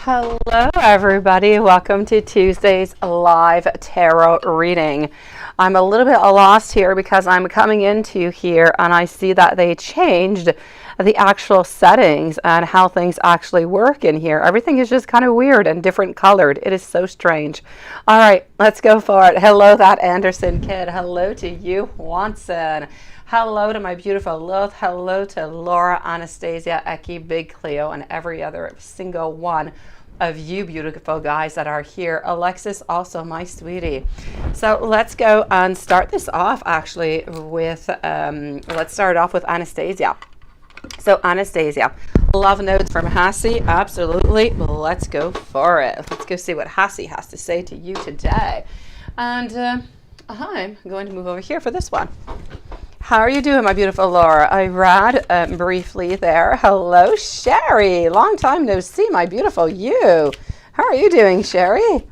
Hello everybody, welcome to Tuesday's live tarot reading. I'm a little bit lost here because I'm coming into here and I see that they changed the actual settings and how things actually work in here. Everything is just kind of weird and different colored. It is so strange. All right, let's go for it. Hello, that Anderson kid. Hello to you, Watson. Hello to my beautiful Lilith. Hello to Laura, Anastasia, Eki, Big Cleo, and every other single one of you beautiful guys that are here. Alexis, also my sweetie. So let's go and start this off actually with, let's start off with Anastasia. So Anastasia, love notes from Hassie, absolutely. Let's go for it. Let's go see what Hassie has to say to you today. And I'm going to move over here for this one. How are you doing, my beautiful Laura? I read briefly there. Hello, Sherry. Long time no see, my beautiful you. How are you doing, Sherry?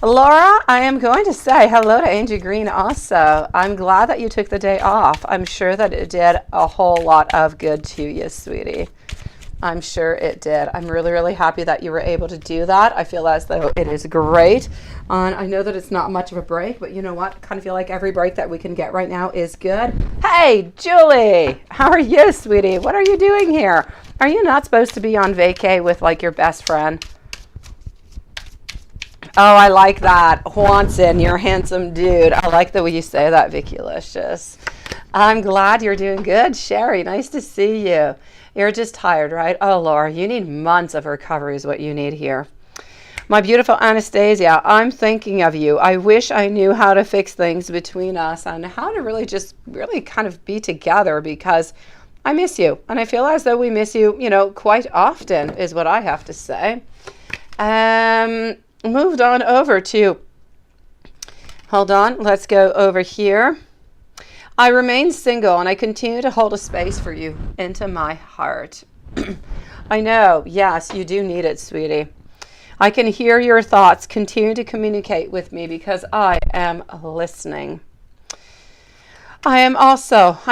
Laura, I am going to say hello to Angie Green also. I'm glad that you took the day off. I'm sure that it did a whole lot of good to you, sweetie. I'm sure it did. I'm really, really happy that you were able to do that. I feel as though it is great. And I know that it's not much of a break, but you know what? I kind of feel like every break that we can get right now is good. Hey, Julie, how are you, sweetie? What are you doing here? Are you not supposed to be on vacay with like your best friend? Oh, I like that. Watson, you're a handsome dude. I like the way you say that, Vicky-licious. I'm glad you're doing good, Sherry. Nice to see you. You're just tired, right? Oh, Laura, you need months of recovery is what you need here. My beautiful Anastasia, I'm thinking of you. I wish I knew how to fix things between us and how to really kind of be together because I miss you. And I feel as though we miss you, you know, quite often is what I have to say. Moved on over to, hold on, let's go over here. I remain single and I continue to hold a space for you into my heart. I know, yes, you do need it, sweetie. I can hear your thoughts. Continue to communicate with me because I am listening. I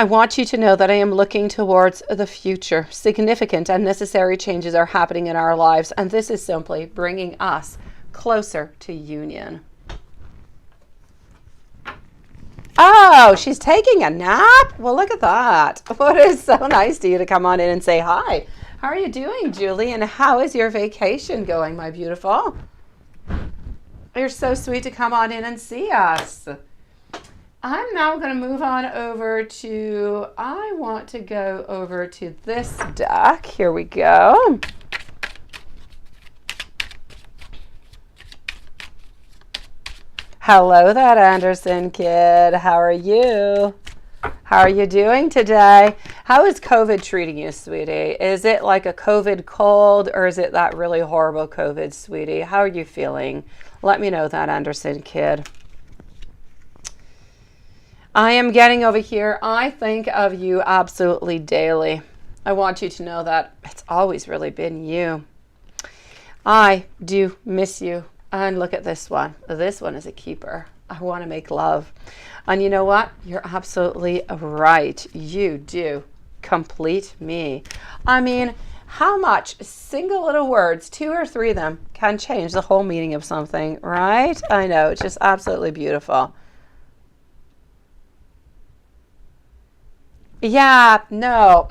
want you to know that I am looking towards the future. Significant and necessary changes are happening in our lives, and this is simply bringing us closer to union. Oh, she's taking a nap? Well, look at that. What is so nice to you to come on in and say hi. How are you doing, Julie? And how is your vacation going, my beautiful? You're so sweet to come on in and see us. I'm now going to move on over to, I want to go over to this deck. Here we go. Hello, that Anderson kid. How are you? How are you doing today? How is COVID treating you, sweetie? Is it like a COVID cold or is it that really horrible COVID, sweetie? How are you feeling? Let me know that, Anderson kid. I am getting over here. I think of you absolutely daily. I want you to know that it's always really been you. I do miss you. And look at this one. This one is a keeper. I want to make love. And you know what? You're absolutely right. You do complete me. I mean, how much single little words, 2 or 3 of them, can change the whole meaning of something, right? I know. It's just absolutely beautiful. Yeah, no.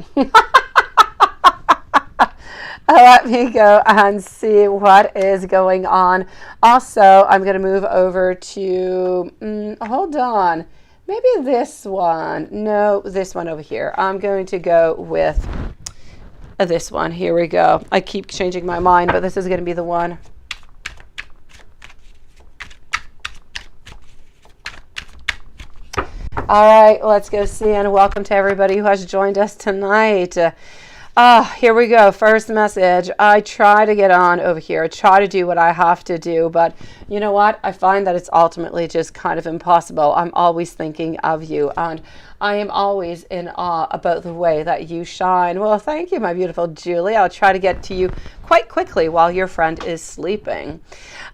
Let me go and see what is going on. Also, I'm going to move over to, hold on, maybe this one. No, this one over here. I'm going to go with this one. Here we go. I keep changing my mind, but this is going to be the one. All right, let's go see, and welcome to everybody who has joined us tonight. Here we go. First message. I try to get on over here. I try to do what I have to do, but you know what? I find that it's ultimately just kind of impossible. I'm always thinking of you, and I am always in awe about the way that you shine. Well, thank you, my beautiful Julie. I'll try to get to you quite quickly while your friend is sleeping.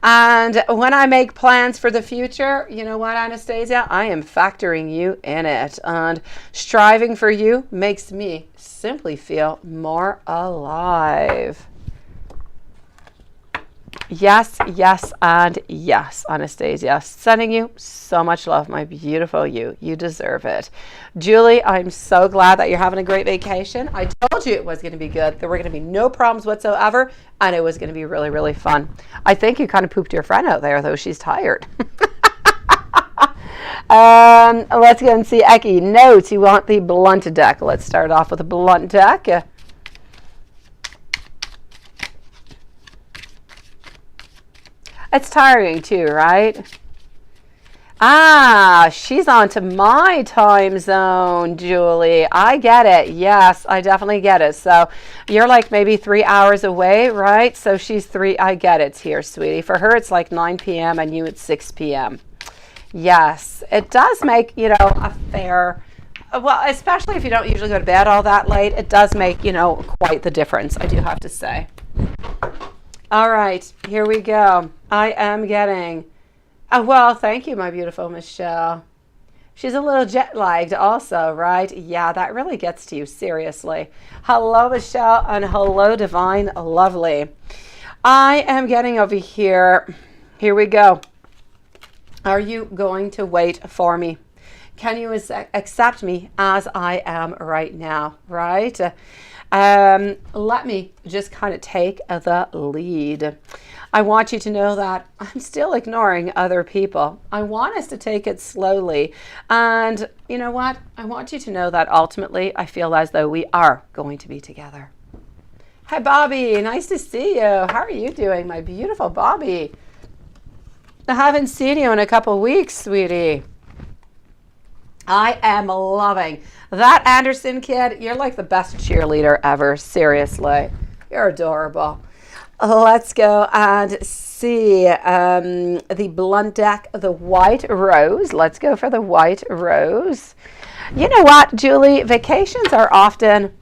And when I make plans for the future, you know what, Anastasia? I am factoring you in it. And striving for you makes me simply feel more alive. Yes, yes, and yes, Anastasia. Sending you so much love, my beautiful you. You deserve it. Julie, I'm so glad that you're having a great vacation. I told you it was going to be good. There were going to be no problems whatsoever, and it was going to be really, really fun. I think you kind of pooped your friend out there, though. She's tired. Let's go and see Eki. Notes, you want the blunt deck. Let's start off with a blunt deck. It's tiring too, right? Ah, she's on to my time zone, Julie. I get it. Yes, I definitely get it. So you're like maybe 3 hours away, right? So she's 3. I get it here, sweetie. For her, it's like 9 p.m. and you it's 6 p.m. Yes, it does make, a fair, well, especially if you don't usually go to bed all that late, it does make, quite the difference, I do have to say. All right, here we go. I am getting, well, thank you, my beautiful Michelle. She's a little jet lagged also, right? Yeah, that really gets to you, seriously. Hello, Michelle, and hello, Divine Lovely. I am getting over here. Here we go. Are you going to wait for me? Can you accept me as I am right now, right? Let me just kind of take the lead. I want you to know that I'm still ignoring other people. I want us to take it slowly. And you know what? I want you to know that ultimately I feel as though we are going to be together. Hi, Bobby. Nice to see you. How are you doing, my beautiful Bobby? I haven't seen you in a couple weeks, sweetie. I am loving that Anderson kid. You're like the best cheerleader ever. Seriously. You're adorable. Let's go and see the blunt deck, the white rose. Let's go for the white rose. You know what, Julie? Vacations are often,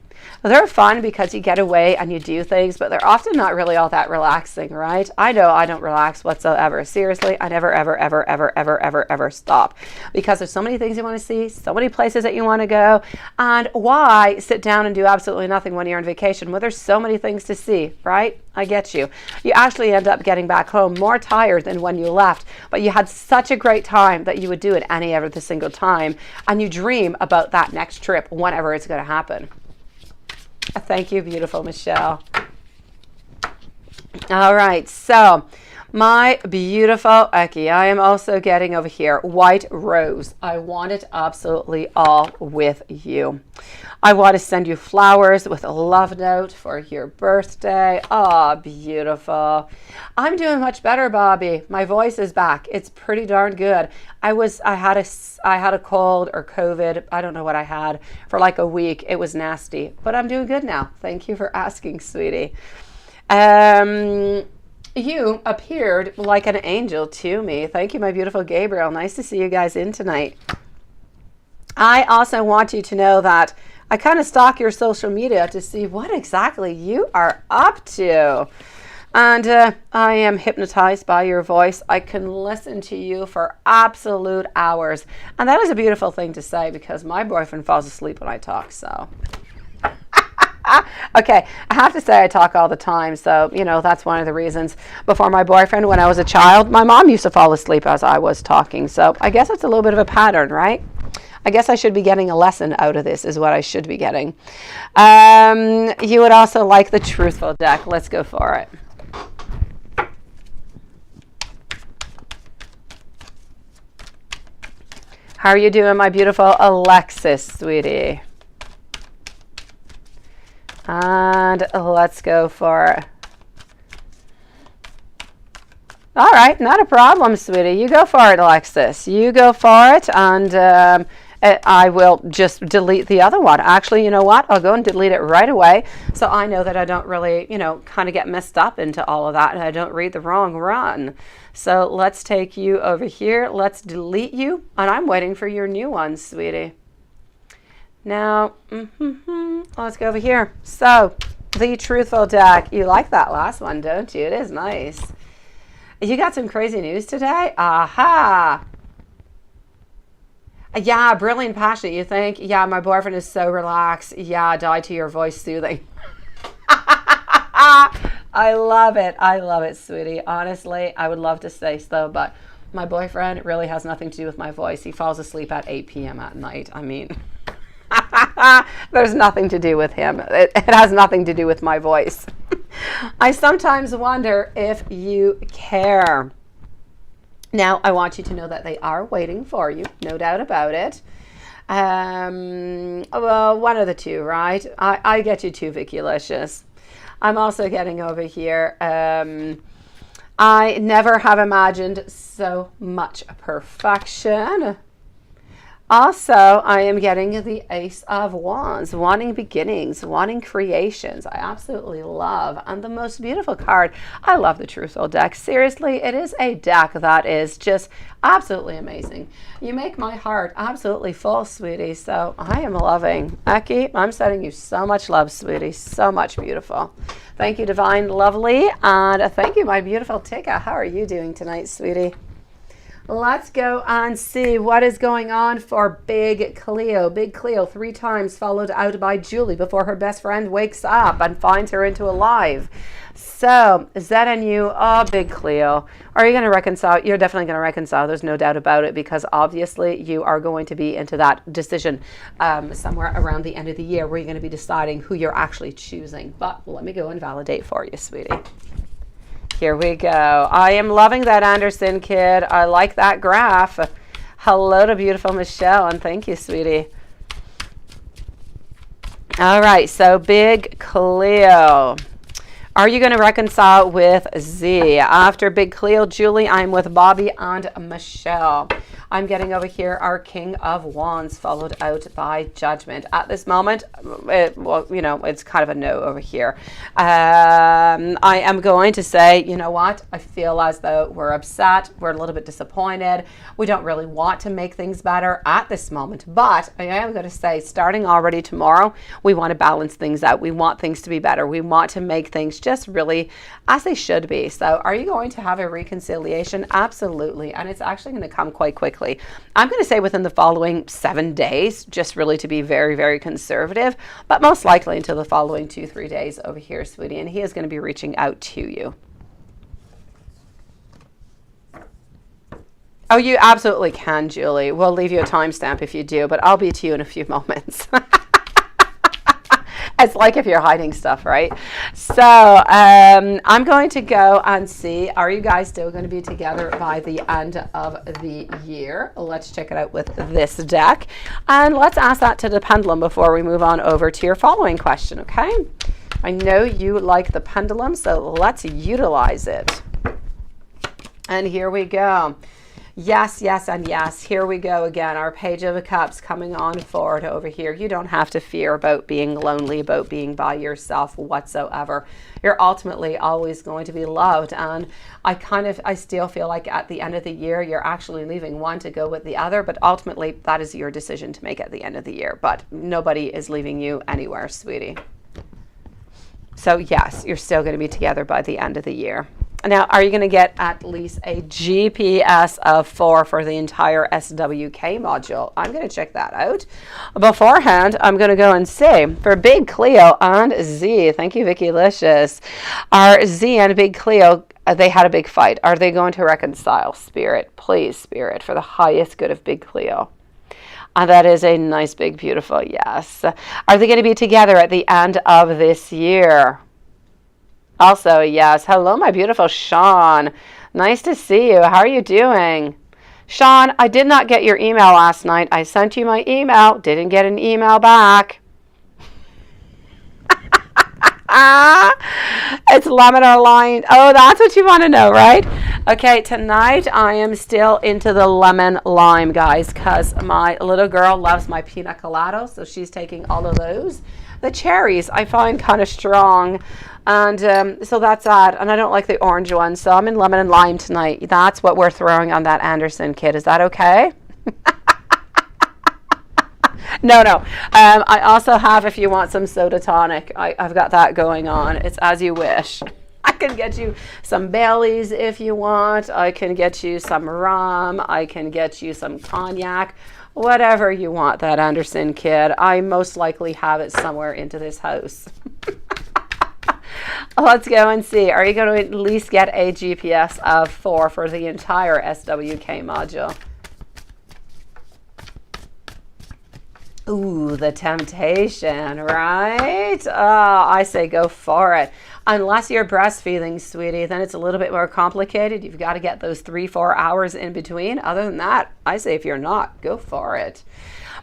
they're fun because you get away and you do things, but they're often not really all that relaxing, right? I know I don't relax whatsoever. Seriously, I never, ever, ever, ever, ever, ever, ever stop because there's so many things you want to see, so many places that you want to go. And why sit down and do absolutely nothing when you're on vacation? Well, there's so many things to see, right? I get you. You actually end up getting back home more tired than when you left, but you had such a great time that you would do it any other single time. And you dream about that next trip whenever it's going to happen. Thank you, beautiful Michelle. All right, so my beautiful Eki, I am also getting over here white rose. I want it absolutely all with you. I want to send you flowers with a love note for your birthday. Oh, beautiful. I'm doing much better, Bobby. My voice is back. It's pretty darn good. I had a cold or COVID. I don't know what I had for like a week. It was nasty, but I'm doing good now. Thank you for asking, sweetie. You appeared like an angel to me. Thank you, my beautiful Gabriel. Nice to see you guys in tonight. I also want you to know that I kind of stalk your social media to see what exactly you are up to. And I am hypnotized by your voice. I can listen to you for absolute hours. And that is a beautiful thing to say because my boyfriend falls asleep when I talk, so. Okay, I have to say I talk all the time, so, that's one of the reasons. Before my boyfriend, when I was a child, my mom used to fall asleep as I was talking, so I guess it's a little bit of a pattern, right? I guess I should be getting a lesson out of this is what I should be getting. You would also like the truthful deck. Let's go for it. How are you doing, my beautiful Alexis, sweetie? And let's go for it. All right, not a problem, sweetie. You go for it, Alexis. You go for it, and I will just delete the other one. Actually, you know what? I'll go and delete it right away so I know that I don't really, kind of get messed up into all of that and I don't read the wrong run. So let's take you over here. Let's delete you, and I'm waiting for your new one, sweetie. Now, let's go over here. So, the truthful deck. You like that last one, don't you? It is nice. You got some crazy news today? Aha! Yeah, brilliant, passionate, you think? Yeah, my boyfriend is so relaxed. Yeah, die to your voice soothing. I love it. I love it, sweetie. Honestly, I would love to say so, but my boyfriend really has nothing to do with my voice. He falls asleep at 8 p.m. at night. I mean, there's nothing to do with him. It has nothing to do with my voice. I sometimes wonder if you care. Now, I want you to know that they are waiting for you, no doubt about it. Well, one of the two, right? I get you too, Vicky Licious. I'm also getting over here. I never have imagined so much perfection. Also, I am getting the Ace of Wands, wanting beginnings, wanting creations. I absolutely love. And the most beautiful card, I love the Truthful deck. Seriously, it is a deck that is just absolutely amazing. You make my heart absolutely full, sweetie. So I am loving. Eki, I'm sending you so much love, sweetie. So much beautiful. Thank you, Divine Lovely. And thank you, my beautiful Tika. How are you doing tonight, sweetie? Let's go and see what is going on for Big Cleo. Big Cleo 3 times followed out by Julie before her best friend wakes up and finds her into a live. So, Zed and you, oh, Big Cleo, are you going to reconcile? You're definitely going to reconcile. There's no doubt about it, because obviously you are going to be into that decision somewhere around the end of the year where you're going to be deciding who you're actually choosing. But let me go and validate for you, sweetie. Here we go. I am loving that Anderson kid. I like that graph. Hello to beautiful Michelle, and thank you, sweetie. All right, so Big Cleo. Are you going to reconcile with Z? After Big Cleo, Julie, I'm with Bobby and Michelle. I'm getting over here our King of Wands followed out by Judgment. At this moment, well, you know, it's kind of a no over here. I am going to say, you know what? I feel as though we're upset. We're a little bit disappointed. We don't really want to make things better at this moment. But I am going to say, starting already tomorrow, we want to balance things out. We want things to be better. We want to make things just really as they should be. So are you going to have a reconciliation? Absolutely. And it's actually going to come quite quickly. I'm going to say within the following 7 days, just really to be very, very conservative, but most likely until the following 2-3 days over here, sweetie. And he is going to be reaching out to you. Oh, you absolutely can, Julie. We'll leave you a timestamp if you do, but I'll be to you in a few moments. It's like if you're hiding stuff, right? So I'm going to go and see, are you guys still going to be together by the end of the year? Let's check it out with this deck. And let's ask that to the pendulum before we move on over to your following question, okay? I know you like the pendulum, so let's utilize it. And here we go. Yes, yes, and yes. Here we go again. Our Page of Cups coming on forward over here. You don't have to fear about being lonely, about being by yourself whatsoever. You're ultimately always going to be loved. And I still feel like at the end of the year, you're actually leaving one to go with the other. But ultimately, that is your decision to make at the end of the year. But nobody is leaving you anywhere, sweetie. So yes, you're still going to be together by the end of the year. Now, are you going to get at least a GPS of 4 for the entire SWK module? I'm going to check that out. Beforehand, I'm going to go and see for Big Cleo and Z. Thank you, Vicky Licious. Are Z and Big Cleo, they had a big fight. Are they going to reconcile? Spirit, please, Spirit, for the highest good of Big Cleo. That is a nice, big, beautiful yes. Are they going to be together at the end of this year? Also, yes. Hello, my beautiful Sean. Nice to see you. How are you doing? Sean, I did not get your email last night. I sent you my email. Didn't get an email back. It's lemon or lime. Oh, that's what you want to know, right? Okay, tonight I am still into the lemon lime, guys, because my little girl loves my pina colada, so she's taking all of those. The cherries I find kind of strong, and so that's that. And I don't like the orange one, so I'm in lemon and lime tonight. That's what we're throwing on that Anderson kid. Is that okay? No. I also have, if you want some soda tonic, I've got that going on. It's as you wish. I can get you some Baileys if you want. I can get you some rum. I can get you some cognac. Whatever you want, that Anderson kid. I most likely have it somewhere into this house. Let's go and see. Are you going to at least get a GPS of 4 for the entire SWK module? Ooh, the temptation, right? Oh, I say go for it. Unless you're breastfeeding, sweetie, then it's a little bit more complicated. You've got to get those 3-4 hours in between. Other than that, I say if you're not, go for it.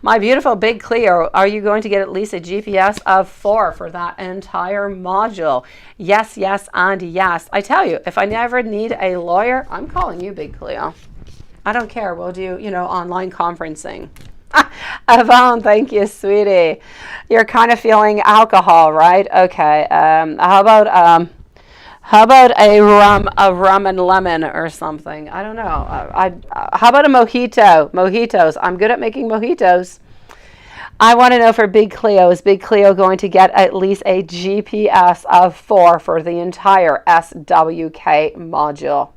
My beautiful big Cleo, are you going to get at least a GPS of 4 for that entire module? Yes, yes, and yes. I tell you, if I never need a lawyer, I'm calling you big Cleo. I don't care. We'll do, online conferencing. Yvonne, thank you, sweetie. You're kind of feeling alcohol, right? Okay. How about a rum and lemon or something? I don't know. How about a mojito? Mojitos. I'm good at making mojitos. I want to know for Big Cleo, is Big Cleo going to get at least a GPS of 4 for the entire SWK module?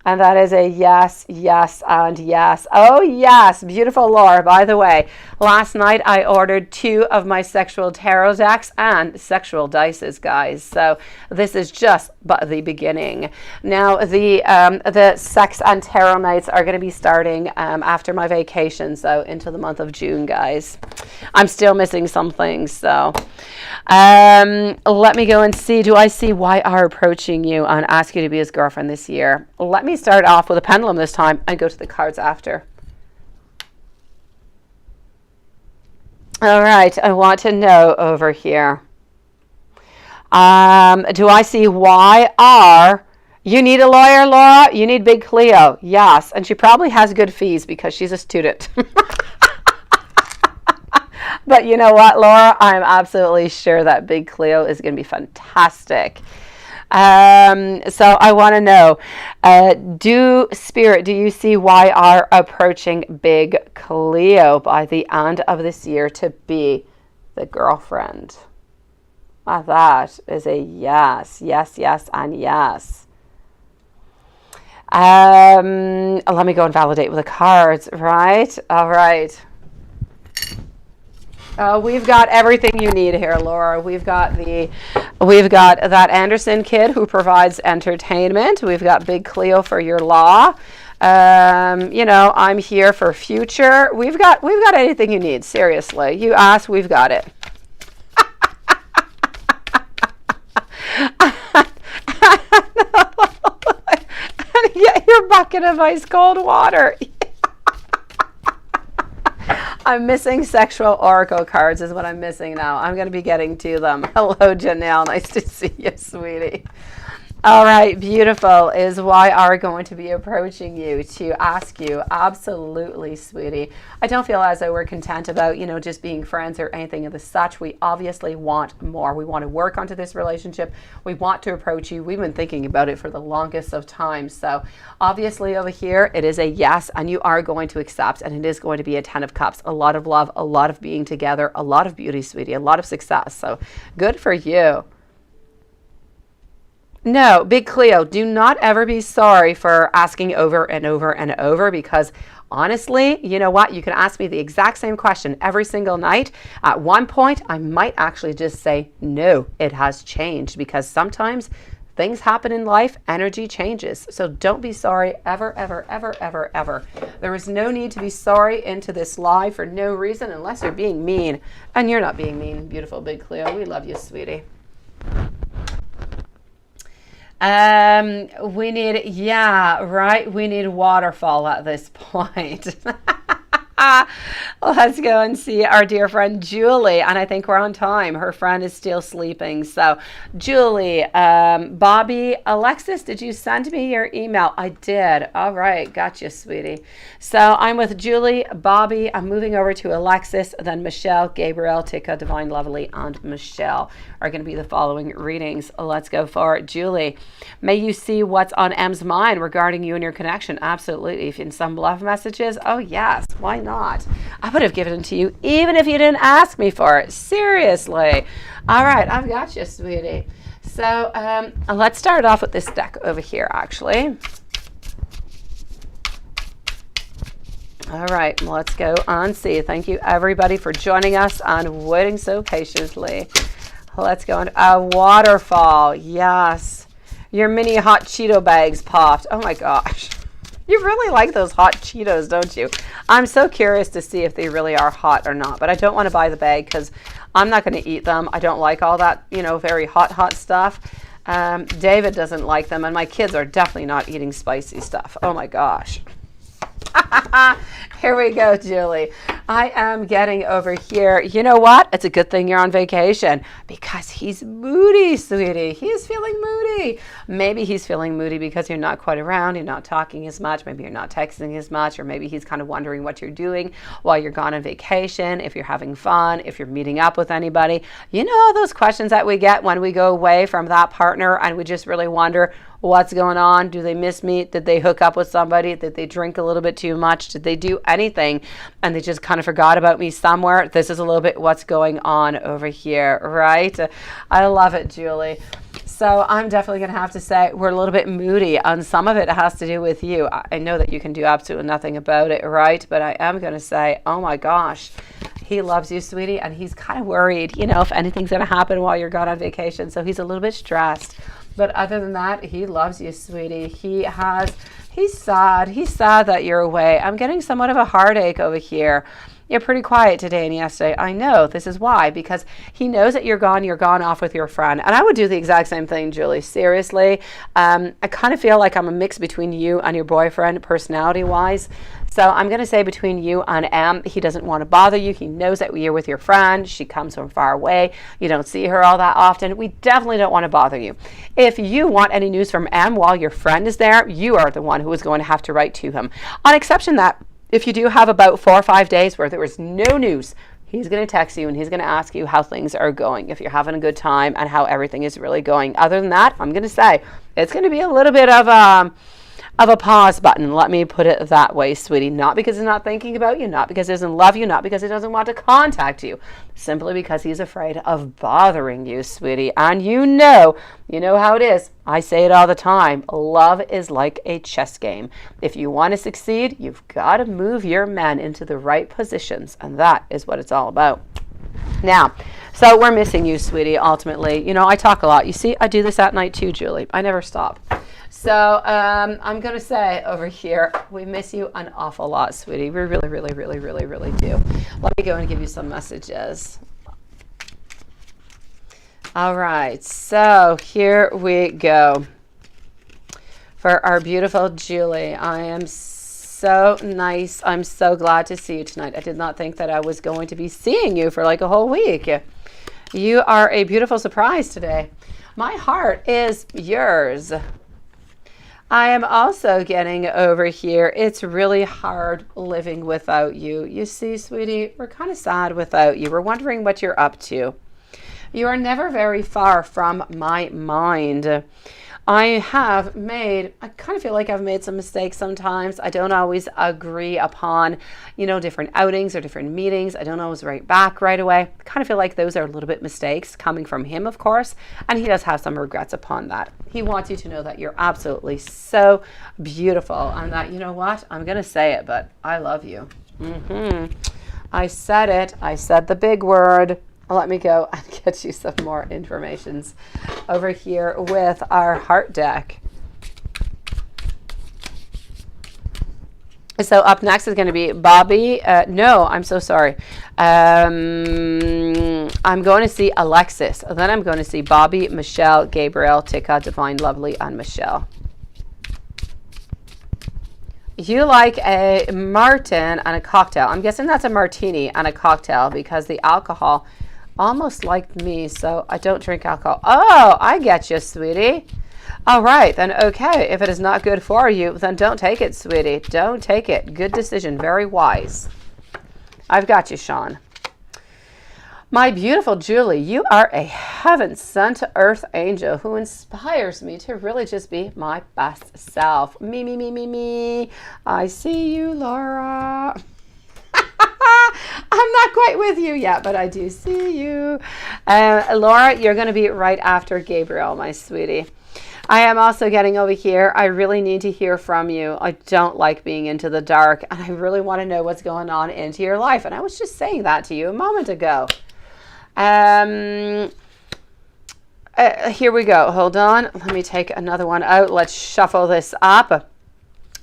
And that is a yes, yes, and yes. Oh, yes. Beautiful, Laura. By the way, last night I ordered 2 of my sexual tarot decks and sexual dices, guys. So this is just but the beginning. Now, the sex and tarot nights are going to be starting after my vacation, so into the month of June, guys. I'm still missing some things, so let me go and see. Do I see YR approaching you and ask you to be his girlfriend this year? Let me start off with a pendulum this time and go to the cards after. All right, I want to know over here. Do I see YR? You need a lawyer, Laura? You need Big Cleo. Yes, and she probably has good fees because she's a student. But you know what, Laura? I'm absolutely sure that Big Cleo is going to be fantastic. So I want to know, do you see YR approaching Big Cleo by the end of this year to be the girlfriend? That is a yes, yes, yes, and yes. Let me go and validate with the cards, right? All right. We've got everything you need here, Laura. We've got that Anderson kid who provides entertainment. We've got Big Cleo for your law. I'm here for future. We've got anything you need. Seriously, you ask, we've got it. And get your bucket of ice cold water. I'm missing sexual oracle cards is what I'm missing now. I'm going to be getting to them. Hello, Janelle. Nice to see you, sweetie. All right, beautiful. Is YR going to be approaching you to ask you? Absolutely, sweetie. I don't feel as though we're content about, just being friends or anything of the such. We obviously want more. We want to work onto this relationship. We want to approach you. We've been thinking about it for the longest of time. So obviously over here, it is a yes, and you are going to accept, and it is going to be a 10 of cups. A lot of love, a lot of being together, a lot of beauty, sweetie, a lot of success. So good for you. No, Big Cleo, do not ever be sorry for asking over and over and over, because honestly, you know what? You can ask me the exact same question every single night. At one point, I might actually just say, no, it has changed, because sometimes things happen in life, energy changes. So don't be sorry ever, ever, ever, ever, ever. There is no need to be sorry into this live for no reason unless you're being mean. And you're not being mean, beautiful Big Cleo. We love you, sweetie. We need waterfall at this point. Let's go and see our dear friend Julie, and I think we're on time. Her friend is still sleeping. So Julie, Bobby, Alexis, did you send me your email? I did. All right, gotcha, sweetie. So I'm with Julie, Bobby, I'm moving over to Alexis, then Michelle, Gabriel, Tika, Divine Lovely, and Michelle are going to be the following readings. Let's go for it. Julie, may you see what's on M's mind regarding you and your connection. Absolutely. If in some love messages, oh yes, why not? I would have given it to you even if you didn't ask me for it. Seriously. All right, I've got you, sweetie. So let's start off with this deck over here, actually. All right, let's go and see. Thank you, everybody, for joining us and waiting so patiently. Let's go into a waterfall. Yes. Your mini hot Cheeto bags popped. Oh my gosh. You really like those hot Cheetos, don't you? I'm so curious to see if they really are hot or not, but I don't want to buy the bag because I'm not going to eat them. I don't like all that, very hot stuff. David doesn't like them, and my kids are definitely not eating spicy stuff. Oh my gosh. Here we go, Julie. I am getting over here. You know what? It's a good thing you're on vacation because he's moody, sweetie. He's feeling moody. Maybe he's feeling moody because you're not quite around. You're not talking as much. Maybe you're not texting as much, or maybe he's kind of wondering what you're doing while you're gone on vacation, if you're having fun, if you're meeting up with anybody. You know all those questions that we get when we go away from that partner and we just really wonder, what's going on? Do they miss me? Did they hook up with somebody? Did they drink a little bit too much? Did they do anything? And they just kind of forgot about me somewhere. This is a little bit what's going on over here, right? I love it, Julie. So I'm definitely going to have to say we're a little bit moody, and some of it has to do with you. I know that you can do absolutely nothing about it, right? But I am going to say, oh my gosh, he loves you, sweetie, and he's kind of worried, if anything's going to happen while you're gone on vacation. So he's a little bit stressed. But other than that, he loves you, sweetie. He's sad. He's sad that you're away. I'm getting somewhat of a heartache over here. You're pretty quiet today and yesterday. I know. This is why. Because he knows that you're gone off with your friend. And I would do the exact same thing, Julie. Seriously. I kind of feel like I'm a mix between you and your boyfriend, personality-wise. So I'm going to say between you and M, he doesn't want to bother you. He knows that you're with your friend. She comes from far away. You don't see her all that often. We definitely don't want to bother you. If you want any news from M while your friend is there, you are the one who is going to have to write to him. On exception that if you do have about 4 or 5 days where there is no news, he's going to text you and he's going to ask you how things are going, if you're having a good time and how everything is really going. Other than that, I'm going to say it's going to be a little bit of a pause button. Let me put it that way, sweetie. Not because he's not thinking about you, not because he doesn't love you, not because he doesn't want to contact you, simply because he's afraid of bothering you, sweetie. And you know how it is. I say it all the time. Love is like a chess game. If you want to succeed, you've got to move your men into the right positions, and that is what it's all about. Now, so we're missing you, sweetie, ultimately. I talk a lot. You see, I do this at night too, Julie. I never stop. So I'm going to say over here, we miss you an awful lot, sweetie. We really, really, really, really, really do. Let me go and give you some messages. All right. So here we go. For our beautiful Julie, I am so nice. I'm so glad to see you tonight. I did not think that I was going to be seeing you for like a whole week. You are a beautiful surprise today. My heart is yours. I am also getting over here. It's really hard living without you. You see, sweetie, we're kind of sad without you. We're wondering what you're up to. You are never very far from my mind. I kind of feel like I've made some mistakes sometimes. I don't always agree upon, different outings or different meetings. I don't always write back right away. I kind of feel like those are a little bit mistakes coming from him, of course, and he does have some regrets upon that. He wants you to know that you're absolutely so beautiful and that, you know what, I'm going to say it, but I love you. I said it. I said the big word. Let me go and get you some more informations over here with our heart deck. So up next is going to be Bobby. No, I'm so sorry. I'm going to see Alexis. Then I'm going to see Bobby, Michelle, Gabriel, Tika, Divine, Lovely, and Michelle. You like a Martin and a cocktail. I'm guessing that's a martini and a cocktail because the alcohol almost like me, so I don't drink alcohol. Oh, I get you, sweetie. All right, then okay. If it is not good for you, then don't take it, sweetie. Don't take it. Good decision. Very wise. I've got you, Sean. My beautiful Julie, you are a heaven-sent earth angel who inspires me to really just be my best self. Me, me, me, me, me. I see you, Laura. I'm not quite with you yet, but I do see you. Laura, you're going to be right after Gabriel, my sweetie. I am also getting over here. I really need to hear from you. I don't like being into the dark, and I really want to know what's going on into your life. And I was just saying that to you a moment ago. Here we go. Hold on. Let me take another one out. Let's shuffle this up.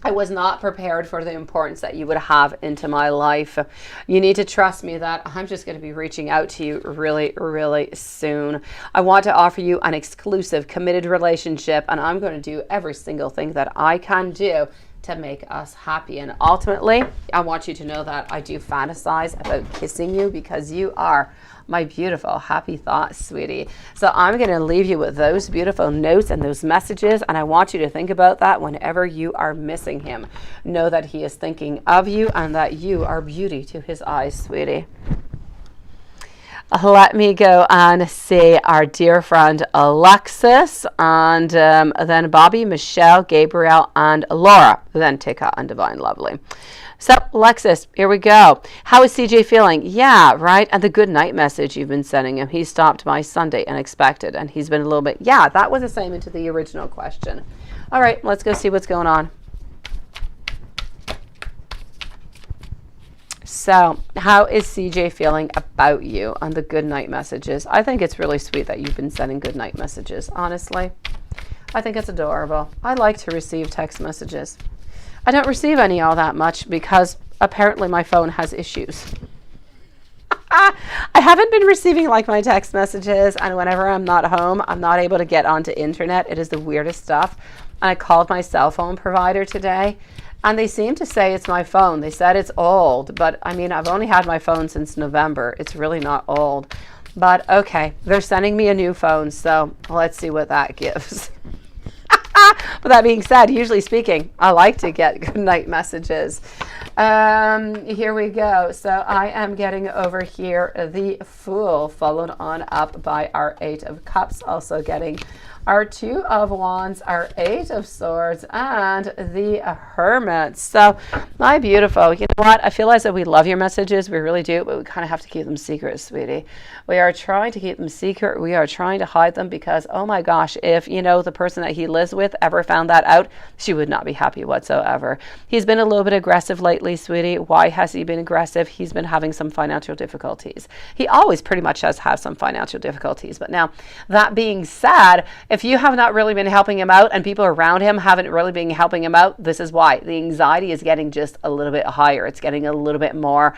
I was not prepared for the importance that you would have into my life. You need to trust me that I'm just going to be reaching out to you really, really soon. I want to offer you an exclusive, committed relationship, and I'm going to do every single thing that I can do to make us happy. And ultimately, I want you to know that I do fantasize about kissing you because you are my beautiful, happy thoughts, sweetie. So I'm going to leave you with those beautiful notes and those messages, and I want you to think about that whenever you are missing him. Know that he is thinking of you and that you are beauty to his eyes, sweetie. Let me go and see our dear friend Alexis, and then Bobby, Michelle, Gabriel, and Laura, then Tika and Divine Lovely. So, Alexis, here we go. How is CJ feeling? Yeah, right. And the good night message you've been sending him. He stopped by Sunday, unexpected, and he's been a little bit, yeah, that was the same into the original question. All right, let's go see what's going on. So, how is CJ feeling about you on the good night messages? I think it's really sweet that you've been sending good night messages, honestly. I think it's adorable. I like to receive text messages. I don't receive any all that much because apparently my phone has issues. I haven't been receiving like my text messages, and whenever I'm not home, I'm not able to get onto internet. It is the weirdest stuff. And I called my cell phone provider today, and they seem to say it's my phone. They said it's old, but I mean, I've only had my phone since November. It's really not old. But okay, they're sending me a new phone, so let's see what that gives. But that being said, usually speaking, I like to get good night messages. Here we go. So I am getting over here the Fool, followed on up by our Eight of Cups, also getting our Two of Wands, our Eight of Swords, and the Hermit. So, my beautiful, you know what? I feel as though we love your messages. We really do, but we kind of have to keep them secret, sweetie. We are trying to keep them secret. We are trying to hide them because, oh my gosh, if, you know, the person that he lives with ever found that out, she would not be happy whatsoever. He's been a little bit aggressive lately, sweetie. Why has he been aggressive? He's been having some financial difficulties. He always pretty much has had some financial difficulties. But now, that being said, if you have not really been helping him out and people around him haven't really been helping him out, this is why. The anxiety is getting just a little bit higher. It's getting a little bit more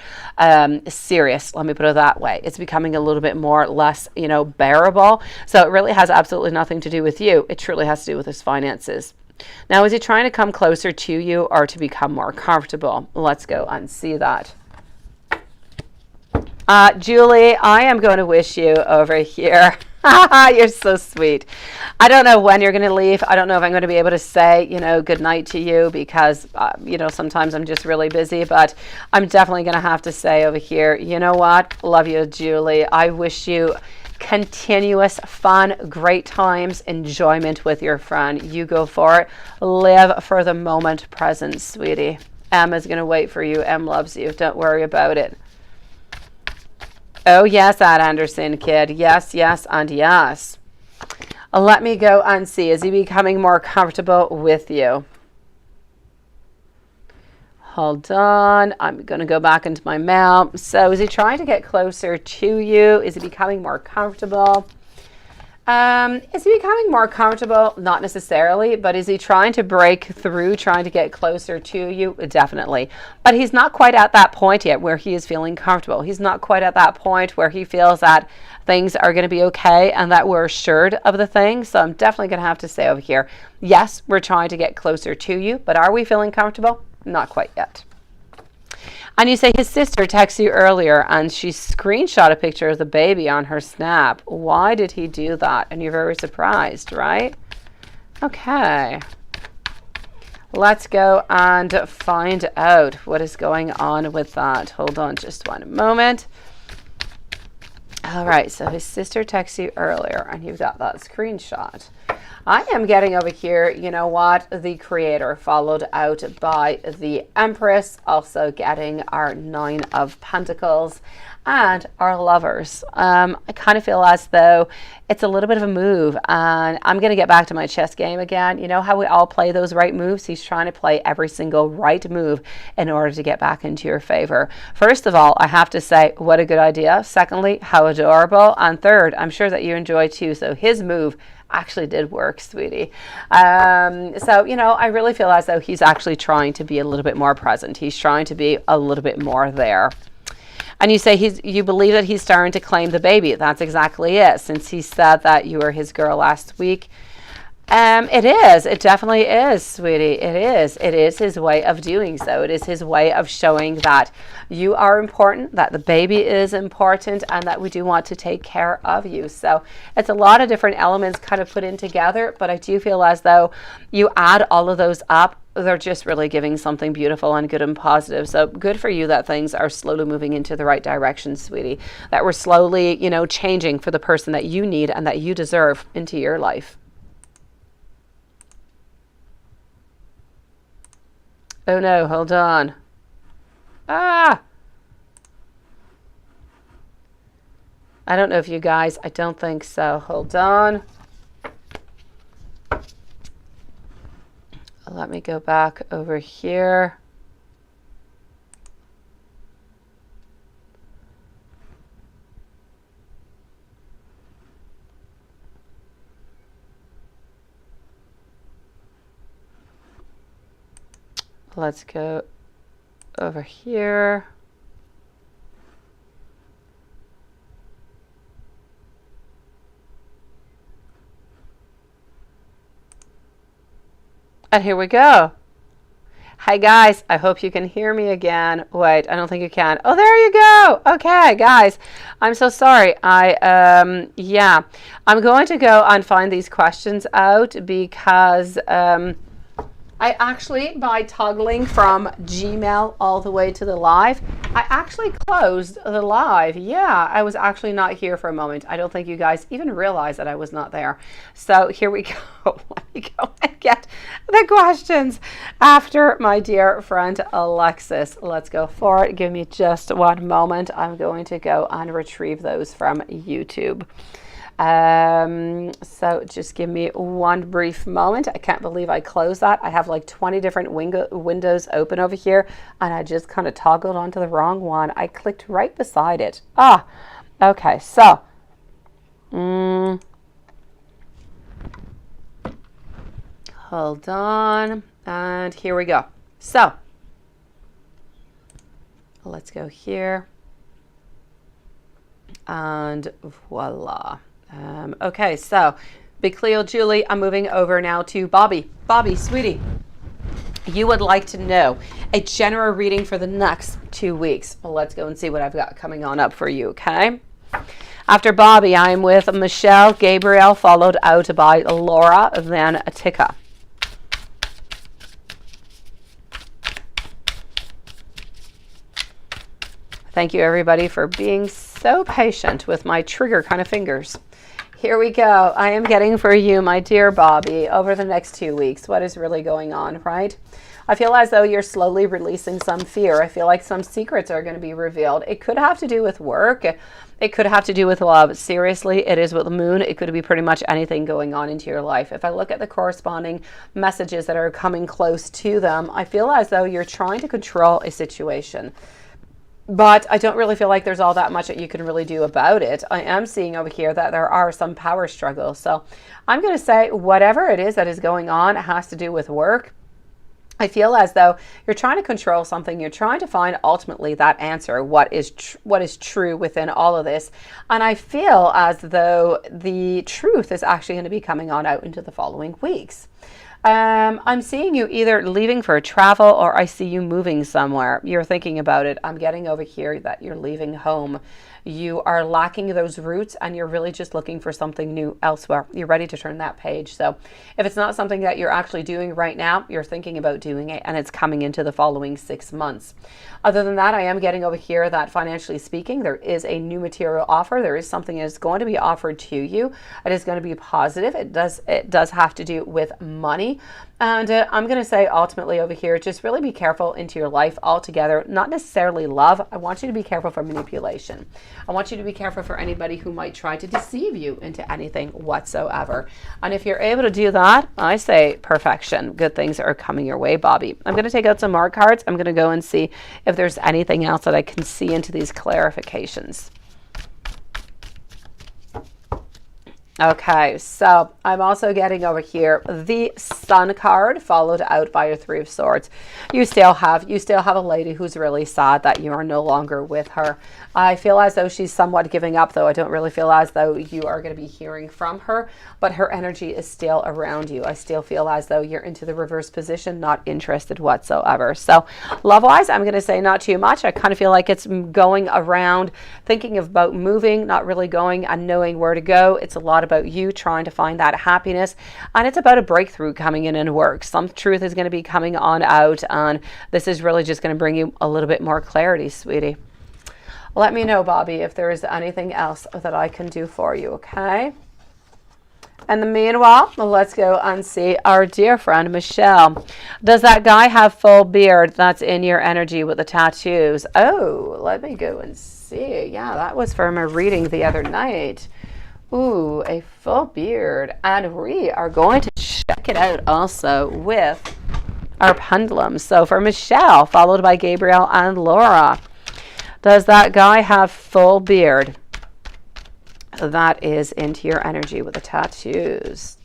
serious. Let me put it that way. It's becoming a little bit more less, you know, bearable. So it really has absolutely nothing to do with you. It truly has to do with his finances. Now, is he trying to come closer to you or to become more comfortable? Let's go and see that. Julie, I am going to wish you over here. You're so sweet. I don't know when you're going to leave. I don't know if I'm going to be able to say, you know, good night to you because, you know, sometimes I'm just really busy, but I'm definitely going to have to say over here, you know what? Love you, Julie. I wish you continuous fun, great times, enjoyment with your friend. You go for it. Live for the moment present, sweetie. Emma's going to wait for you. Em loves you. Don't worry about it. Oh, yes, Ad Anderson, kid. Yes, yes, and yes. Let me go and see. Is he becoming more comfortable with you? Hold on. I'm going to go back into my mail. So is he trying to get closer to you? Is he becoming more comfortable? Is he becoming more comfortable? Not necessarily, but is he trying to break through, trying to get closer to you? Definitely. But he's not quite at that point yet where he is feeling comfortable. He's not quite at that point where he feels that things are going to be okay and that we're assured of the thing. So I'm definitely going to have to say over here, yes, we're trying to get closer to you, but are we feeling comfortable? Not quite yet. And you say his sister texted you earlier and she screenshot a picture of the baby on her snap. Why did he do that? And you're very surprised, right? Okay. Let's go and find out what is going on with that. Hold on just one moment. All right, so his sister texted you earlier and you've got that screenshot. I am getting over here, you know what, the Creator, followed out by the Empress, also getting our Nine of Pentacles, and our Lovers. I kind of feel as though it's a little bit of a move, and I'm going to get back to my chess game again. You know how we all play those right moves? He's trying to play every single right move in order to get back into your favor. First of all, I have to say, what a good idea. Secondly, how adorable. And third, I'm sure that you enjoy too. So his move actually did work, sweetie. So, you know, I really feel as though he's actually trying to be a little bit more present. He's trying to be a little bit more there. And you say you believe that he's starting to claim the baby. That's exactly it. Since he said that you were his girl last week. It is. It definitely is, sweetie. It is. It is his way of doing so. It is his way of showing that you are important, that the baby is important, and that we do want to take care of you. So it's a lot of different elements kind of put in together, but I do feel as though you add all of those up, they're just really giving something beautiful and good and positive. So good for you that things are slowly moving into the right direction, sweetie. That we're slowly, you know, changing for the person that you need and that you deserve into your life. Oh no, hold on. I don't know if you guys, I don't think so. Hold on. Let me go back over here. Let's go over here. And here we go. Hi guys, I hope you can hear me again. Wait, I don't think you can. Oh, there you go. Okay, guys, I'm so sorry. Yeah, I'm going to go and find these questions out because I actually, by toggling from Gmail all the way to the live, I actually closed the live. Yeah, I was actually not here for a moment. I don't think you guys even realized that I was not there. So here we go. Let me go and get the questions after my dear friend Alexis. Let's go for it. Give me just one moment. I'm going to go and retrieve those from YouTube. So just give me one brief moment. I can't believe I closed that. I have like 20 different windows open over here, and I just kind of toggled onto the wrong one. I clicked right beside it. Okay, so hold on, and here we go. So let's go here, and voila. Okay, so Big Cleo Julie, I'm moving over now to Bobby. Bobby, sweetie, you would like to know a general reading for the next 2 weeks. Well, let's go and see what I've got coming on up for you, okay? After Bobby, I'm with Michelle, Gabriel, followed out by Laura, then Tika. Thank you, everybody, for being so patient with my trigger kind of fingers. Here we go. I am getting for you, my dear Bobby, over the next 2 weeks, what is really going on, right? I feel as though you're slowly releasing some fear. I feel like some secrets are going to be revealed. It could have to do with work. It could have to do with love. Seriously, it is with the moon. It could be pretty much anything going on into your life. If I look at the corresponding messages that are coming close to them, I feel as though you're trying to control a situation. But I don't really feel like there's all that much that you can really do about it. I am seeing over here that there are some power struggles. So I'm going to say whatever it is that is going on, it has to do with work. I feel as though you're trying to control something. You're trying to find ultimately that answer, what is true within all of this. And I feel as though the truth is actually going to be coming on out into the following weeks. I'm seeing you either leaving for travel or I see you moving somewhere. You're thinking about it. I'm getting over here that you're leaving home. You are lacking those roots and you're really just looking for something new elsewhere. You're ready to turn that page. So if it's not something that you're actually doing right now, you're thinking about doing it and it's coming into the following 6 months. Other than that, I am getting over here that financially speaking, there is a new material offer. There is something that is going to be offered to you. It is going to be positive. It does have to do with money. And I'm going to say ultimately over here, just really be careful into your life altogether. Not necessarily love. I want you to be careful for manipulation. I want you to be careful for anybody who might try to deceive you into anything whatsoever. And if you're able to do that, I say perfection. Good things are coming your way, Bobby. I'm going to take out some more cards. I'm going to go and see if there's anything else that I can see into these clarifications. Okay, so I'm also getting over here the Sun card followed out by a Three of Swords. You still have a lady who's really sad that you are no longer with her. I feel as though she's somewhat giving up, though. I don't really feel as though you are going to be hearing from her, but her energy is still around you. I still feel as though you're into the reverse position, not interested whatsoever. So love-wise, I'm going to say not too much. I kind of feel like it's going around thinking about moving, not really going and knowing where to go. It's a lot about you trying to find that happiness, and it's about a breakthrough coming in work. Some truth is going to be coming on out, and this is really just going to bring you a little bit more clarity, sweetie. Let me know, Bobby, if there is anything else that I can do for you, okay? And the meanwhile, let's go and see our dear friend Michelle. Does that guy have full beard that's in your energy with the tattoos? Oh, let me go and see. Yeah, that was from a reading the other night. Ooh, a full beard. And we are going to check it out also with our pendulum. So for Michelle, followed by Gabriel and Laura. Does that guy have full beard that is into your energy with the tattoos?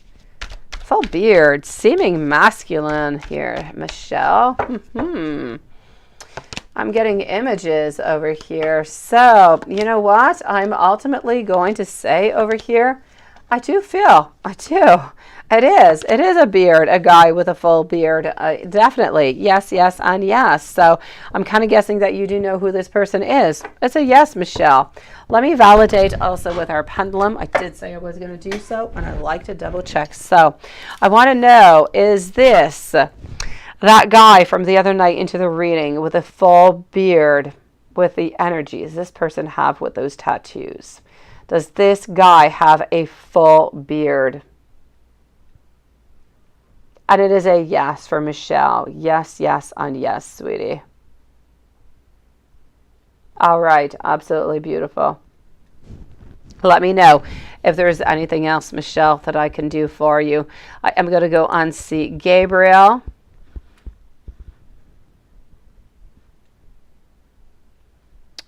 Full beard, seeming masculine here, Michelle. I'm getting images over here. So, you know what? I'm ultimately going to say over here, I do. It is a beard, a guy with a full beard. Definitely. Yes, yes, and yes. So I'm kind of guessing that you do know who this person is. It's a yes, Michelle. Let me validate also with our pendulum. I did say I was going to do so, and I like to double check. So I want to know, is this that guy from the other night into the reading with a full beard with the energies this person have with those tattoos? Does this guy have a full beard? And it is a yes for Michelle. Yes, yes, and yes, sweetie. All right, absolutely beautiful. Let me know if there's anything else, Michelle, that I can do for you. I am going to go and see Gabriel.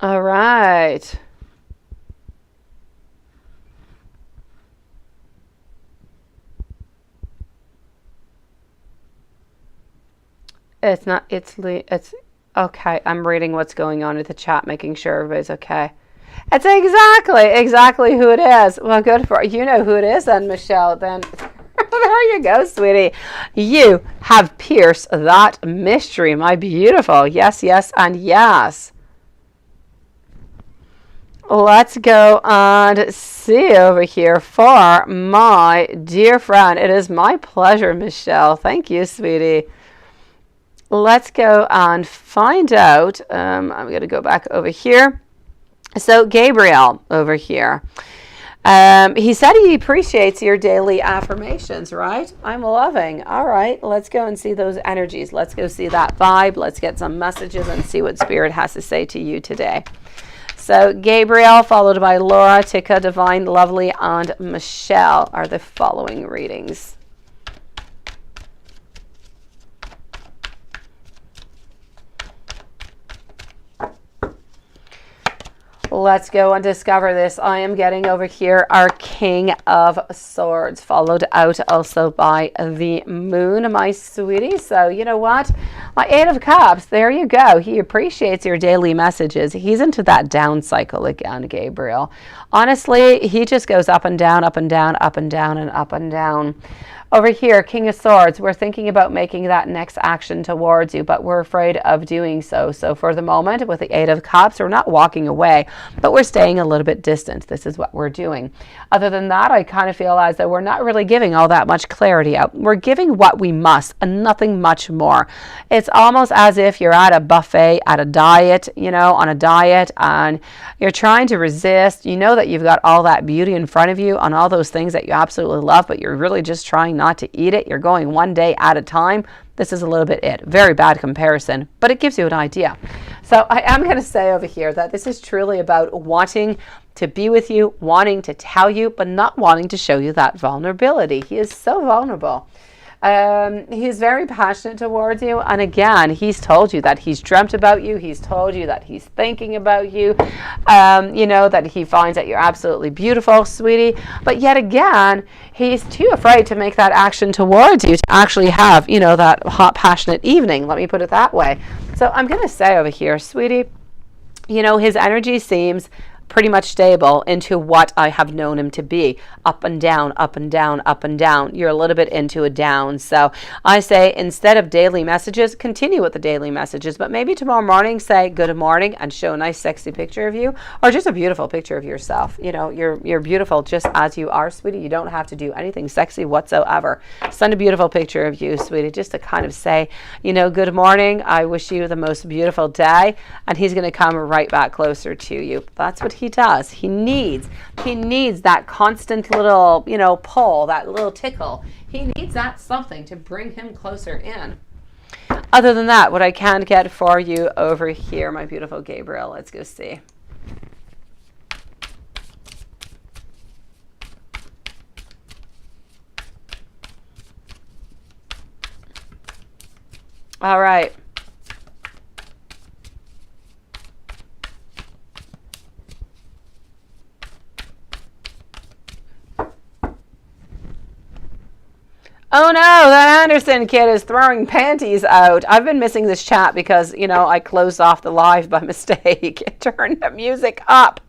All right. It's not, it's okay. I'm reading what's going on with the chat, making sure everybody's okay. It's exactly who it is. Well, good for you. Know who it is then, Michelle. Then there you go, sweetie. You have pierced that mystery, my beautiful. Yes, yes, and yes. Let's go and see over here for my dear friend. It is my pleasure, Michelle. Thank you, sweetie. Let's go and find out. I'm going to go back over here. So Gabriel over here. He said he appreciates your daily affirmations, right? I'm loving. All right, let's go and see those energies. Let's go see that vibe. Let's get some messages and see what Spirit has to say to you today. So Gabriel, followed by Laura, Tika, Divine, Lovely, and Michelle are the following readings. Let's go and discover this. I am getting over here our King of Swords, followed out also by the Moon, my sweetie. So you know what? My Eight of Cups, there you go. He appreciates your daily messages. He's into that down cycle again, Gabriel. Honestly, he just goes up and down, up and down, up and down, and up and down. Over here, King of Swords, we're thinking about making that next action towards you, but we're afraid of doing so. So for the moment, with the Eight of Cups, we're not walking away, but we're staying a little bit distant. This is what we're doing. Other than that, I kind of feel as though we're not really giving all that much clarity out. We're giving what we must and nothing much more. It's almost as if you're at a buffet, at a diet, you know, on a diet, and you're trying to resist. You know that you've got all that beauty in front of you on all those things that you absolutely love, but you're really just trying not to eat it. You're going one day at a time. This is a little bit it. Very bad comparison, but it gives you an idea. So I am going to say over here that this is truly about wanting to be with you, wanting to tell you, but not wanting to show you that vulnerability. He is so vulnerable. He's very passionate towards you, and again, he's told you that he's dreamt about you. He's told you that he's thinking about you, you know, that he finds that you're absolutely beautiful, sweetie, but yet again, he's too afraid to make that action towards you to actually have, you know, that hot, passionate evening. Let me put it that way. So I'm going to say over here, sweetie, you know, his energy seems pretty much stable into what I have known him to be. Up and down, up and down, up and down. You're a little bit into a down. So I say, instead of daily messages, continue with the daily messages, but maybe tomorrow morning say good morning and show a nice sexy picture of you, or just a beautiful picture of yourself. You know, you're beautiful just as you are, sweetie. You don't have to do anything sexy whatsoever. Send a beautiful picture of you, sweetie, just to kind of say, you know, good morning. I wish you the most beautiful day. And he's going to come right back closer to you. That's what he does. He needs that constant little, you know, pull, that little tickle. He needs that something to bring him closer in. Other than that, what I can get for you over here, my beautiful Gabriel, let's go see. All right. Oh no, that Anderson kid is throwing panties out. I've been missing this chat because, you know, I closed off the live by mistake. Turn the music up.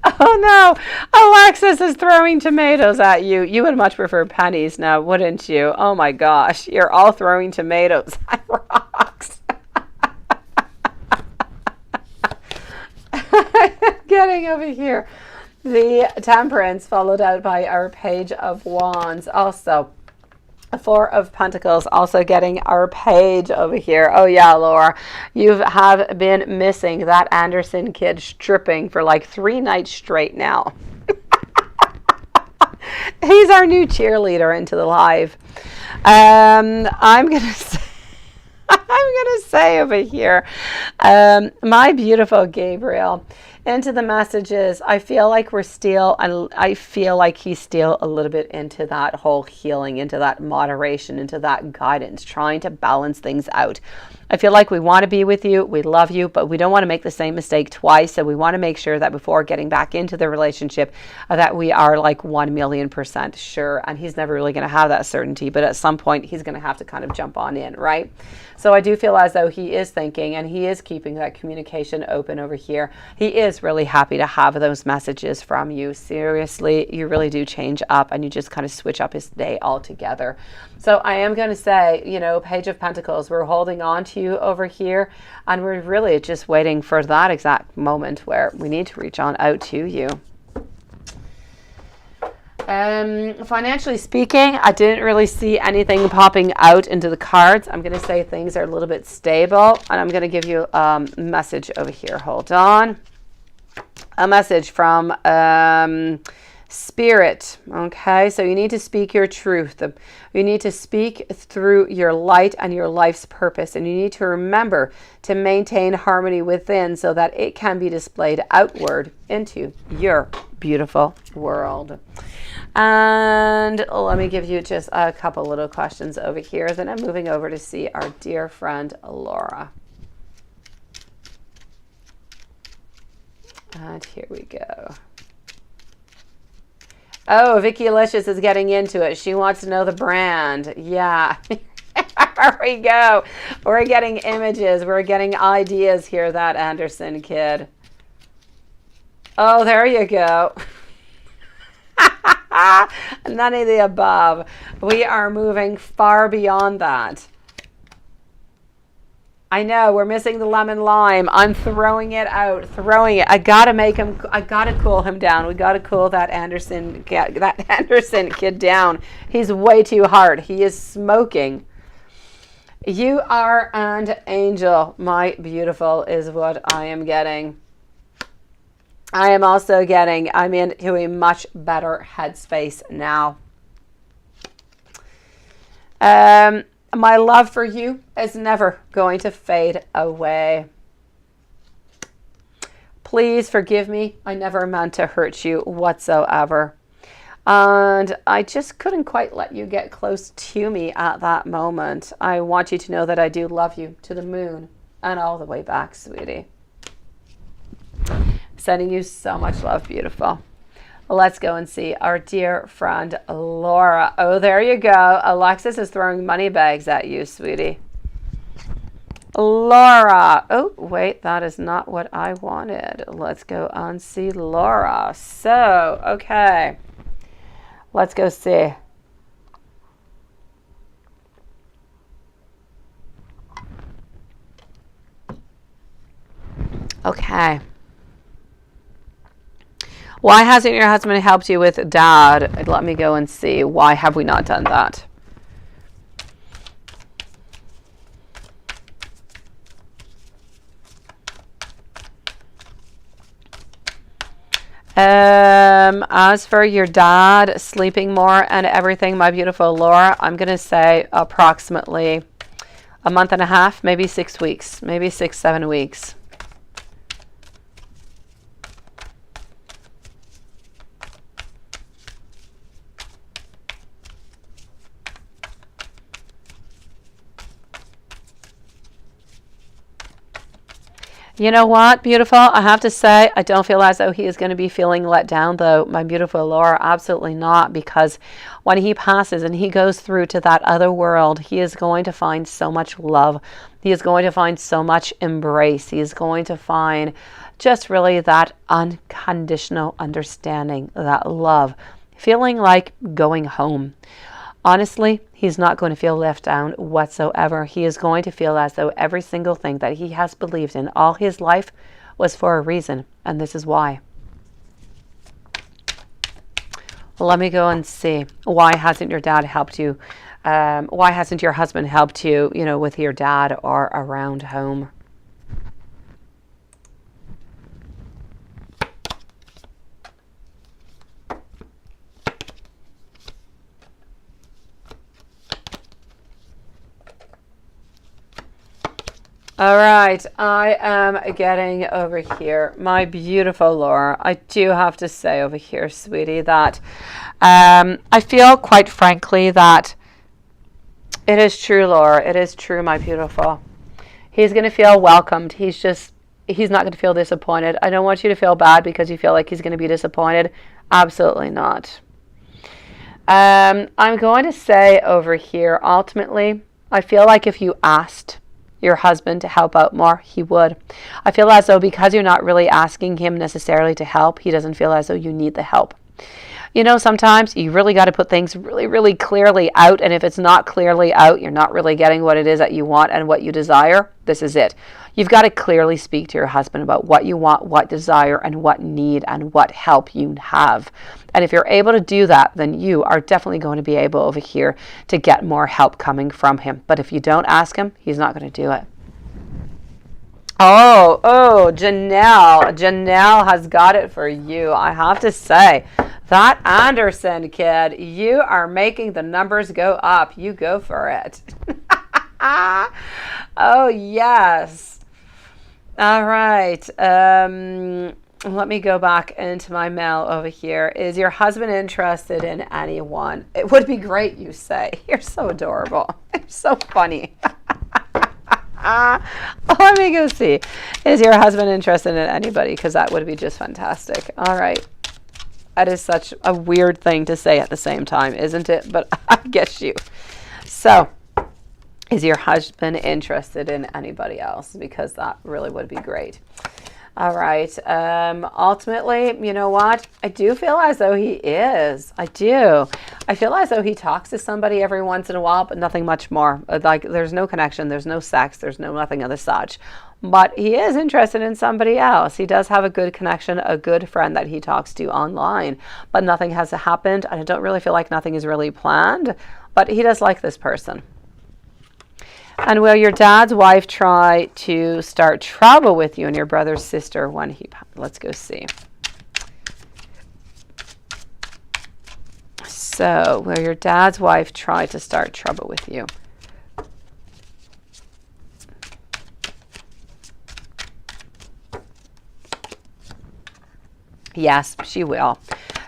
Oh no, Alexis is throwing tomatoes at you. You would much prefer pennies now, wouldn't you? Oh my gosh, you're all throwing tomatoes at rocks. Getting over here. The Temperance followed out by our Page of Wands. Also, a Four of Pentacles also getting our page over here. Oh yeah, Laura, you have been missing that Anderson kid stripping for like 3 nights straight now. He's our new cheerleader into the live. I'm gonna say over here, my beautiful Gabriel, into the messages. I feel like we're still, I feel like he's still a little bit into that whole healing, into that moderation, into that guidance, trying to balance things out. I feel like we want to be with you, we love you, but we don't want to make the same mistake twice. So we want to make sure that before getting back into the relationship, that we are like 1,000,000% sure. And he's never really going to have that certainty, but at some point he's going to have to kind of jump on in, right? So I do feel as though he is thinking, and he is keeping that communication open over here. He is really happy to have those messages from you. Seriously, you really do change up, and you just kind of switch up his day altogether. So I am going to say, you know, Page of Pentacles, we're holding on to you over here, and we're really just waiting for that exact moment where we need to reach on out to you. Financially speaking, I didn't really see anything popping out into the cards. I'm going to say things are a little bit stable, and I'm going to give you a message over here. Hold on. A message from Spirit. Okay, so you need to speak your truth. You need to speak through your light and your life's purpose, and you need to remember to maintain harmony within so that it can be displayed outward into your beautiful world. And let me give you just a couple little questions over here. Then I'm moving over to see our dear friend Laura. And here we go. Oh, Vicky Licious is getting into it. She wants to know the brand. Yeah. There we go. We're getting images. We're getting ideas here, that Anderson kid. Oh, there you go. None of the above. We are moving far beyond that. I know we're missing the lemon lime. I'm throwing it out, throwing it. I gotta make him. I gotta cool him down. We gotta cool that Anderson kid down. He's way too hard. He is smoking. You are an angel, my beautiful, is what I am getting. I am also getting. I'm into a much better headspace now. My love for you is never going to fade away. Please forgive me. I never meant to hurt you whatsoever. And I just couldn't quite let you get close to me at that moment. I want you to know that I do love you to the moon and all the way back, sweetie. Sending you so much love, beautiful. Let's go and see our dear friend Laura. Oh, there you go. Alexis is throwing money bags at you, sweetie. Laura. Oh, wait, that is not what I wanted. Let's go and see Laura. So, okay. Let's go see. Okay. Why hasn't your husband helped you with dad? Let me go and see. Why have we not done that? As for your dad sleeping more and everything, my beautiful Laura, I'm going to say approximately a month and a half, maybe 6 weeks, maybe 6-7 weeks. You know what, beautiful? I have to say, I don't feel as though he is going to be feeling let down, though, my beautiful Laura. Absolutely not, because when he passes and he goes through to that other world, he is going to find so much love. He is going to find so much embrace. He is going to find just really that unconditional understanding, that love, feeling like going home. Honestly, he's not going to feel left down whatsoever. He is going to feel as though every single thing that he has believed in all his life was for a reason, and this is why. Let me go and see. Why hasn't your dad helped you? Why hasn't your husband helped you, with your dad or around home? All right, I am getting over here, my beautiful Laura. I do have to say over here, sweetie, that I feel quite frankly that it is true, Laura. It is true, my beautiful. He's going to feel welcomed. He's not going to feel disappointed. I don't want you to feel bad because you feel like he's going to be disappointed. Absolutely not. I'm going to say over here, ultimately, I feel like if you asked your husband to help out more, he would. I feel as though because you're not really asking him necessarily to help, he doesn't feel as though you need the help. Sometimes you really got to put things really, really clearly out, and if it's not clearly out, you're not really getting what it is that you want and what you desire. This is it. You've got to clearly speak to your husband about what you want, what desire, and what need, and what help you have. And if you're able to do that, then you are definitely going to be able over here to get more help coming from him. But if you don't ask him, he's not going to do it. Oh, Janelle. Janelle has got it for you. I have to say, that Anderson kid, you are making the numbers go up. You go for it. Oh, yes. All right. Let me go back into my mail over here. Is your husband interested in anyone? It would be great, you say. You're so adorable. You're so funny. Let me go see. Is your husband interested in anybody? Because that would be just fantastic. All right. That is such a weird thing to say at the same time, isn't it? But I get you. So, is your husband interested in anybody else? Because that really would be great. All right. Ultimately, you know what? I do feel as though he is. I do. I feel as though he talks to somebody every once in a while, but nothing much more. Like there's no connection, there's no sex, there's no nothing of the such. But he is interested in somebody else. He does have a good connection, a good friend that he talks to online, but nothing has happened. And I don't really feel like nothing is really planned, but he does like this person. And will your dad's wife try to start trouble with you and your brother's sister when he... Let's go see. So, will your dad's wife try to start trouble with you? Yes, she will.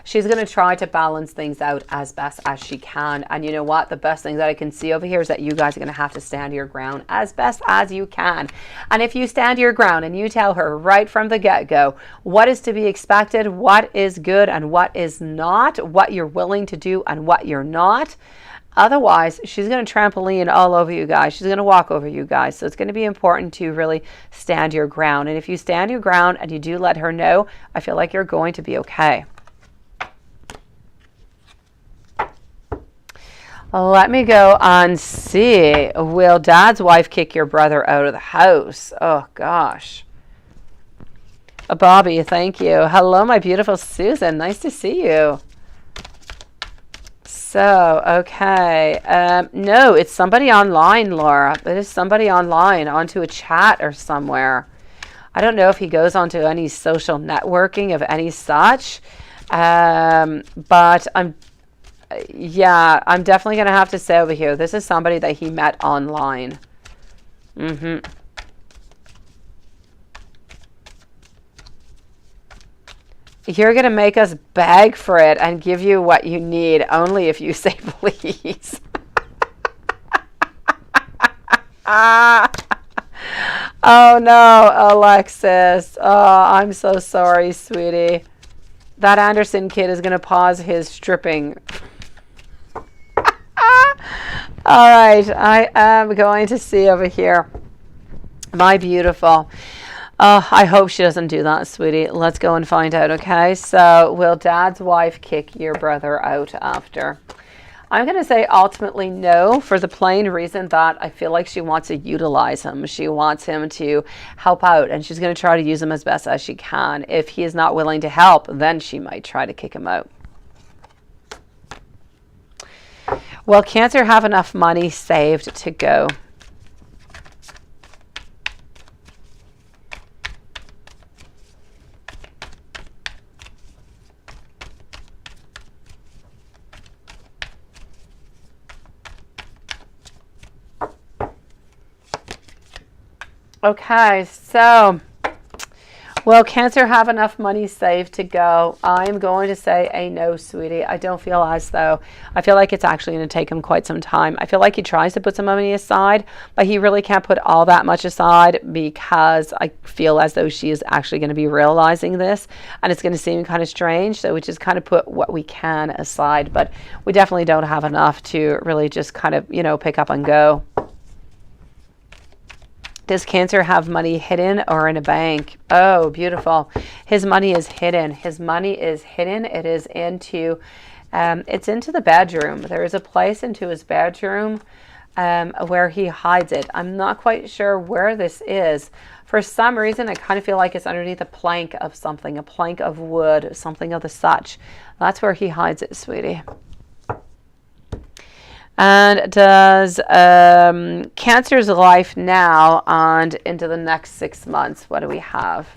She's going to try to balance things out as best as she can. And you know what? The best thing that I can see over here is that you guys are going to have to stand your ground as best as you can. And if you stand your ground and you tell her right from the get-go what is to be expected, what is good and what is not, what you're willing to do and what you're not, otherwise, she's going to trampoline all over you guys. She's going to walk over you guys. So it's going to be important to really stand your ground. And if you stand your ground and you do let her know, I feel like you're going to be okay. Let me go and see. Will dad's wife kick your brother out of the house? Oh, gosh. Bobby, thank you. Hello, my beautiful Susan. Nice to see you. So, okay. No, it's somebody online, Laura. It is somebody online onto a chat or somewhere. I don't know if he goes onto any social networking of any such. But yeah, I'm definitely going to have to say over here, this is somebody that he met online. You're going to make us beg for it and give you what you need only if you say please. Oh no, Alexis. Oh, I'm so sorry, sweetie. That Anderson kid is going to pause his stripping. All right, I am going to see over here. My beautiful. I hope she doesn't do that, sweetie. Let's go and find out, okay? So, will dad's wife kick your brother out after? I'm going to say ultimately no, for the plain reason that I feel like she wants to utilize him. She wants him to help out, and she's going to try to use him as best as she can. If he is not willing to help, then she might try to kick him out. Will Cancer have enough money saved to go? Okay, so will Cancer have enough money saved to go? I'm going to say a no, sweetie. I don't feel as though. I feel like it's actually going to take him quite some time. I feel like he tries to put some money aside, but he really can't put all that much aside because I feel as though she is actually going to be realizing this, and it's going to seem kind of strange. So we just kind of put what we can aside, but we definitely don't have enough to really just kind of, you know, pick up and go. Does Cancer have money hidden or in a bank? Oh, beautiful. His money is hidden. His money is hidden. It is into, it's into the bedroom. There is a place into his bedroom where he hides it. I'm not quite sure where this is. For some reason, I kind of feel like it's underneath a plank of something, a plank of wood, something of the such. That's where he hides it, sweetie. And does Cancer's life now and into the next 6 months? What do we have?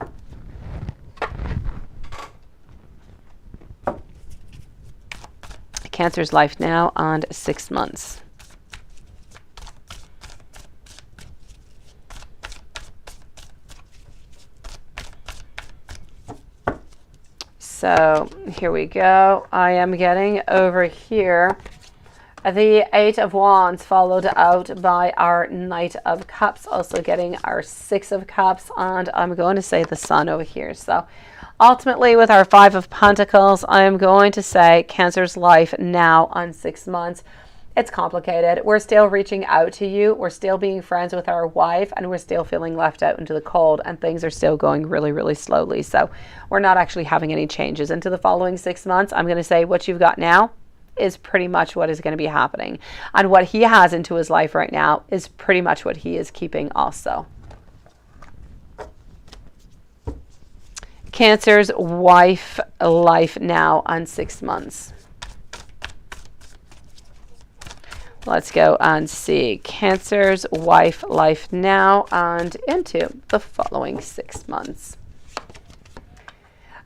Cancer's life now and 6 months. So here we go. I am getting over here the Eight of Wands, followed out by our Knight of Cups, also getting our Six of Cups, and I'm going to say the Sun over here. So ultimately with our Five of Pentacles, I am going to say Cancer's life now on 6 months It's complicated. We're still reaching out to you. We're still being friends with our wife, and we're still feeling left out into the cold, and things are still going really, really slowly. So we're not actually having any changes into the following 6 months. I'm going to say what you've got now is pretty much what is going to be happening. And what he has into his life right now is pretty much what he is keeping also. Cancer's wife life now on 6 months. Let's go and see Cancer's wife life now and into the following 6 months.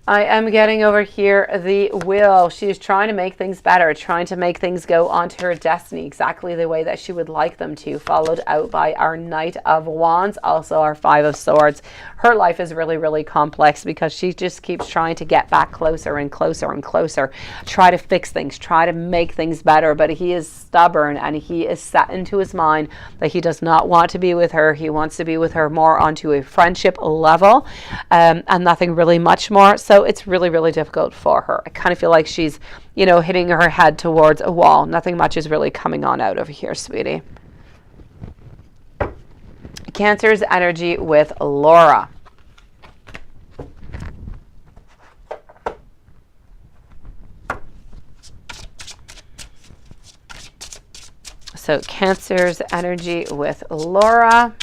I am getting over here the will. She's trying to make things better, trying to make things go onto her destiny exactly the way that she would like them to, followed out by our Knight of Wands, also our Five of Swords. Her life is really, really complex because she just keeps trying to get back closer and closer and closer, try to fix things, try to make things better, but he is stubborn and he is set into his mind that he does not want to be with her. He wants to be with her more onto a friendship level and nothing really much more. So it's really, really difficult for her. I kind of feel like she's, you know, hitting her head towards a wall. Nothing much is really coming on out over here, sweetie. Cancer's energy with Laura. So Cancer's energy with Laura.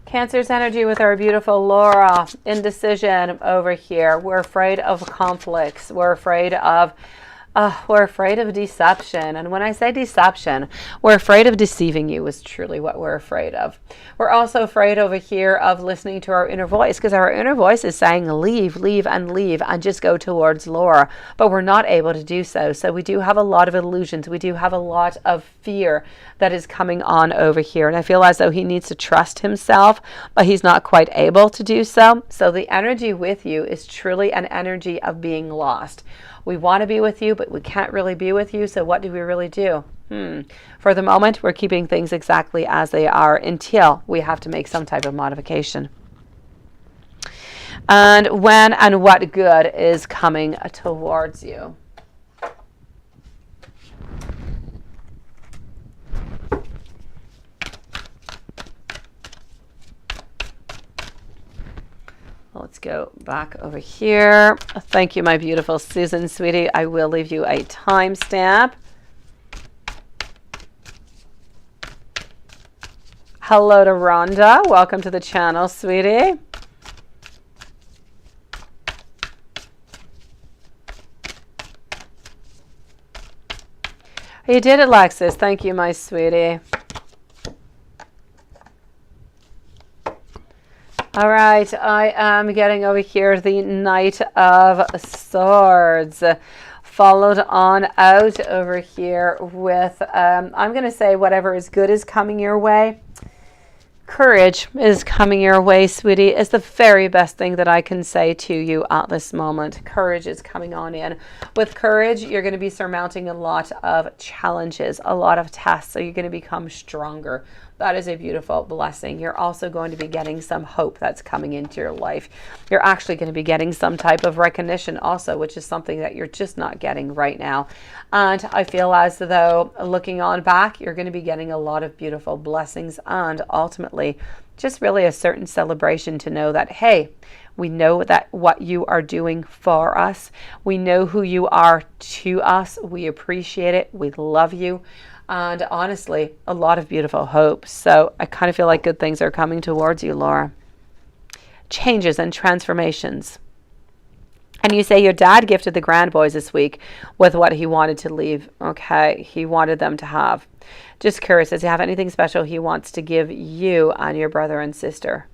Cancer's energy with our beautiful Laura. Indecision over here. We're afraid of conflicts. We're afraid of deception. And when I say deception, we're afraid of deceiving you is truly what we're afraid of. We're also afraid over here of listening to our inner voice, because our inner voice is saying leave, leave, and leave, and just go towards Laura. But we're not able to do so. So we do have a lot of illusions. We do have a lot of fear that is coming on over here. And I feel as though he needs to trust himself, but he's not quite able to do so. So the energy with you is truly an energy of being lost. We want to be with you, but we can't really be with you. So what do we really do? For the moment, we're keeping things exactly as they are until we have to make some type of modification. And when and what good is coming towards you? Let's go back over here. Thank you, my beautiful Susan, sweetie. I will leave you a timestamp. Hello to Rhonda. Welcome to the channel, sweetie. You did, Alexis. Thank you, my sweetie. All right, I am getting over here the Knight of Swords, followed on out over here with, I'm going to say whatever is good is coming your way. Courage is coming your way, sweetie, is the very best thing that I can say to you at this moment. Courage is coming on in. With courage, you're going to be surmounting a lot of challenges, a lot of tests, so you're going to become stronger. That is a beautiful blessing. You're also going to be getting some hope that's coming into your life. You're actually going to be getting some type of recognition also, which is something that you're just not getting right now. And I feel as though looking on back, you're going to be getting a lot of beautiful blessings and ultimately just really a certain celebration to know that, hey, we know that what you are doing for us. We know who you are to us. We appreciate it. We love you. And honestly, a lot of beautiful hope. So I kind of feel like good things are coming towards you, Laura. Changes and transformations. And you say your dad gifted the grand boys this week with what he wanted to leave. Okay, he wanted them to have. Just curious, does he have anything special he wants to give you and your brother and sister?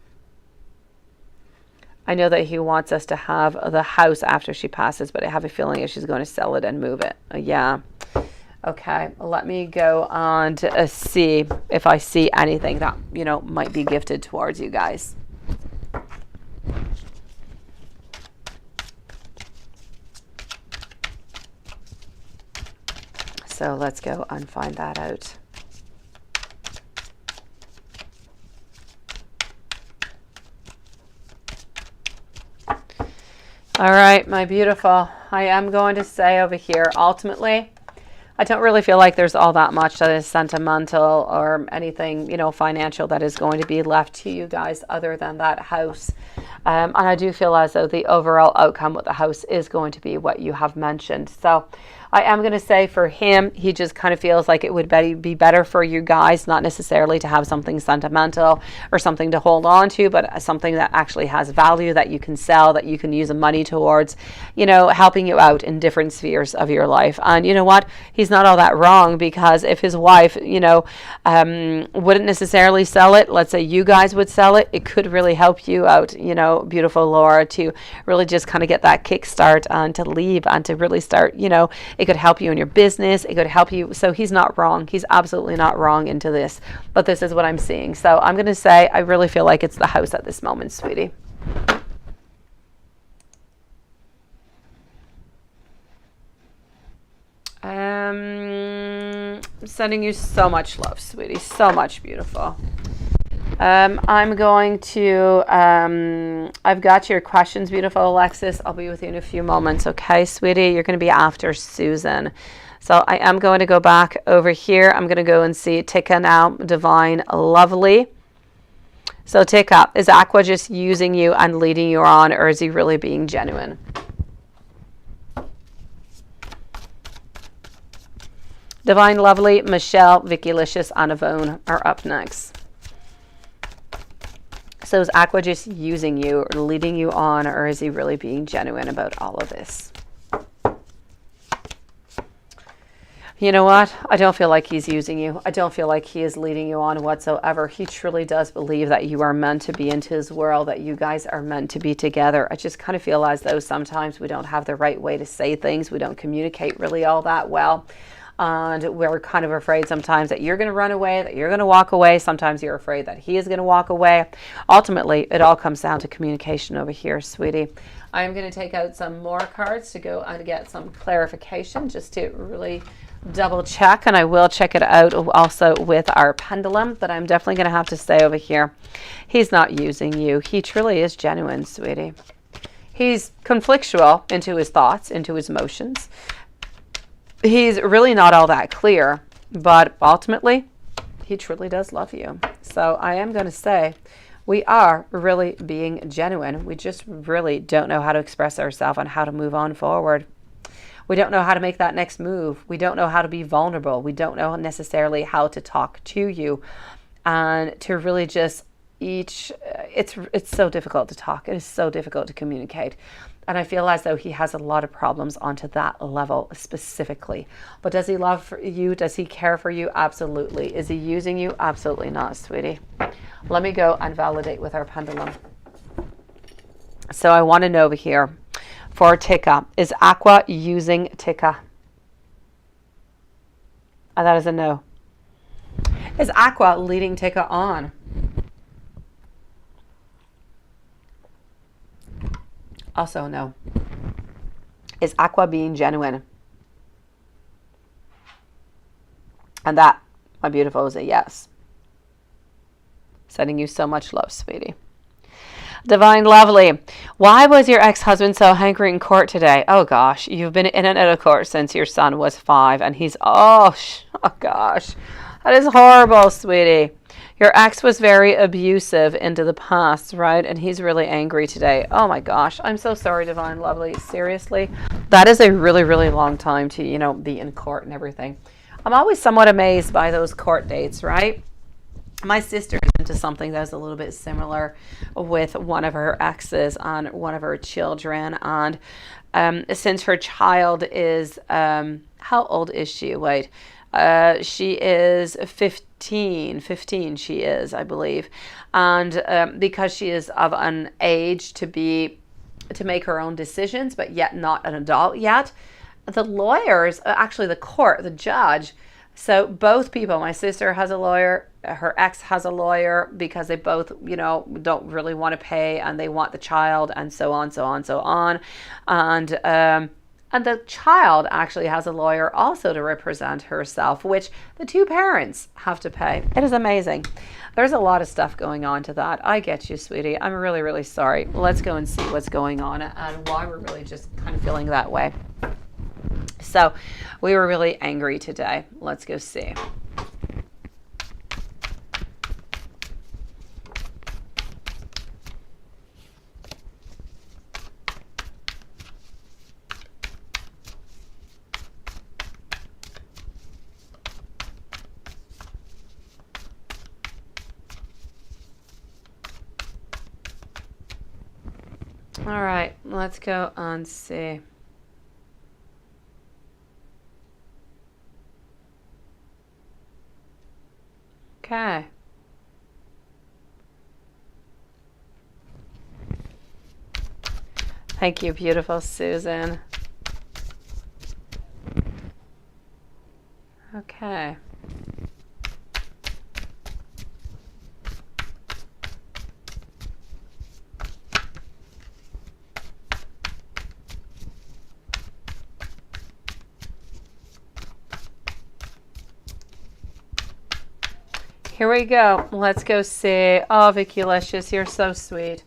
I know that he wants us to have the house after she passes, but I have a feeling if she's going to sell it and move it. Yeah. Okay, let me go on to see if I see anything that, you know, might be gifted towards you guys. So let's go and find that out. All right, my beautiful. I am going to say over here, ultimately, I don't really feel like there's all that much that is sentimental or anything, you know, financial that is going to be left to you guys other than that house. And I do feel as though the overall outcome with the house is going to be what you have mentioned. So I am going to say for him, he just kind of feels like it would be better for you guys, not necessarily to have something sentimental or something to hold on to, but something that actually has value that you can sell, that you can use the money towards, you know, helping you out in different spheres of your life. And you know what? He's not all that wrong, because if his wife, you know, wouldn't necessarily sell it, let's say you guys would sell it, it could really help you out, you know, beautiful Laura, to really just kind of get that kickstart and to leave and to really start, you know, it could help you in your business. It could help you. So he's not wrong. He's absolutely not wrong into this. But this is what I'm seeing. So I'm going to say I really feel like it's the house at this moment, sweetie. Sending you so much love, sweetie. So much beautiful. I'm going to, I've got your questions, beautiful Alexis. I'll be with you in a few moments. Okay, sweetie, you're going to be after Susan. So I am going to go back over here. I'm going to go and see Tika now, Divine Lovely. So Tika, is Aqua just using you and leading you on, or is he really being genuine? Divine Lovely, Michelle, Vicky Licious, and Yvonne are up next. So is Aqua just using you or leading you on, or is he really being genuine about all of this? You know what? I don't feel like he's using you. I don't feel like he is leading you on whatsoever. He truly does believe that you are meant to be into his world, that you guys are meant to be together. I just kind of feel as though sometimes we don't have the right way to say things. We don't communicate really all that well. And we're kind of afraid sometimes that you're going to run away, that you're going to walk away. Sometimes you're afraid that he is going to walk away. Ultimately, it all comes down to communication over here, sweetie. I am going to take out some more cards to go and get some clarification, just to really double check. And I will check it out also with our pendulum, but I'm definitely going to have to say over here, he's not using you. He truly is genuine, sweetie. He's conflictual into his thoughts, into his emotions. He's really not all that clear, but ultimately, he truly does love you. So I am going to say we are really being genuine. We just really don't know how to express ourselves and how to move on forward. We don't know how to make that next move. We don't know how to be vulnerable. We don't know necessarily how to talk to you and to really just it's so difficult to talk. It is so difficult to communicate. And I feel as though he has a lot of problems onto that level specifically. But does he love you? Does he care for you? Absolutely. Is he using you? Absolutely not, sweetie. Let me go and validate with our pendulum. So I want to know over here for Tika, is Aqua using Tika? And that is a no. Is Aqua leading Tika on? Also no. Is Aqua being genuine? And that, my beautiful, is a yes. Sending you so much love, sweetie. Divine Lovely. Why was your ex-husband so hankering in court today? Oh gosh, you've been in and out of court since your son was 5, and he's, oh gosh, that is horrible, sweetie. Your ex was very abusive into the past, right? And he's really angry today. Oh my gosh, I'm so sorry, Divine Lovely. Seriously, that is a really, really long time to, you know, be in court and everything. I'm always somewhat amazed by those court dates, right? My sister is into something that's a little bit similar with one of her exes on one of her children. And since her child is, how old is she? Wait, she is 15 she is, I believe. And because she is of an age to make her own decisions, but yet not an adult yet, the lawyers, actually the court, the judge, so both people, my sister has a lawyer, her ex has a lawyer, because they both, you know, don't really want to pay and they want the child, and so on, so on, so on. And And the child actually has a lawyer also to represent herself, which the two parents have to pay. It is amazing. There's a lot of stuff going on to that. I get you, sweetie. I'm really, really sorry. Let's go and see what's going on and why we're really just kind of feeling that way. So we were really angry today. Let's go see. All right, let's go and see. Okay. Thank you, beautiful Susan. Okay. Here we go. Let's go see. Oh, Vickulicious, you're so sweet.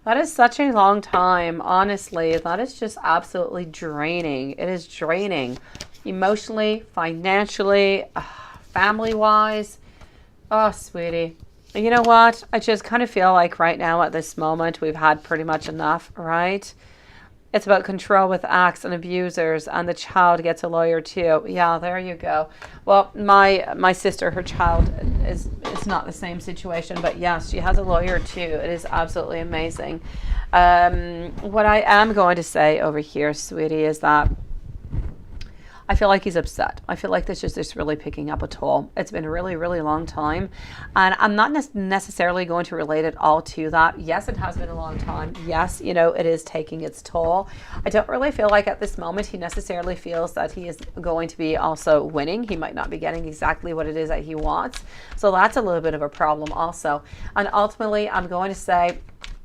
That is such a long time. Honestly, that is just absolutely draining. It is draining. Emotionally, financially, family-wise. Oh, sweetie. You know what? I just kind of feel like right now at this moment, we've had pretty much enough, right? It's about control with acts and abusers, and the child gets a lawyer too. Yeah, there you go. Well, my sister, her child is not the same situation, but yes, she has a lawyer too. It is absolutely amazing. What I am going to say over here, sweetie, is that I feel like he's upset. I feel like this is just really picking up a toll. It's been a really, really long time. And I'm not necessarily going to relate it all to that. Yes, it has been a long time. Yes, you know, it is taking its toll. I don't really feel like at this moment he necessarily feels that he is going to be also winning. He might not be getting exactly what it is that he wants. So that's a little bit of a problem also. And ultimately, I'm going to say,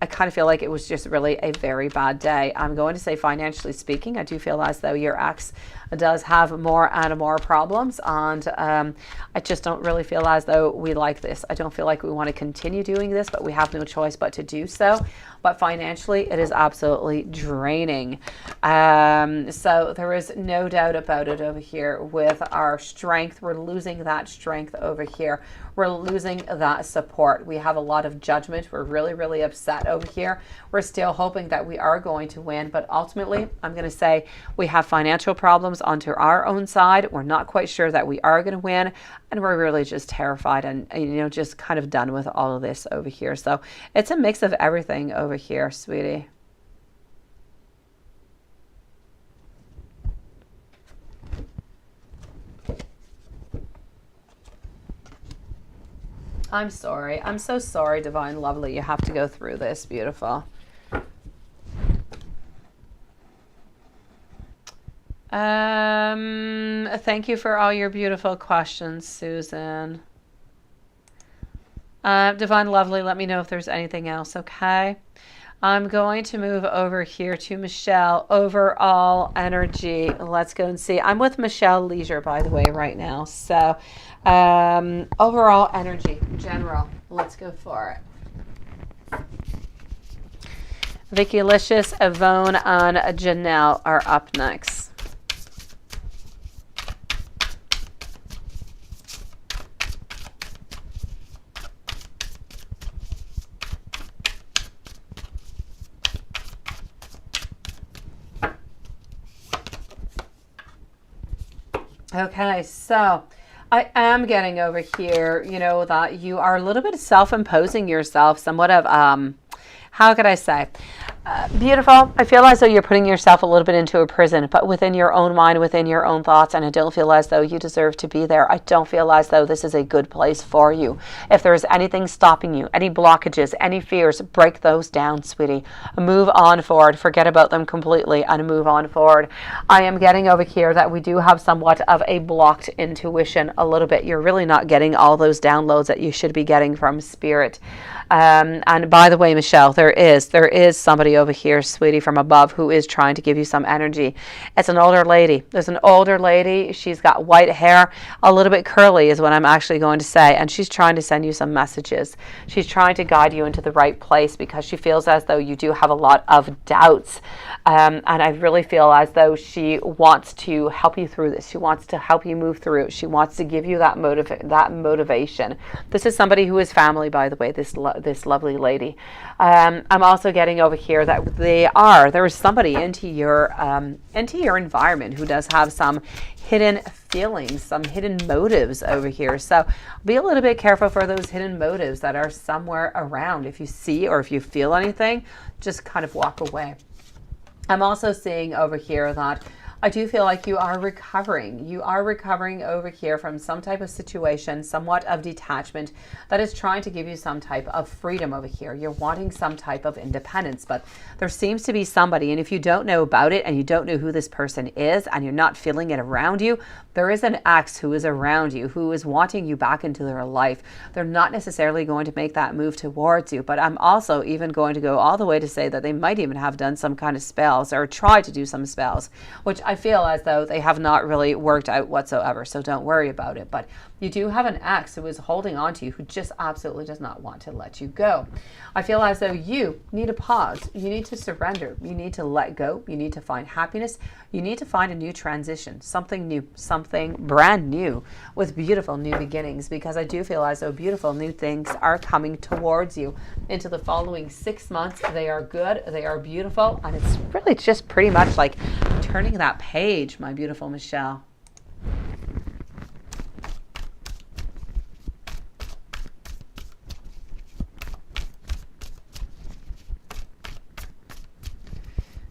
I kind of feel like it was just really a very bad day. I'm going to say, financially speaking, I do feel as though your ex does have more and more problems, and I just don't really feel as though we like this. I don't feel like we want to continue doing this, but we have no choice but to do so. But financially, it is absolutely draining. So there is no doubt about it over here with our strength. We're losing that strength over here. We're losing that support. We have a lot of judgment. We're really, really upset over here. We're still hoping that we are going to win, but ultimately, I'm going to say we have financial problems onto our own side. We're not quite sure that we are going to win, and we're really just terrified and, you know, just kind of done with all of this over here. So it's a mix of everything over here, sweetie. I'm sorry. I'm so sorry, Divine Lovely. You have to go through this, beautiful. Thank you for all your beautiful questions, Susan. Divine Lovely, let me know if there's anything else, okay? I'm going to move over here to Michelle. Overall energy. Let's go and see. I'm with Michelle Leisure, by the way, right now. So overall energy, general. Let's go for it. Vickulicious, Yvonne, and Janelle are up next. Okay, so I am getting over here, you know, that you are a little bit self-imposing yourself, somewhat of, how could I say? Beautiful. I feel as though you're putting yourself a little bit into a prison, but within your own mind, within your own thoughts, and I don't feel as though you deserve to be there. I don't feel as though this is a good place for you. If there is anything stopping you, any blockages, any fears, break those down, sweetie. Move on forward. Forget about them completely and move on forward. I am getting over here that we do have somewhat of a blocked intuition a little bit. You're really not getting all those downloads that you should be getting from spirit. And by the way, Michelle, there is somebody over here, sweetie, from above, who is trying to give you some energy. It's an older lady. There's an older lady. She's got white hair, a little bit curly is what I'm actually going to say. And she's trying to send you some messages. She's trying to guide you into the right place because she feels as though you do have a lot of doubts. And I really feel as though she wants to help you through this. She wants to help you move through it. She wants to give you that motivation. This is somebody who is family, by the way, this lovely lady. I'm also getting over here that there is somebody into your environment who does have some hidden feelings, some hidden motives over here. So be a little bit careful for those hidden motives that are somewhere around. If you see or if you feel anything, just kind of walk away. I'm also seeing over here that I do feel like you are recovering. You are recovering over here from some type of situation, somewhat of detachment that is trying to give you some type of freedom over here. You're wanting some type of independence, but there seems to be somebody, and if you don't know about it and you don't know who this person is and you're not feeling it around you, there is an ex who is around you, who is wanting you back into their life. They're not necessarily going to make that move towards you, but I'm also even going to go all the way to say that they might even have done some kind of spells or tried to do some spells, which I feel as though they have not really worked out whatsoever. So don't worry about it. But you do have an ex who is holding on to you, who just absolutely does not want to let you go. I feel as though you need a pause. You need to surrender. You need to let go. You need to find happiness. You need to find a new transition, something new, something brand new with beautiful new beginnings, because I do feel as though beautiful new things are coming towards you into the following 6 months. They are good. They are beautiful. And it's really just pretty much like turning that page, my beautiful Michelle.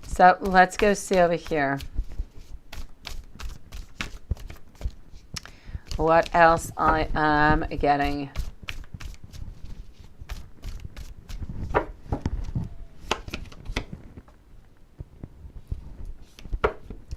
So let's go see over here what else I am getting.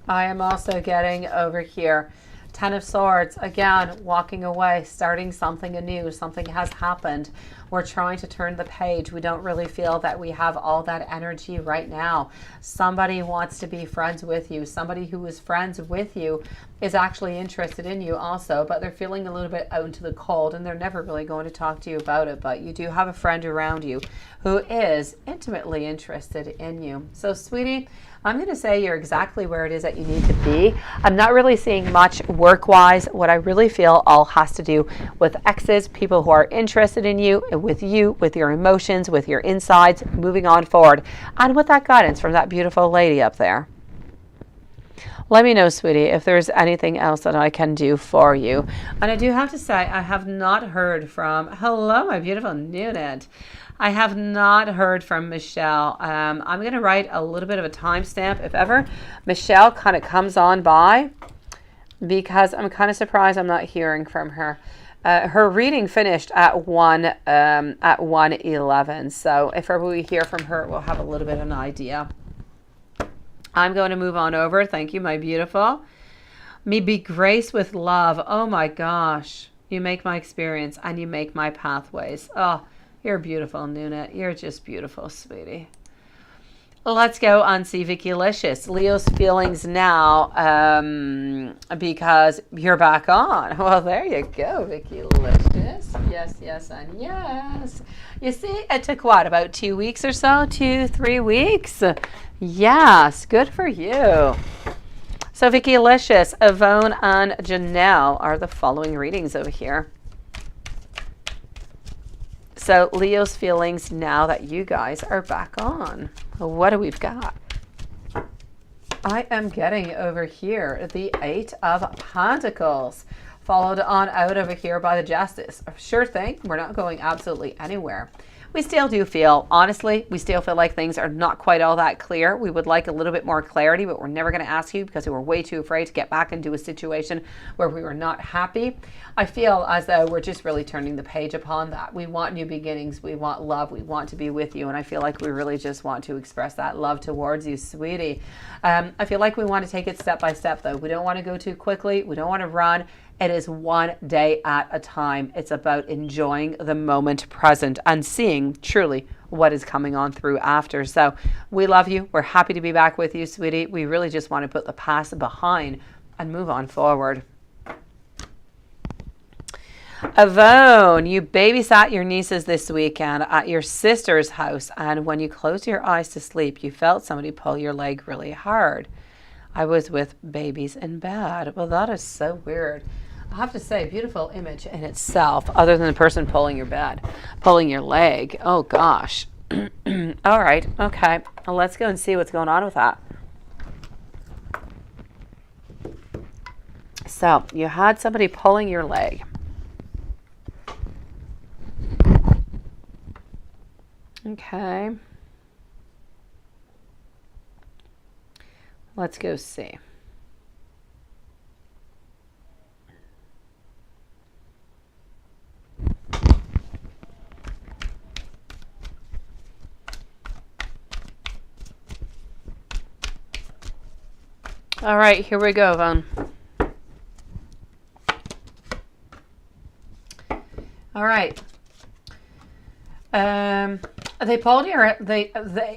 I am also getting over here Ten of Swords, again, walking away, starting something anew. Something has happened. We're trying to turn the page. We don't really feel that we have all that energy right now. Somebody wants to be friends with you. Somebody who is friends with you is actually interested in you also, but they're feeling a little bit out into the cold and they're never really going to talk to you about it. But you do have a friend around you who is intimately interested in you. So, sweetie, I'm going to say you're exactly where it is that you need to be. I'm not really seeing much work-wise. What I really feel all has to do with exes, people who are interested in you, with your emotions, with your insides, moving on forward, and with that guidance from that beautiful lady up there. Let me know, sweetie, if there's anything else that I can do for you. And I do have to say, I have not heard from, hello, my beautiful Nunit. I have not heard from Michelle. I'm going to write a little bit of a timestamp if ever Michelle kind of comes on by, because I'm kind of surprised I'm not hearing from her. Her reading finished at 1:11. So if ever we hear from her, we'll have a little bit of an idea. I'm going to move on over. Thank you, my beautiful. Me be graced with love. Oh my gosh. You make my experience and you make my pathways. Oh, you're beautiful, Nuna. You're just beautiful, sweetie. Let's go on see Vicky Licious. Leo's feelings now, because you're back on. Well, there you go, Vicky Licious. Yes, yes, and yes. You see, it took what, about 2 weeks or so? 2-3 weeks? Yes, good for you. So Vicky Licious, Yvonne, and Janelle are the following readings over here. So Leo's feelings now that you guys are back on. What do we've got? I am getting over here the 8 of Pentacles, followed on out over here by the Justice. Sure thing, we're not going absolutely anywhere. We still do feel, honestly, we still feel like things are not quite all that clear. We would like a little bit more clarity, but we're never going to ask you because we were way too afraid to get back into a situation where we were not happy. I feel as though we're just really turning the page upon that. We want new beginnings. We want love. We want to be with you. And I feel like we really just want to express that love towards you, sweetie. I feel like we want to take it step by step, though. We don't want to go too quickly. We don't want to run. It is one day at a time. It's about enjoying the moment present and seeing truly what is coming on through after. So we love you. We're happy to be back with you, sweetie. We really just want to put the past behind and move on forward. Yvonne, you babysat your nieces this weekend at your sister's house, and when you closed your eyes to sleep, you felt somebody pull your leg really hard. I was with babies in bed. Well, that is so weird. I have to say, beautiful image in itself, other than the person pulling your leg. Oh gosh. All right, okay. Well, let's go and see what's going on with that. So you had somebody pulling your leg. Okay. Let's go see. All right, here we go, Vaughn. All right. They pulled your,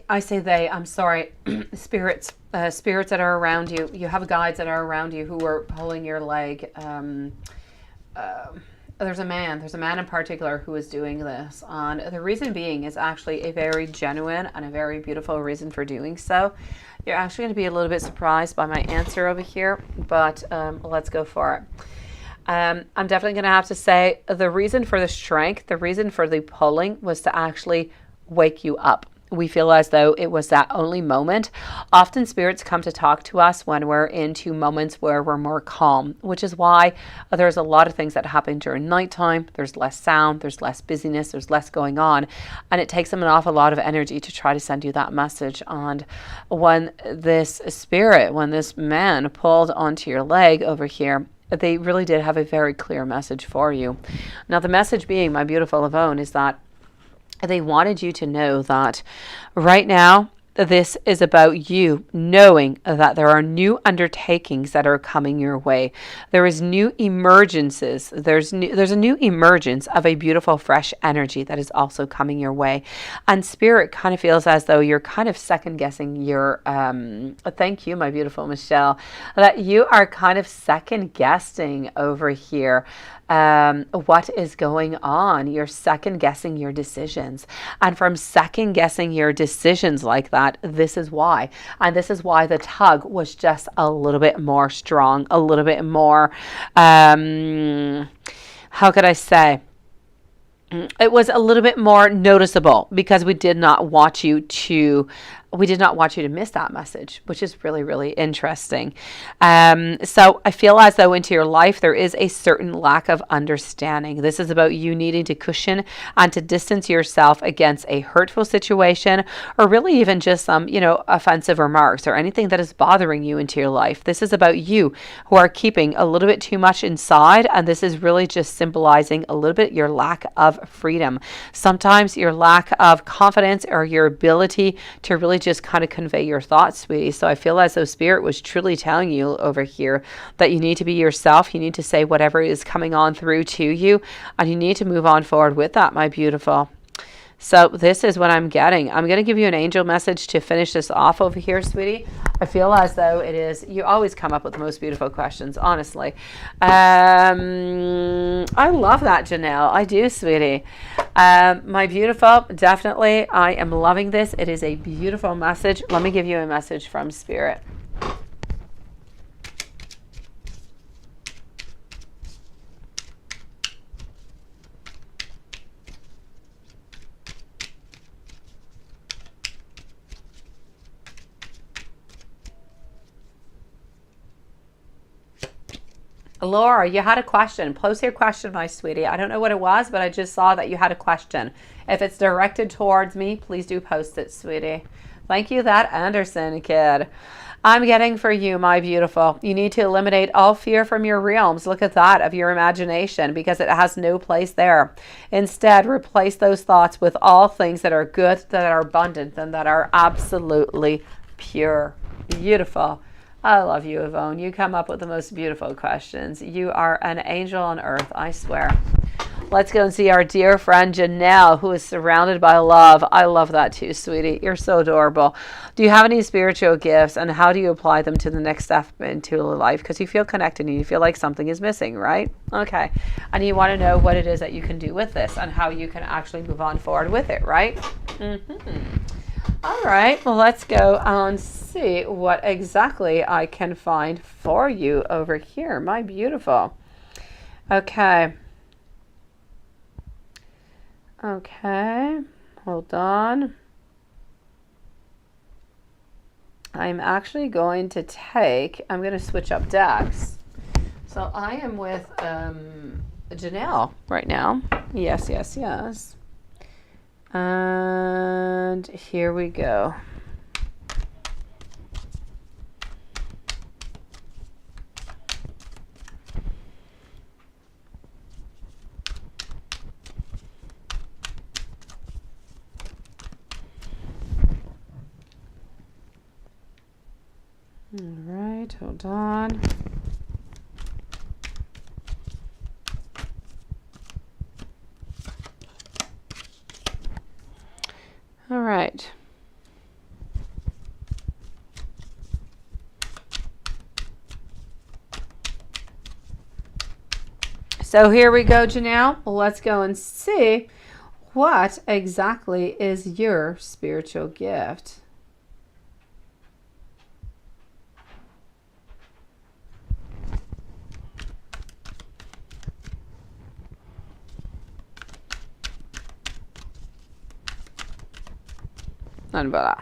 I say they, I'm sorry, spirits that are around you. You have guides that are around you who are pulling your leg. There's a man in particular who is doing this. And the reason being is actually a very genuine and a very beautiful reason for doing so. You're actually going to be a little bit surprised by my answer over here, but let's go for it. I'm definitely going to have to say the reason for the strength, the reason for the pulling was to actually wake you up. We feel as though it was that only moment. Often spirits come to talk to us when we're into moments where we're more calm, which is why there's a lot of things that happen during nighttime. There's less sound, there's less busyness, there's less going on, and it takes them an awful lot of energy to try to send you that message. And when this man pulled onto your leg over here, they really did have a very clear message for you. Now, the message being, my beautiful Yvonne, is that they wanted you to know that right now, this is about you knowing that there are new undertakings that are coming your way. There is new emergences. There's a new emergence of a beautiful, fresh energy that is also coming your way. And Spirit kind of feels as though you're kind of second guessing your, thank you, my beautiful Michelle, that you are kind of second guessing over here what is going on. You're second guessing your decisions, and from second guessing your decisions like that, this is why. And this is why the tug was just a little bit more strong, a little bit more how could I say, it was a little bit more noticeable, because we did not want you to miss that message, which is really, really interesting. So I feel as though into your life, there is a certain lack of understanding. This is about you needing to cushion and to distance yourself against a hurtful situation, or really even just some, offensive remarks or anything that is bothering you into your life. This is about you who are keeping a little bit too much inside. And this is really just symbolizing a little bit your lack of freedom. Sometimes your lack of confidence or your ability to really just kind of convey your thoughts, sweetie. So I feel as though Spirit was truly telling you over here that you need to be yourself. You need to say whatever is coming on through to you, and you need to move on forward with that, my beautiful. So this is what I'm getting. I'm going to give you an angel message to finish this off over here, sweetie. I feel as though it is, you always come up with the most beautiful questions, honestly. I love that, Janelle. I do, sweetie. My beautiful, definitely, I am loving this. It is a beautiful message. Let me give you a message from Spirit. Laura, you had a question. Post your question, my sweetie. I don't know what it was, but I just saw that you had a question. If it's directed towards me, please do post it, sweetie. Thank you, that Anderson kid. I'm getting for you, my beautiful. You need to eliminate all fear from your realms. Look at that, of your imagination, because it has no place there. Instead, replace those thoughts with all things that are good, that are abundant, and that are absolutely pure. Beautiful. I love you, Yvonne. You come up with the most beautiful questions. You are an angel on earth, I swear. Let's go and see our dear friend Janelle, who is surrounded by love. I love that too, sweetie. You're so adorable. Do you have any spiritual gifts, and how do you apply them to the next step into life? Because you feel connected and you feel like something is missing, right? Okay. And you want to know what it is that you can do with this and how you can actually move on forward with it, right? All right. Well, let's go and see what exactly I can find for you over here. My beautiful. Okay. Okay, hold on. I'm actually going to I'm going to switch up decks. So I am with Janelle right now. Yes, yes, yes. And here we go. All right, hold on. All right. So here we go, Janelle. Let's go and see what exactly is your spiritual gift. And voila.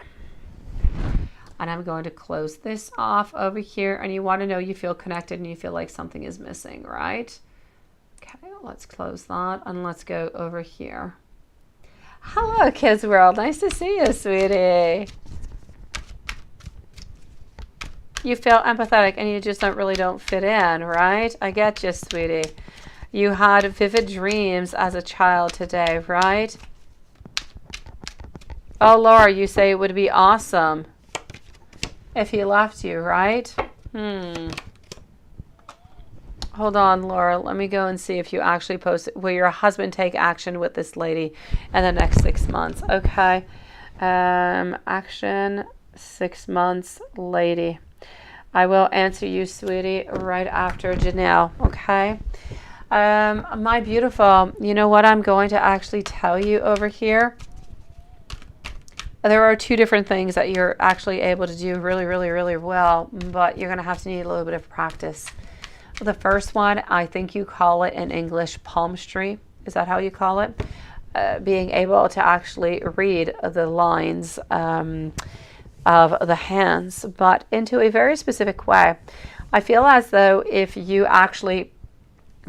And I'm going to close this off over here. And you want to know you feel connected and you feel like something is missing, right? Okay, let's close that and let's go over here. Hello, Kids World. Nice to see you, sweetie. You feel empathetic and you just don't fit in, right? I get you, sweetie. You had vivid dreams as a child today, right? Oh, Laura, you say it would be awesome if he left you, right? Hold on, Laura. Let me go and see if you actually post it. Will your husband take action with this lady in the next 6 months? Okay. Action, 6 months, lady. I will answer you, sweetie, right after Janelle, okay? My beautiful, you know what I'm going to actually tell you over here? There are 2 different things that you're actually able to do really, really, really well, but you're going to have to need a little bit of practice. The first one, I think you call it in English palmistry. Is that how you call it? Being able to actually read the lines of the hands, but into a very specific way. I feel as though if you actually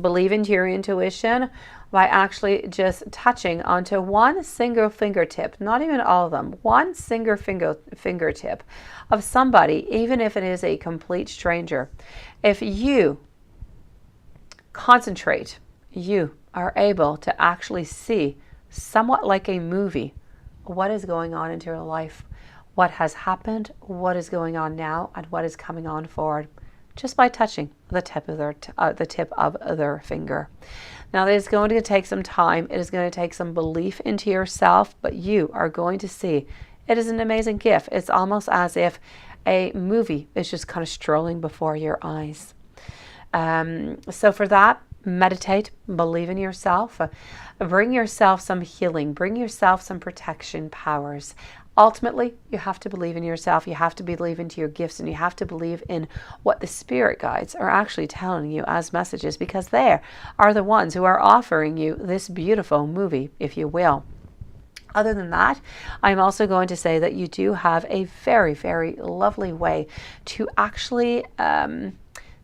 believe into your intuition, by actually just touching onto one single fingertip, not even all of them, one single fingertip of somebody, even if it is a complete stranger. If you concentrate, you are able to actually see, somewhat like a movie, what is going on into your life, what has happened, what is going on now, and what is coming on forward, just by touching the tip of their finger. Now, it is going to take some time. It is going to take some belief into yourself, but you are going to see it is an amazing gift. It's almost as if a movie is just kind of strolling before your eyes. So for that, meditate, believe in yourself, bring yourself some healing, bring yourself some protection powers. Ultimately, you have to believe in yourself, you have to believe into your gifts, and you have to believe in what the spirit guides are actually telling you as messages, because they are the ones who are offering you this beautiful movie, if you will. Other than that, I'm also going to say that you do have a very, very lovely way to actually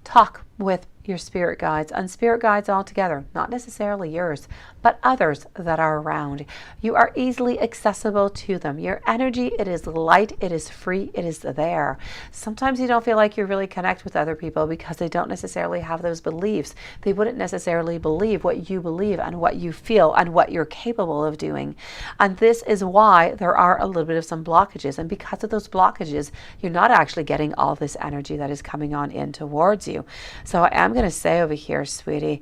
talk with your spirit guides, and spirit guides altogether, not necessarily yours. but others that are around. You are easily accessible to them. Your energy, it is light, it is free, it is there. Sometimes you don't feel like you really connect with other people because they don't necessarily have those beliefs. They wouldn't necessarily believe what you believe and what you feel and what you're capable of doing. And this is why there are a little bit of some blockages. And because of those blockages, you're not actually getting all this energy that is coming on in towards you. So I am going to say over here, sweetie,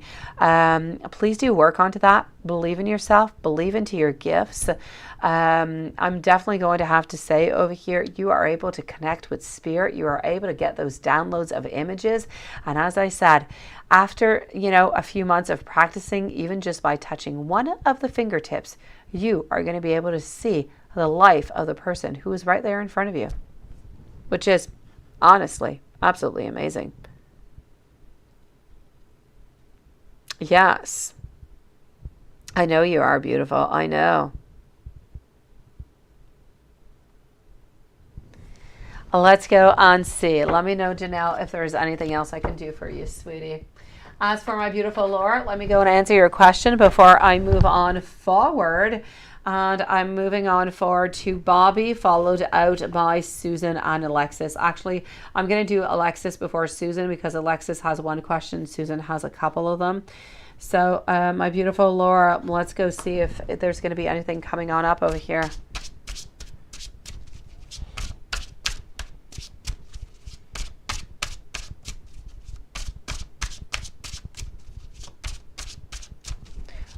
please do work onto that. Believe in yourself, believe into your gifts. I'm definitely going to have to say over here, you are able to connect with spirit. You are able to get those downloads of images. And as I said, after, a few months of practicing, even just by touching one of the fingertips, you are going to be able to see the life of the person who is right there in front of you, which is honestly absolutely amazing. Yes. I know you are beautiful. I know. Let's go and see. Let me know, Janelle, if there's anything else I can do for you, sweetie. As for my beautiful Laura, let me go and answer your question before I move on forward. And I'm moving on forward to Bobby, followed out by Susan and Alexis. Actually, I'm going to do Alexis before Susan because Alexis has one question. Susan has a couple of them. So my beautiful Laura, let's go see if there's going to be anything coming on up over here.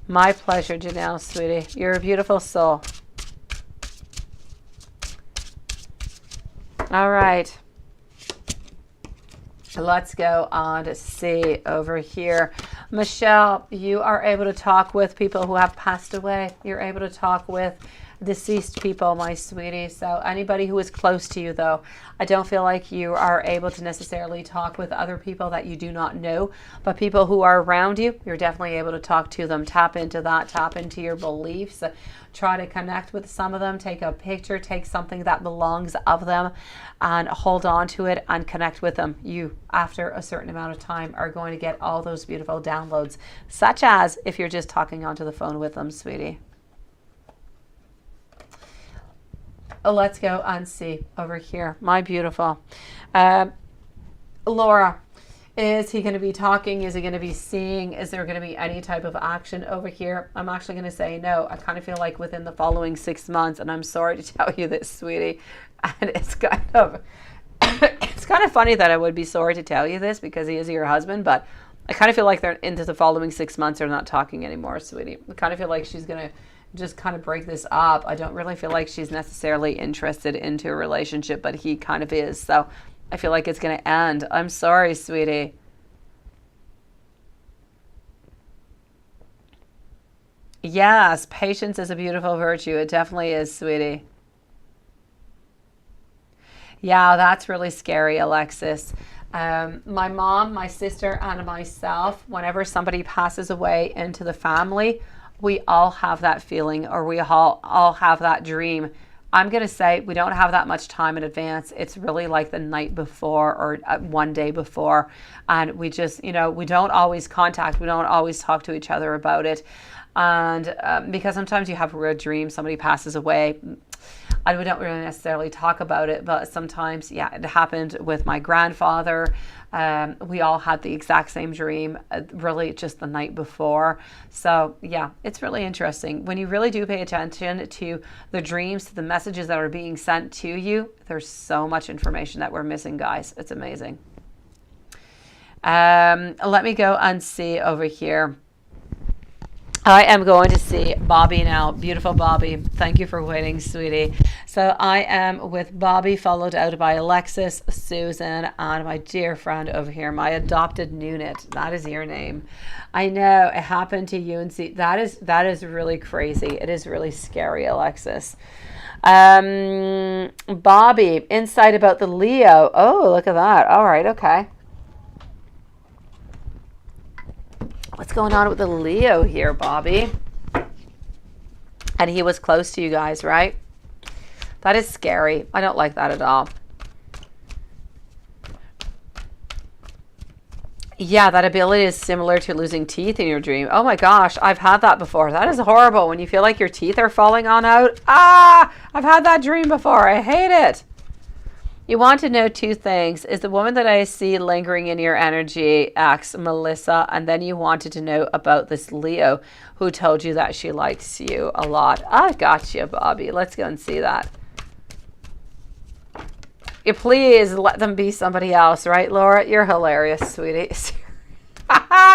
My pleasure, Janelle, sweetie. You're a beautiful soul. All right. Let's go on to see over here. Michelle, you are able to talk with people who have passed away. You're able to talk with deceased people, my sweetie. So anybody who is close to you, though, I don't feel like you are able to necessarily talk with other people that you do not know, but people who are around you, you're definitely able to talk to them. Tap into that, tap into your beliefs, try to connect with some of them, take a picture, take something that belongs of them and hold on to it and connect with them. You, after a certain amount of time, are going to get all those beautiful downloads, such as if you're just talking onto the phone with them, sweetie. Let's go and see over here. My beautiful. Laura, is he going to be talking? Is he going to be seeing? Is there going to be any type of action over here? I'm actually going to say no. I kind of feel like within the following 6 months, and I'm sorry to tell you this, sweetie, and it's kind of funny that I would be sorry to tell you this because he is your husband, but I kind of feel like they're into the following 6 months. They're not talking anymore, sweetie. I kind of feel like she's going to just kind of break this up. I don't really feel like she's necessarily interested into a relationship, but he kind of is. So I feel like it's going to end. I'm sorry, sweetie. Yes, patience is a beautiful virtue. It definitely is, sweetie. Yeah, that's really scary, Alexis. My mom, my sister, and myself, whenever somebody passes away into the family, we all have that feeling, or we all have that dream. I'm going to say we don't have that much time in advance. It's really like the night before or one day before. And we just, we don't always contact. We don't always talk to each other about it. And because sometimes you have a weird dream, somebody passes away, and we don't really necessarily talk about it. But sometimes, yeah, it happened with my grandfather. We all had the exact same dream, really just the night before. So yeah, it's really interesting. When you really do pay attention to the dreams, to the messages that are being sent to you, there's so much information that we're missing, guys. It's amazing. Let me go and see over here. I am going to see Bobby now. Beautiful Bobby. Thank you for waiting, sweetie. So I am with Bobby, followed out by Alexis, Susan, and my dear friend over here, my adopted unit. That is your name. I know it happened to you, and see that is really crazy. It is really scary, Alexis. Bobby, insight about the Leo. Oh, look at that. All right, okay. What's going on with the Leo here, Bobby? And he was close to you guys, right? That is scary. I don't like that at all. Yeah, that ability is similar to losing teeth in your dream. Oh my gosh, I've had that before. That is horrible when you feel like your teeth are falling on out. Ah, I've had that dream before. I hate it. You want to know two things. Is the woman that I see lingering in your energy ex Melissa? And then you wanted to know about this Leo who told you that she likes you a lot. I got you, Bobby. Let's go and see that. You please let them be somebody else, right, Laura? You're hilarious, sweetie.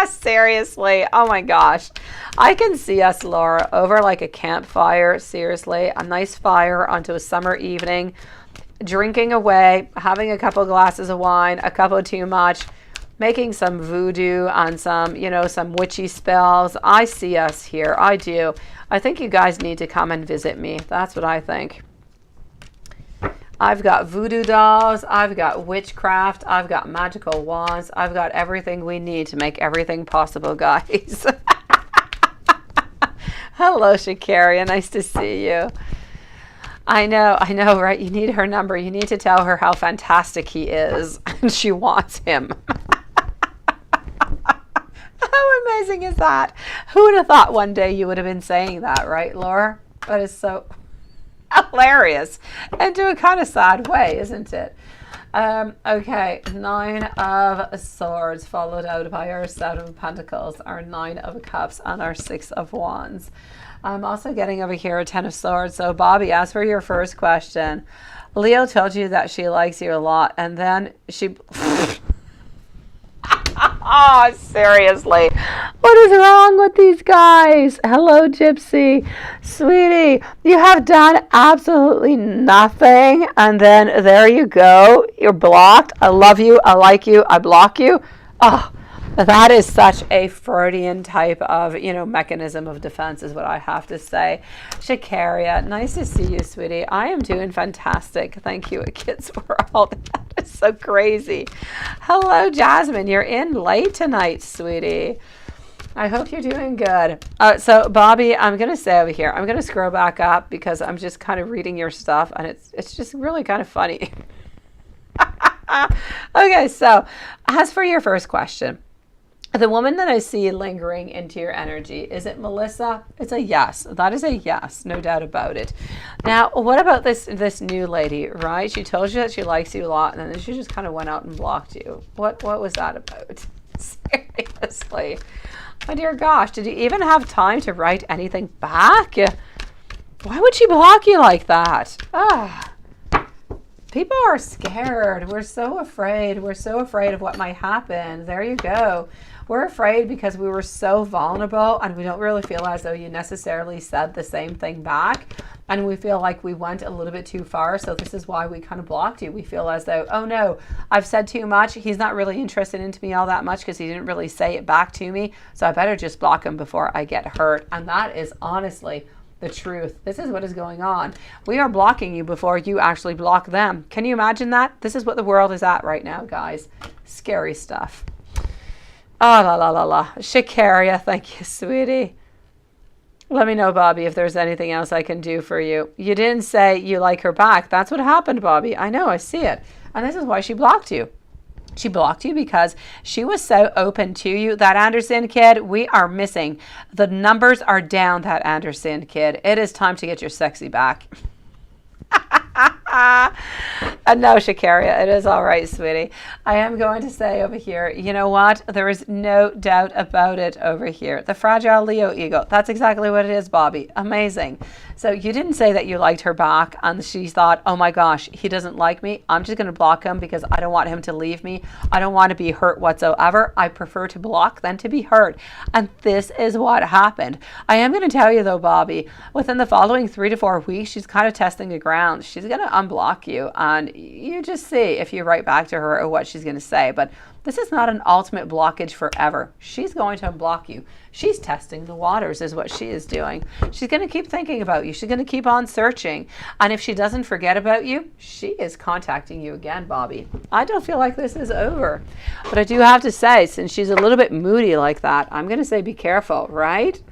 Seriously. Oh my gosh. I can see us, Laura, over like a campfire. Seriously. A nice fire onto a summer evening. Drinking away, having a couple glasses of wine, a couple too much, making some voodoo on some, you know, some witchy spells. I see us here. I do. I think you guys need to come and visit me. That's what I think. I've got voodoo dolls. I've got witchcraft. I've got magical wands. I've got everything we need to make everything possible, guys. Hello, Shakaria. Nice to see you. I know, right? You need her number. You need to tell her how fantastic he is. And she wants him. How amazing is that? Who would have thought one day you would have been saying that, right, Laura? That is so hilarious. And to a kind of sad way, isn't it? Okay, 9 of Swords followed out by our 7 of Pentacles, our 9 of Cups, and our 6 of Wands. I'm also getting over here a 10 of Swords. So, Bobby, as for your first question, Leo told you that she likes you a lot, and then she... Oh, seriously. What is wrong with these guys? Hello, Gypsy. Sweetie, you have done absolutely nothing, and then there you go. You're blocked. I love you. I like you. I block you. Oh, that is such a Freudian type of, you know, mechanism of defense is what I have to say. Shakaria, nice to see you, sweetie. I am doing fantastic. Thank you, Kids World. That is so crazy. Hello, Jasmine. You're in late tonight, sweetie. I hope you're doing good. So, Bobby, I'm going to say over here, I'm going to scroll back up because I'm just kind of reading your stuff, and it's just really kind of funny. Okay, so as for your first question, the woman that I see lingering into your energy, is it Melissa? It's a yes. That is a yes, no doubt about it. Now, what about this new lady, right? She told you that she likes you a lot, and then she just kind of went out and blocked you. What was that about? Seriously. My dear gosh, did you even have time to write anything back? Why would she block you like that? Ah. People are scared. We're so afraid. We're so afraid of what might happen. There you go. We're afraid because we were so vulnerable, and we don't really feel as though you necessarily said the same thing back. And we feel like we went a little bit too far. So this is why we kind of blocked you. We feel as though, oh no, I've said too much. He's not really interested into me all that much because he didn't really say it back to me. So I better just block him before I get hurt. And that is honestly the truth. This is what is going on. We are blocking you before you actually block them. Can you imagine that? This is what the world is at right now, guys. Scary stuff. Oh, la, la, la, la. Shakaria, thank you, sweetie. Let me know, Bobby, if there's anything else I can do for you. You didn't say you like her back. That's what happened, Bobby. I know, I see it. And this is why she blocked you. She blocked you because she was so open to you. That Anderson kid, we are missing. The numbers are down, that Anderson kid. It is time to get your sexy back. No, Shakaria, it is all right, sweetie. I am going to say over here, you know what? There is no doubt about it over here. The fragile Leo ego. That's exactly what it is, Bobby. Amazing. So you didn't say that you liked her back, and she thought, oh my gosh, he doesn't like me. I'm just going to block him because I don't want him to leave me. I don't want to be hurt whatsoever. I prefer to block than to be hurt. And this is what happened. I am going to tell you though, Bobby, within the following 3 to 4 weeks, she's kind of testing the ground. She's going to unblock you, and you just see if you write back to her or what she's going to say. But this is not an ultimate blockage forever. She's going to unblock you. She's testing the waters is what she is doing. She's going to keep thinking about you. She's going to keep on searching. And if she doesn't forget about you, she is contacting you again, Bobby. I don't feel like this is over. But I do have to say, since she's a little bit moody like that, I'm going to say be careful, right?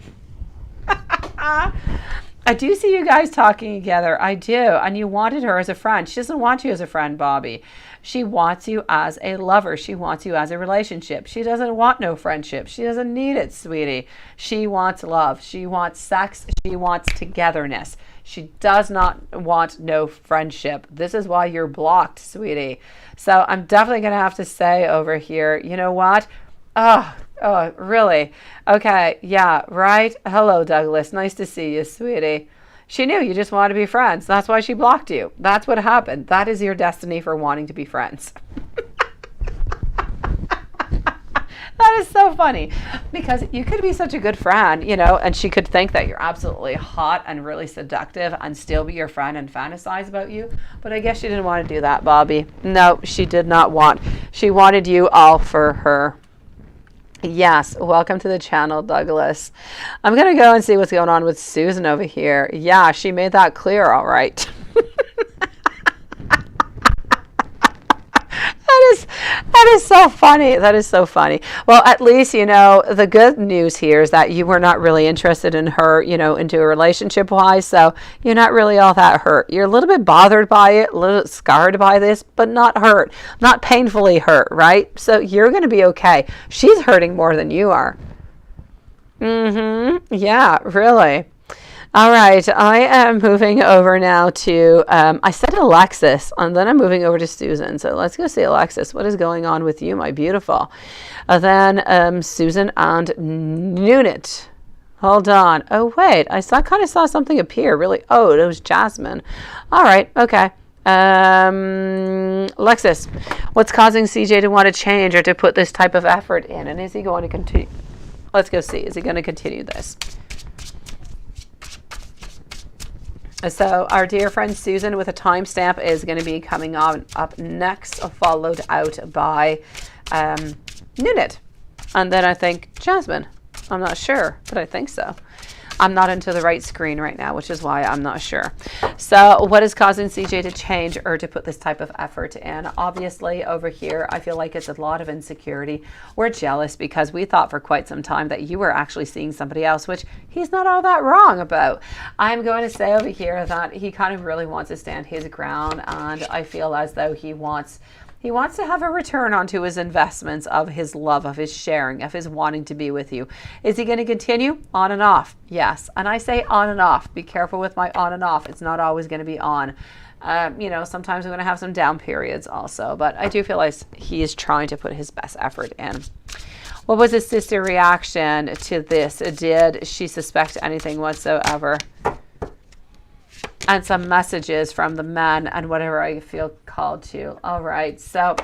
I do see you guys talking together. I do. And you wanted her as a friend. She doesn't want you as a friend, Bobby. She wants you as a lover. She wants you as a relationship. She doesn't want no friendship. She doesn't need it, sweetie. She wants love. She wants sex. She wants togetherness. She does not want no friendship. This is why you're blocked, sweetie. So I'm definitely going to have to say over here, you know what? Oh, really? Okay, yeah, right? Hello, Douglas. Nice to see you, sweetie. She knew you just wanted to be friends. That's why she blocked you. That's what happened. That is your destiny for wanting to be friends. That is so funny because you could be such a good friend, you know, and she could think that you're absolutely hot and really seductive and still be your friend and fantasize about you. But I guess she didn't want to do that, Bobby. No, she did not want. She wanted you all for her. Yes, welcome to the channel, Douglas. I'm going to go and see what's going on with Susan over here. Yeah, she made that clear, all right. That is so funny. That is so funny. Well, at least, you know, the good news here is that you were not really interested in her, you know, into a relationship wise. So you're not really all that hurt. You're a little bit bothered by it, a little scarred by this, but not hurt, not painfully hurt, right? So you're going to be okay. She's hurting more than you are. Yeah, really. All right, I am moving over now to, I said Alexis, and then I'm moving over to Susan. So let's go see Alexis. What is going on with you, my beautiful? Then Susan and Nunit. Hold on. Oh, wait, kind of saw something appear, really. Oh, it was Jasmine. All right, okay. Alexis, what's causing CJ to want to change or to put this type of effort in? And is he going to continue? Let's go see. Is he going to continue this? So our dear friend Susan with a timestamp is going to be coming on up next, followed out by Nunit. And then I think Jasmine. I'm not sure, but I think so. I'm not into the right screen right now, which is why I'm not sure. So what is causing CJ to change or to put this type of effort in? Obviously over here, I feel like it's a lot of insecurity. We're jealous because we thought for quite some time that you were actually seeing somebody else, which he's not all that wrong about. I'm going to say over here that he kind of really wants to stand his ground, and I feel as though he wants to have a return onto his investments of his love, of his sharing, of his wanting to be with you. Is he going to continue? On and off. Yes. And I say on and off. Be careful with my on and off. It's not always going to be on. You know, sometimes I'm going to have some down periods also, but I do feel like he is trying to put his best effort in. What was his sister reaction to this? Did she suspect anything whatsoever? And some messages from the men and whatever I feel called to. All right, so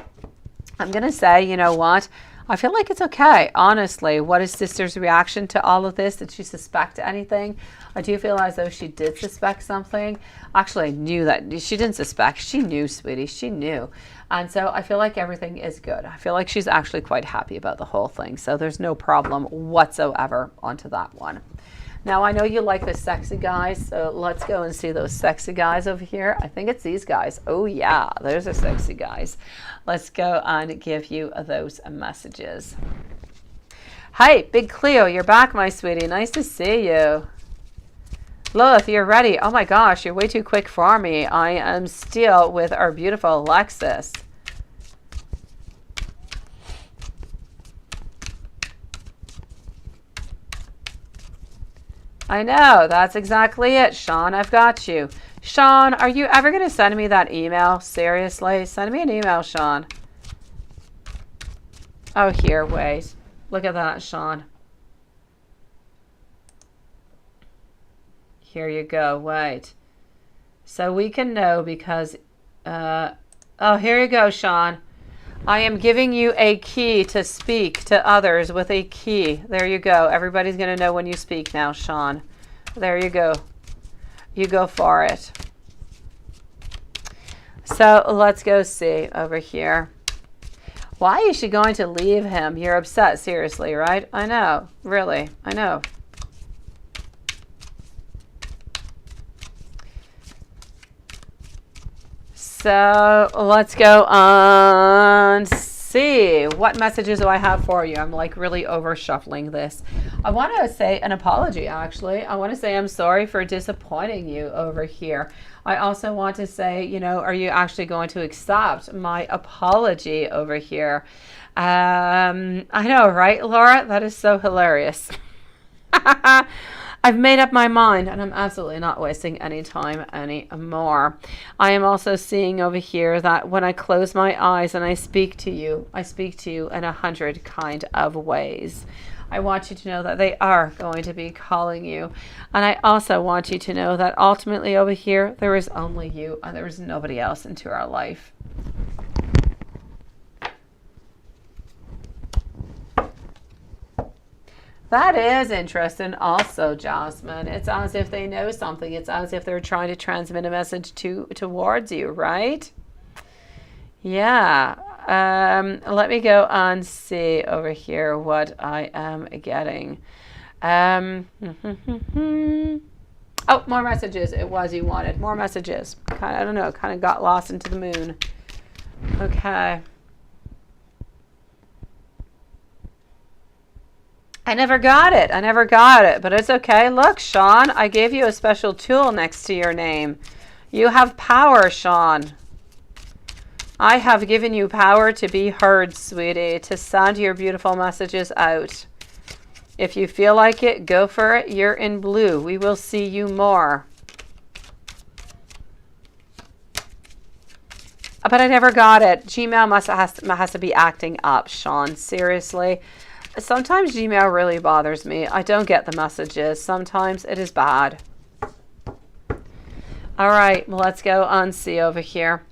I'm going to say, you know what? I feel like it's okay, honestly. What is sister's reaction to all of this? Did she suspect anything? I do feel as though she did suspect something. Actually, I knew that. She didn't suspect. She knew, sweetie. She knew. And so I feel like everything is good. I feel like she's actually quite happy about the whole thing. So there's no problem whatsoever onto that one. Now, I know you like the sexy guys, so let's go and see those sexy guys over here. I think it's these guys. Oh, yeah, those are sexy guys. Let's go and give you those messages. Hi, Big Cleo, you're back, my sweetie. Nice to see you. Lilith, you're ready. Oh, my gosh, you're way too quick for me. I am still with our beautiful Alexis. I know, that's exactly it, Sean. I've got you. Sean, are you ever going to send me that email? Seriously? Send me an email, Sean. Oh, here, wait. Look at that, Sean. Here you go, wait. So we can know because... oh, here you go, Sean. I am giving you a key to speak to others with a key. There you go. Everybody's going to know when you speak now, Sean. There you go. You go for it. So let's go see over here. Why is she going to leave him? You're upset, seriously, right? I know. Really, I know. So let's go on see. What messages do I have for you? I'm like really over shuffling this. I want to say an apology, actually. I want to say I'm sorry for disappointing you over here. I also want to say, you know, are you actually going to accept my apology over here? I know, right, Laura? That is so hilarious. I've made up my mind and I'm absolutely not wasting any time anymore. I am also seeing over here that when I close my eyes and I speak to you in 100 kind of ways. I want you to know that they are going to be calling you. And I also want you to know that ultimately over here, there is only you and there is nobody else into our life. That is interesting also, Jasmine. It's as if they know something. It's as if they're trying to transmit a message towards you, right? Yeah. Let me go and see over here what I am getting. Oh, more messages. It was you wanted. More messages. I don't know. Kind of got lost into the moon. Okay. I never got it. But it's okay. Look, Sean, I gave you a special tool next to your name. You have power, Sean. I have given you power to be heard, sweetie, to send your beautiful messages out. If you feel like it, go for it. You're in blue. We will see you more. But I never got it. Gmail has to be acting up, Sean. Seriously. Sometimes Gmail really bothers me. I don't get the messages. Sometimes it is bad. All right, well, let's go and see over here.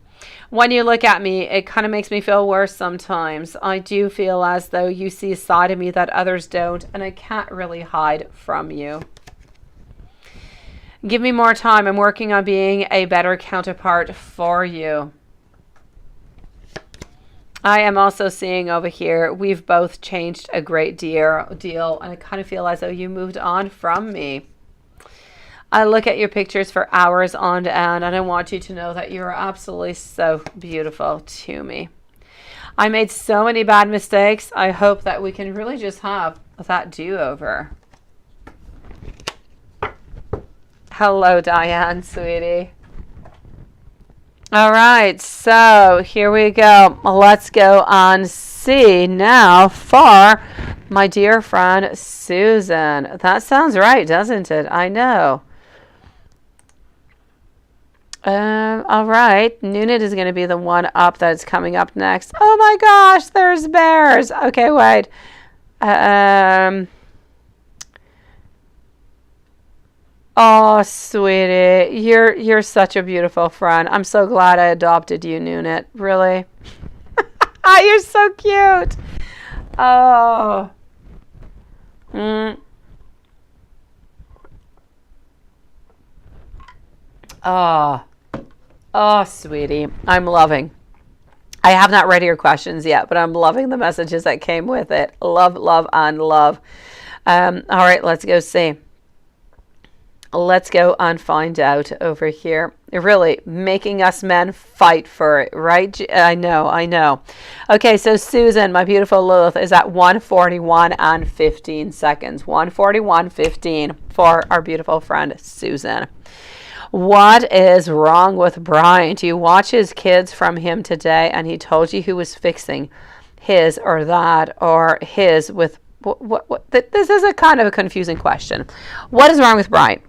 When you look at me, it kind of makes me feel worse sometimes. I do feel as though you see a side of me that others don't, and I can't really hide from you. Give me more time. I'm working on being a better counterpart for you. I am also seeing over here, we've both changed a great deal, and I kind of feel as though you moved on from me. I look at your pictures for hours on end, and I want you to know that you are absolutely so beautiful to me. I made so many bad mistakes. I hope that we can really just have that do-over. Hello, Diane, sweetie. All right, so here we go. Let's go on see now for my dear friend Susan. That sounds right, doesn't it? I know. All right, Noonan is going to be the one up that's coming up next. Oh my gosh, there's bears. Okay, wait. Oh, sweetie, you're such a beautiful friend. I'm so glad I adopted you, Noonan. Really? You're so cute. Oh. Oh, sweetie, I'm loving. I have not read your questions yet, but I'm loving the messages that came with it. Love, love, and love. All right, let's go see. Let's go and find out over here. Really making us men fight for it, right? I know. Okay, so Susan, my beautiful Lilith, is at 1:41 and 15 seconds. 1:41:15 for our beautiful friend Susan. What is wrong with Brian? Do you watch his kids from him today and he told you he was fixing his or that or his with what this is a kind of a confusing question. What is wrong with Brian?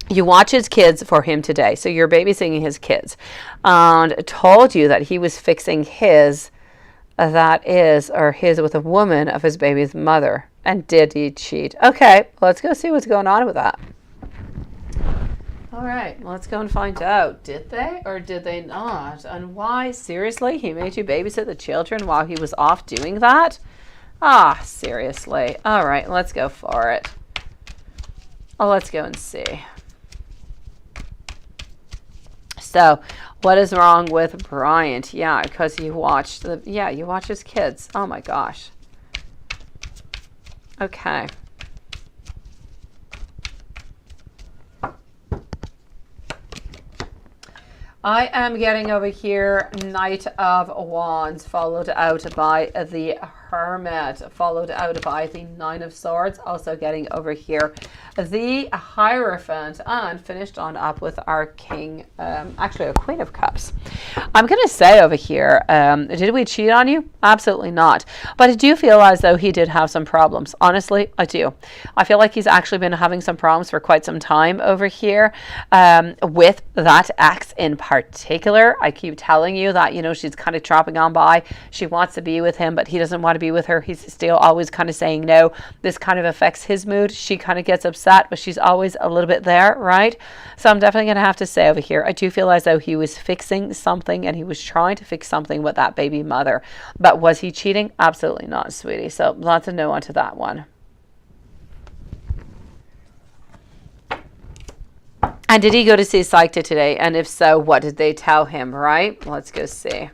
You watch his kids for him today, so you're babysitting his kids, and told you that he was fixing his, that is, or his with a woman of his baby's mother, and did he cheat? Okay, let's go see what's going on with that. All right, let's go and find out. Did they or did they not? And why? Seriously, he made you babysit the children while he was off doing that? Seriously. All right, let's go for it. Let's go and see. So, what is wrong with Bryant? Yeah, because you watch his kids. Oh my gosh. Okay. I am getting over here Knight of Wands, followed out by the Hermit, followed out by the Nine of Swords, also getting over here the Hierophant, and finished on up with our King, actually a Queen of Cups. I'm going to say over here, did we cheat on you? Absolutely not. But I do feel as though he did have some problems. Honestly, I do. I feel like he's actually been having some problems for quite some time over here with that ex in particular. I keep telling you that, you know, she's kind of dropping on by. She wants to be with him, but he doesn't want to be with her. He's still always kind of saying no. This kind of affects his mood. She kind of gets upset, but she's always a little bit there, right? So I'm definitely going to have to say over here, I do feel as though he was fixing something, and he was trying to fix something with that baby mother. But was he cheating? Absolutely not, sweetie. So lots of no onto that one. And did he go to see a psych today? And if so, what did they tell him, right? Let's go see.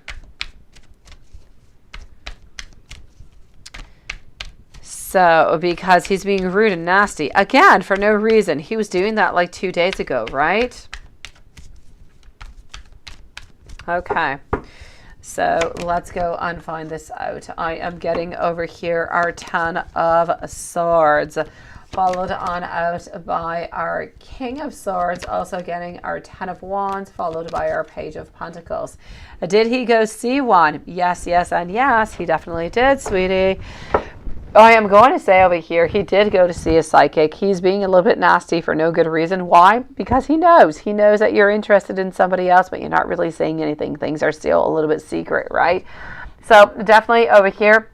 So, because he's being rude and nasty. Again, for no reason. He was doing that like 2 days ago, right? Okay. So, let's go and find this out. I am getting over here our Ten of Swords, followed on out by our King of Swords, also getting our Ten of Wands, followed by our Page of Pentacles. Did he go see one? Yes, yes, and yes. He definitely did, sweetie. I am going to say over here, he did go to see a psychic. He's being a little bit nasty for no good reason. Why? Because he knows. He knows that you're interested in somebody else, but you're not really saying anything. Things are still a little bit secret, right? So definitely over here,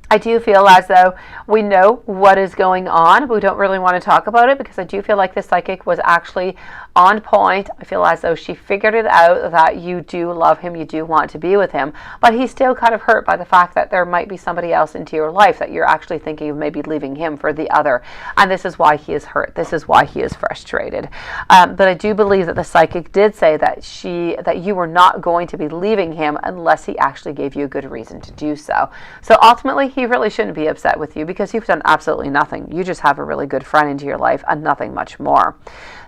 I do feel as though we know what is going on. We don't really want to talk about it because I do feel like the psychic was actually on point. I feel as though she figured it out that you do love him, you do want to be with him, but he's still kind of hurt by the fact that there might be somebody else into your life that you're actually thinking of maybe leaving him for the other. And this is why he is hurt. This is why he is frustrated. But I do believe that the psychic did say that you were not going to be leaving him unless he actually gave you a good reason to do so. So ultimately, he really shouldn't be upset with you because you've done absolutely nothing. You just have a really good friend into your life and nothing much more.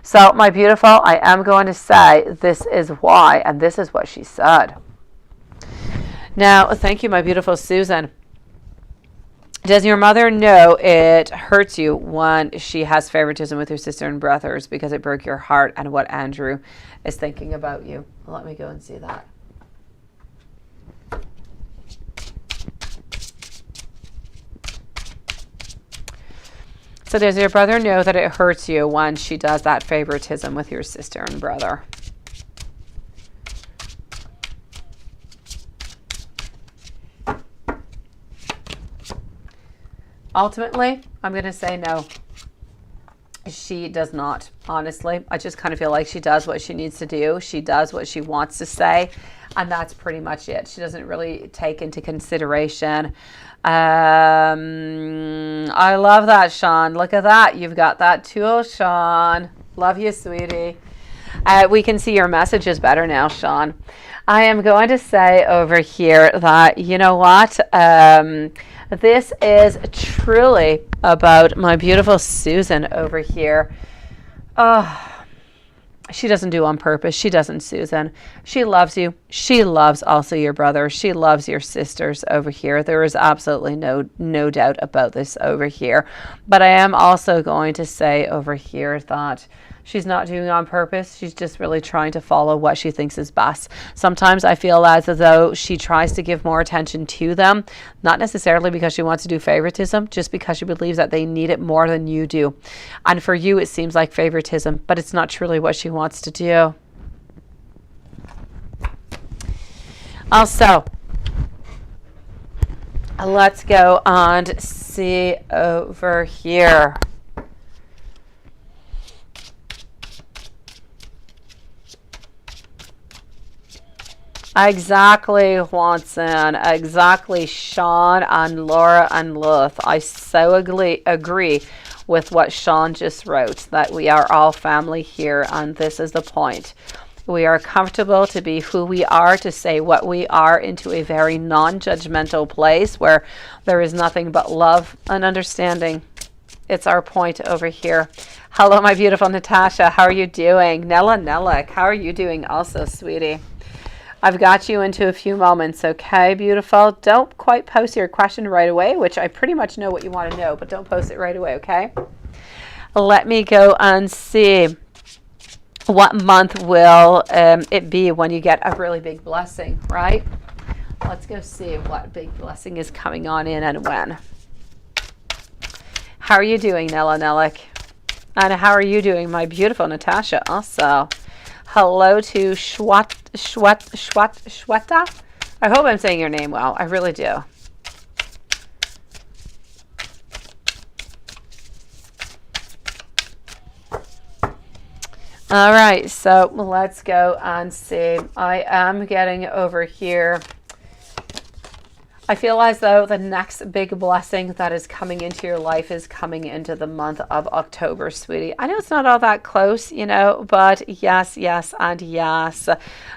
So, my beautiful, I am going to say this is why, and this is what she said. Now, thank you, my beautiful Susan. Does your mother know it hurts you when she has favoritism with your sister and brothers because it broke your heart and what Andrew is thinking about you? Let me go and see that. So does your brother know that it hurts you when she does that favoritism with your sister and brother? Ultimately, I'm going to say no. She does not, honestly. I just kind of feel like she does what she needs to do. She does what she wants to say, and that's pretty much it. She doesn't really take into consideration. I love that, Sean. Look at that. You've got that tool, Sean. Love you, sweetie. We can see your messages better now, Sean. I am going to say over here that, you know what? This is truly about my beautiful Susan over here. Oh, she doesn't do on purpose. She doesn't, Susan. She loves you. She loves also your brother. She loves your sisters over here. There is absolutely no doubt about this over here. But I am also going to say over here that she's not doing it on purpose. She's just really trying to follow what she thinks is best. Sometimes I feel as though she tries to give more attention to them, not necessarily because she wants to do favoritism, just because she believes that they need it more than you do. And for you, it seems like favoritism, but it's not truly what she wants to do. Also, let's go and see over here. Exactly, Watson. Exactly, Sean and Laura and Luth. I so agree with what Sean just wrote, that we are all family here, and this is the point. We are comfortable to be who we are, to say what we are into a very non-judgmental place where there is nothing but love and understanding. It's our point over here. Hello, my beautiful Natasha. How are you doing? Nella Nellick, how are you doing also, sweetie? I've got you into a few moments, okay, beautiful? Don't quite post your question right away, which I pretty much know what you want to know, but don't post it right away, okay? Let me go and see what month will it be when you get a really big blessing, right? Let's go see what big blessing is coming on in and when. How are you doing, Nella Nellick? And how are you doing, my beautiful Natasha? Also, hello to Shweta. I hope I'm saying your name well. I really do. All right, so let's go and see. I am getting over here. I feel as though the next big blessing that is coming into your life is coming into the month of October, sweetie. I know it's not all that close, you know, but yes, yes, and yes.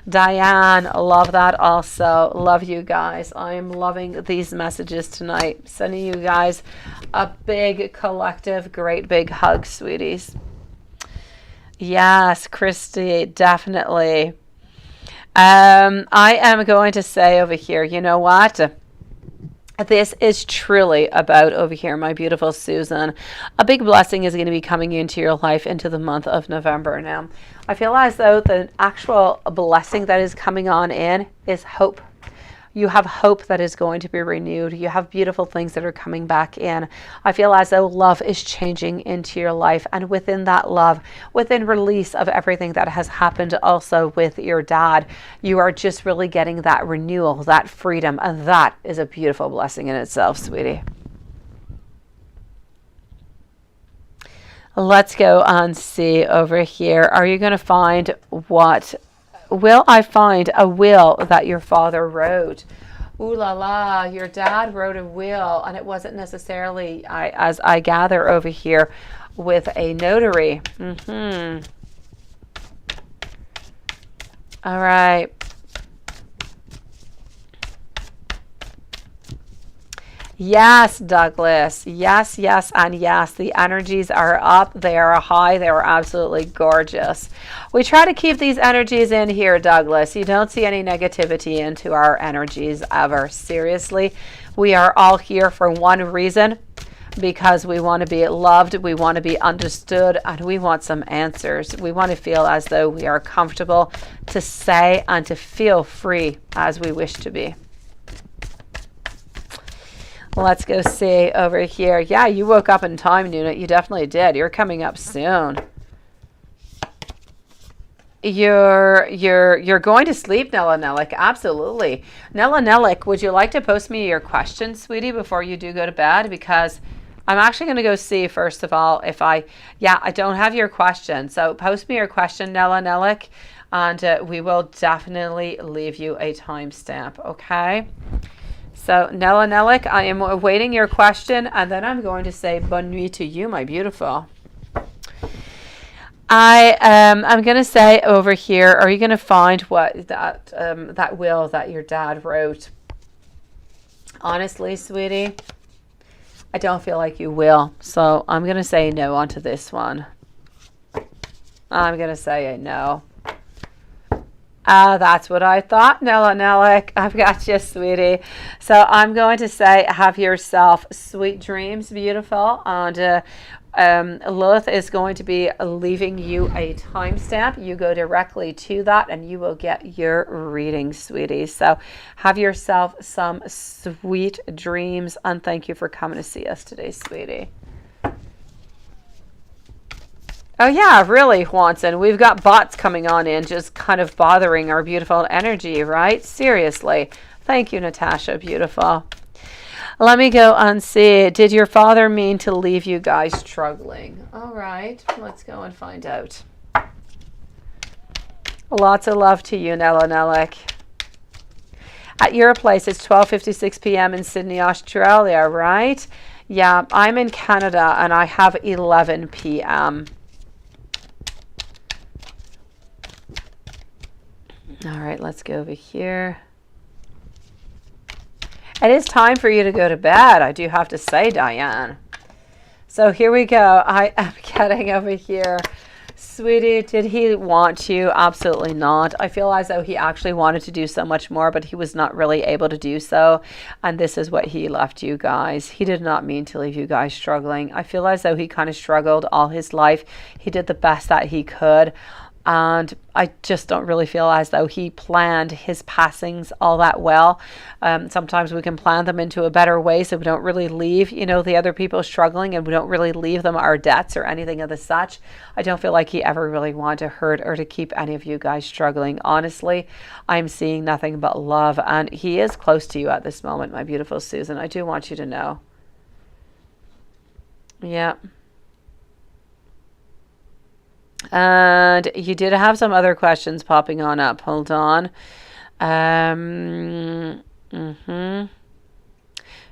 Diane, love that also. Love you guys. I'm loving these messages tonight. Sending you guys a big collective, great big hug, sweeties. Yes, Christy, definitely. I am going to say over here, you know what? This is truly about over here, my beautiful Susan. A big blessing is going to be coming into your life into the month of November now. I feel as though the actual blessing that is coming on in is hope. You have hope that is going to be renewed. You have beautiful things that are coming back in. I feel as though love is changing into your life. And within that love, within release of everything that has happened also with your dad, you are just really getting that renewal, that freedom. And that is a beautiful blessing in itself, sweetie. Let's go and see over here. Are you going to find what... Will I find a will that your father wrote? Ooh la la, your dad wrote a will, and it wasn't necessarily, as I gather over here, with a notary. All right. Yes, Douglas. Yes, yes, and yes. The energies are up. They are high. They are absolutely gorgeous. We try to keep these energies in here, Douglas. You don't see any negativity into our energies ever. Seriously, we are all here for one reason, because we want to be loved, we want to be understood, and we want some answers. We want to feel as though we are comfortable to say and to feel free as we wish to be. Let's go see over here. Yeah, you woke up in time, Nuna. You definitely did. You're coming up soon. You're going to sleep, Nella Nellick. Absolutely. Nella Nellick, would you like to post me your question, sweetie, before you do go to bed? Because I'm actually going to go see, first of all, if I don't have your question. So post me your question, Nella Nellick, and we will definitely leave you a timestamp, okay? So, Nella Nellick, I am awaiting your question, and then I'm going to say bonne nuit to you, my beautiful. I'm going to say over here, are you going to find what that will that your dad wrote? Honestly, sweetie, I don't feel like you will. So, I'm going to say no onto this one. I'm going to say a no. That's what I thought, Nella Nellick. I've got you, sweetie. So I'm going to say, have yourself sweet dreams, beautiful. And Lilith is going to be leaving you a timestamp. You go directly to that and you will get your reading, sweetie. So have yourself some sweet dreams. And thank you for coming to see us today, sweetie. Oh yeah, really, Juanson. We've got bots coming on in, just kind of bothering our beautiful energy, right? Seriously. Thank you, Natasha. Beautiful. Let me go and see. Did your father mean to leave you guys struggling? All right. Let's go and find out. Lots of love to you, Nella Nellick. At your place, it's 12:56 p.m. in Sydney, Australia, right? Yeah, I'm in Canada, and I have 11 p.m. All right, let's go over here. It is time for you to go to bed, I do have to say, Diane. So here we go. I am getting over here. Sweetie, did he want you? Absolutely not. I feel as though he actually wanted to do so much more, but he was not really able to do so. And this is what he left you guys. He did not mean to leave you guys struggling. I feel as though he kind of struggled all his life. He did the best that he could. And I just don't really feel as though he planned his passings all that well. Sometimes we can plan them into a better way so we don't really leave, you know, the other people struggling, and we don't really leave them our debts or anything of the such. I don't feel like he ever really wanted to hurt or to keep any of you guys struggling. Honestly, I'm seeing nothing but love, and he is close to you at this moment, my beautiful Susan. I do want you to know. Yeah. And you did have some other questions popping on up. Hold on.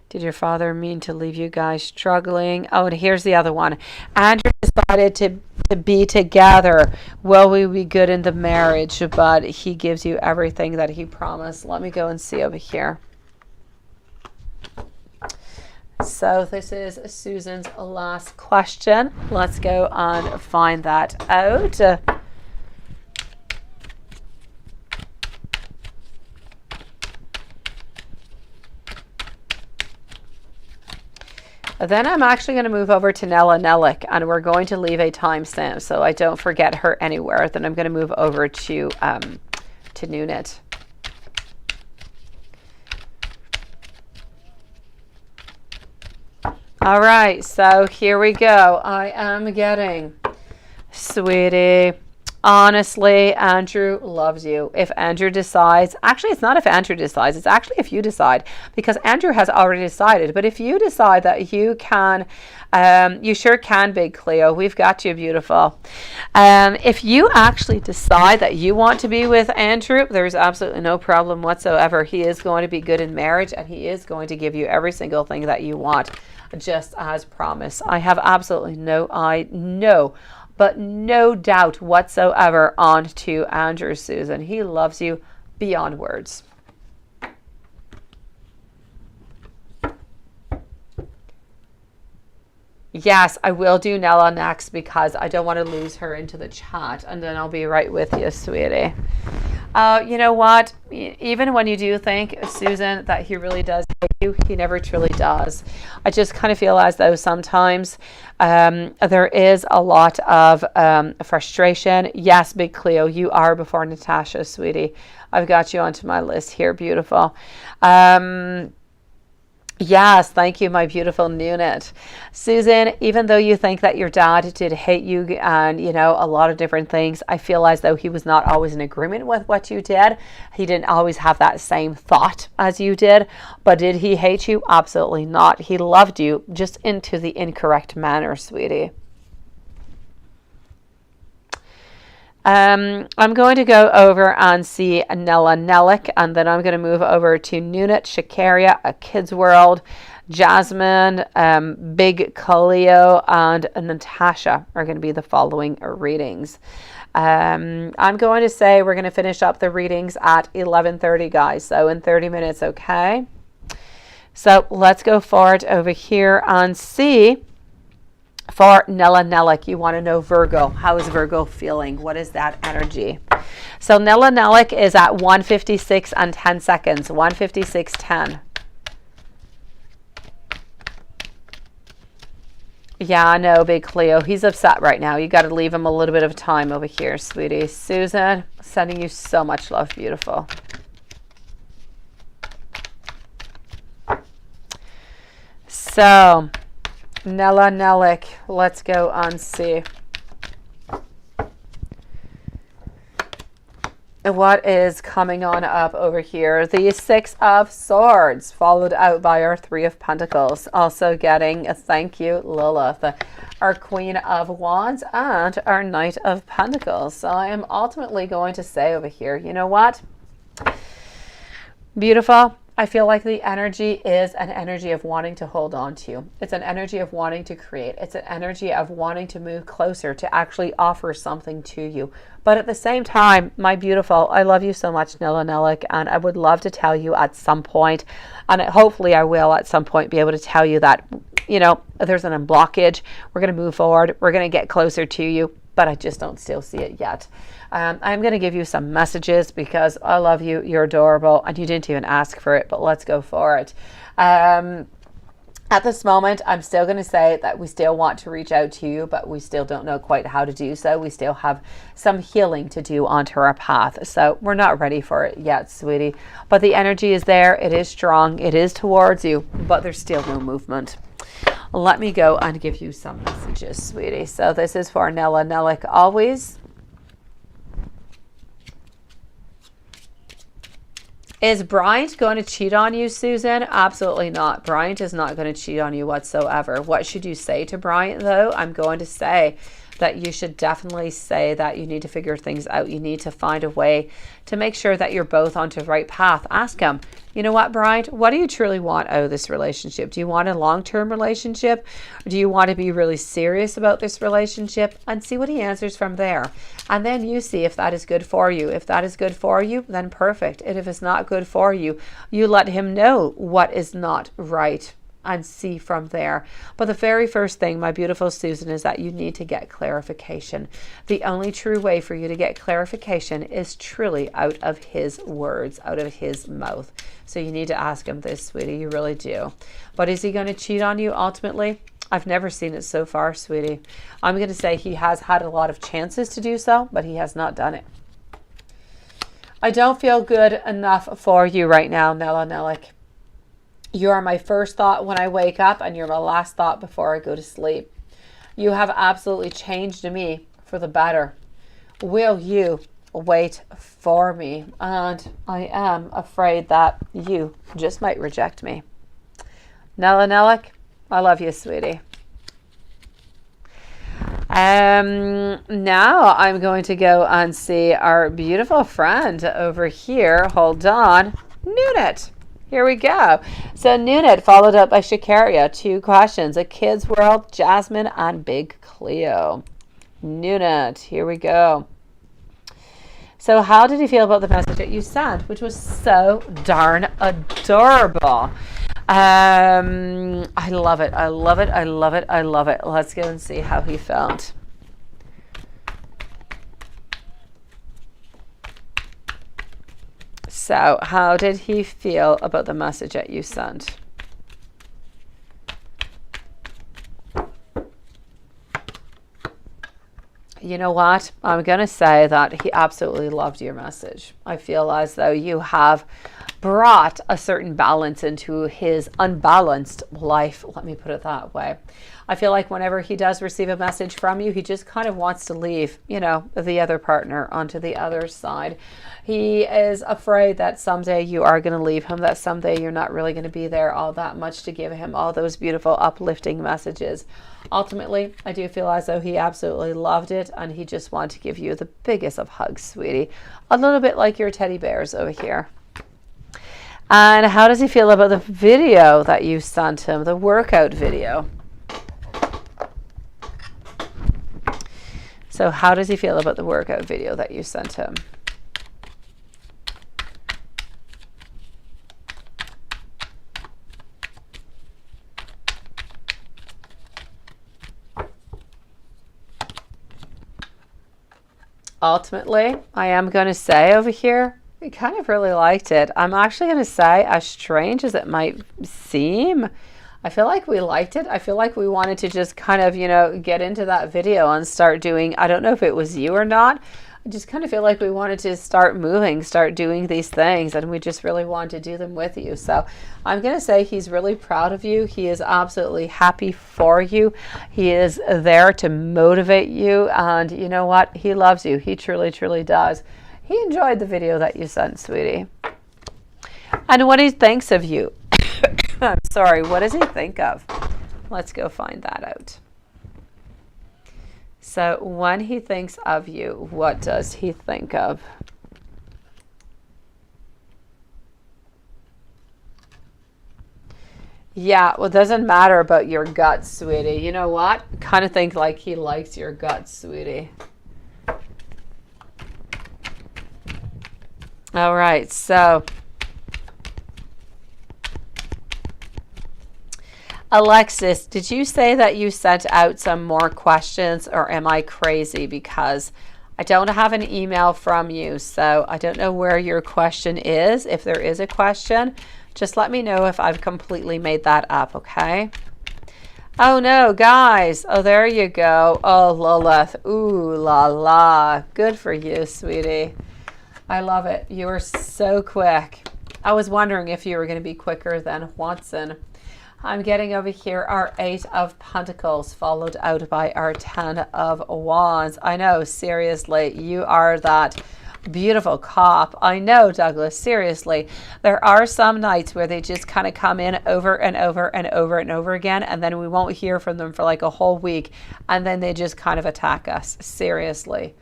Did your father mean to leave you guys struggling? Oh, and here's the other one. Andrew decided to be together. Will we be good in the marriage? But he gives you everything that he promised. Let me go and see over here. So this is Susan's last question. Let's go and find that out. Then I'm actually going to move over to Nella Nellick, and we're going to leave a timestamp so I don't forget her anywhere. Then I'm going to move over to Nunit. All right, so here we go. I am getting, sweetie, honestly, Andrew loves you. If Andrew decides, actually, it's not if Andrew decides, it's actually if you decide, because Andrew has already decided. But if you decide that you can, you sure can, Big Cleo. We've got you, beautiful. If you actually decide that you want to be with Andrew, there's absolutely no problem whatsoever. He is going to be good in marriage, and he is going to give you every single thing that you want, just as promised. I have absolutely no doubt whatsoever on to Andrew, Susan. He loves you beyond words. Yes, I will do Nella next because I don't want to lose her into the chat, and then I'll be right with you, sweetie. You know what? Even when you do think, Susan, that he really does hate you, he never truly does. I just kind of feel as though sometimes there is a lot of frustration. Yes, Big Cleo, you are before Natasha, sweetie. I've got you onto my list here. Beautiful. Yes, thank you, my beautiful Nunit. Susan, even though you think that your dad did hate you and, you know, a lot of different things, I feel as though he was not always in agreement with what you did. He didn't always have that same thought as you did. But did he hate you? Absolutely not. He loved you, just into the incorrect manner, sweetie. I'm going to go over and see Nella Nellick, and then I'm going to move over to Nunit, Shakaria, A Kid's World, Jasmine, Big Cleo, and Natasha are going to be the following readings. I'm going to say we're going to finish up the readings at 11:30, guys, so in 30 minutes, okay? So let's go forward over here and see. For Nella Nellick, you want to know Virgo. How is Virgo feeling? What is that energy? So Nella Nellick is at 1:56 and 10 seconds. 1:56:10. Yeah, I know, Big Cleo. He's upset right now. You got to leave him a little bit of time over here, sweetie. Susan, sending you so much love, beautiful. So Nella Nellick, let's go and see. What is coming on up over here? The Six of Swords, followed out by our Three of Pentacles. Also getting a thank you, Lilith, our Queen of Wands, and our Knight of Pentacles. So I am ultimately going to say over here, you know what? Beautiful. I feel like the energy is an energy of wanting to hold on to you. It's an energy of wanting to create. It's an energy of wanting to move closer, to actually offer something to you. But at the same time, my beautiful, I love you so much, Nilla Nellick, and I would love to tell you at some point, and hopefully I will at some point be able to tell you that, you know, there's an unblockage. We're going to move forward. We're going to get closer to you, but I just don't still see it yet. I'm going to give you some messages because I love you. You're adorable, and you didn't even ask for it, but let's go for it. At this moment, I'm still going to say that we still want to reach out to you, but we still don't know quite how to do so. We still have some healing to do onto our path. So we're not ready for it yet, sweetie. But the energy is there. It is strong. It is towards you, but there's still no movement. Let me go and give you some messages, sweetie. So this is for Nilla Nellick always. Is Bryant going to cheat on you, Susan? Absolutely not. Bryant is not going to cheat on you whatsoever. What should you say to Bryant, though? I'm going to say that you should definitely say that you need to figure things out. You need to find a way to make sure that you're both onto the right path. Ask him, you know what, Bryant, what do you truly want out of this relationship? Do you want a long-term relationship? Or do you want to be really serious about this relationship? And see what he answers from there. And then you see if that is good for you. If that is good for you, then perfect. And if it's not good for you, you let him know what is not right and see from there. But the very first thing, my beautiful Susan, is that you need to get clarification. The only true way for you to get clarification is truly out of his words, out of his mouth. So you need to ask him this, sweetie. You really do. But is he going to cheat on you ultimately? I've never seen it so far, sweetie. I'm going to say he has had a lot of chances to do so, but he has not done it. I don't feel good enough for you right now, Nilla Nellick. You are my first thought when I wake up, and you're my last thought before I go to sleep. You have absolutely changed me for the better. Will you wait for me? And I am afraid that you just might reject me. Nilla Nellick, I love you, sweetie. Now I'm going to go and see our beautiful friend over here. Hold on. Nunit. Here we go. So Nunit followed up by Shakaria. 2 questions. A Kid's World, Jasmine, and Big Cleo. Nunit. Here we go. So how did you feel about the message that you sent, which was so darn adorable? I love it. I love it. I love it. I love it. Let's go and see how he felt. So how did he feel about the message that you sent? You know what? I'm going to say that he absolutely loved your message. I feel as though you have brought a certain balance into his unbalanced life. Let me put it that way. I feel like whenever he does receive a message from you, he just kind of wants to leave, you know, the other partner onto the other side. He is afraid that someday you are going to leave him, that someday you're not really going to be there all that much to give him all those beautiful uplifting messages. Ultimately, I do feel as though he absolutely loved it, and he just wanted to give you the biggest of hugs, sweetie. A little bit like your teddy bears over here. And how does he feel about the video that you sent him, the workout video? So how does he feel about the workout video that you sent him? Ultimately, I am going to say over here, we kind of really liked it. I'm actually going to say, as strange as it might seem, I feel like we liked it. I feel like we wanted to just kind of, you know, get into that video and start doing, I don't know if it was you or not. I just kind of feel like we wanted to start moving, start doing these things, and we just really wanted to do them with you. So I'm going to say he's really proud of you. He is absolutely happy for you. He is there to motivate you. And you know what? He loves you. He truly, truly does. He enjoyed the video that you sent, sweetie. And what he thinks of you. I'm sorry, what does he think of? Let's go find that out. So when he thinks of you, what does he think of? Yeah, well, it doesn't matter about your guts, sweetie. You know what? Kind of think like he likes your guts, sweetie. All right, so Alexis, did you say that you sent out some more questions, or am I crazy? Because I don't have an email from you, so I don't know where your question is. If there is a question, just let me know if I've completely made that up, okay? Oh no, guys. Oh, there you go. Oh, Lilith. Ooh la la. Good for you, sweetie. I love it. You are so quick. I was wondering if you were going to be quicker than Watson. I'm getting over here our 8 of Pentacles, followed out by our 10 of Wands. I know, seriously, you are that beautiful cop. I know, Douglas, seriously. There are some nights where they just kind of come in over and over and over and over again, and then we won't hear from them for like a whole week, and then they just kind of attack us. Seriously.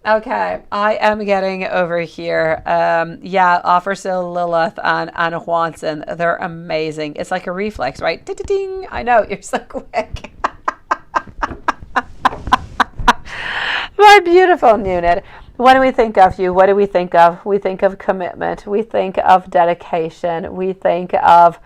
Okay, I am getting over here. Yeah, Officer Lilith and Anna Watson, they're amazing. It's like a reflex, right? Ding! I know, you're so quick. My beautiful unit. What do we think of you? What do we think of? We think of commitment. We think of dedication. We think of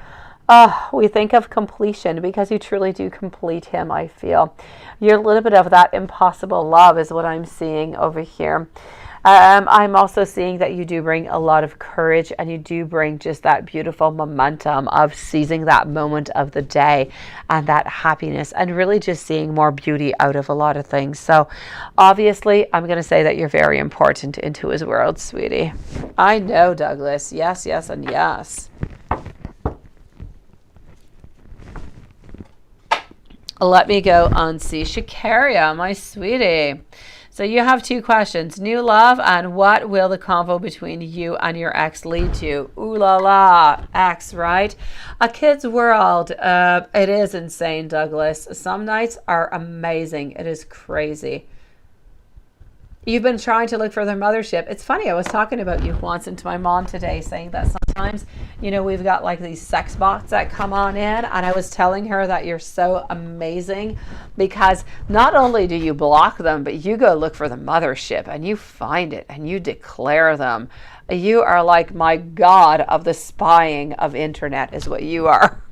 completion, because you truly do complete him, I feel. You're a little bit of that impossible love is what I'm seeing over here. I'm also seeing that you do bring a lot of courage, and you do bring just that beautiful momentum of seizing that moment of the day and that happiness, and really just seeing more beauty out of a lot of things. So obviously, I'm going to say that you're very important into his world, sweetie. I know, Douglas. Yes, yes, and yes. Let me go on see Shikaria, my sweetie. So you have 2 questions. New love, and what will the convo between you and your ex lead to? Ooh la la, ex, right? A kid's world. It is insane, Douglas. Some nights are amazing. It is crazy. You've been trying to look for their mothership. It's funny, I was talking about you once to my mom today, saying that sometimes, you know, we've got like these sex bots that come on in, and I was telling her that you're so amazing because not only do you block them, but you go look for the mothership and you find it and you declare them. You are like my god of the spying of internet is what you are.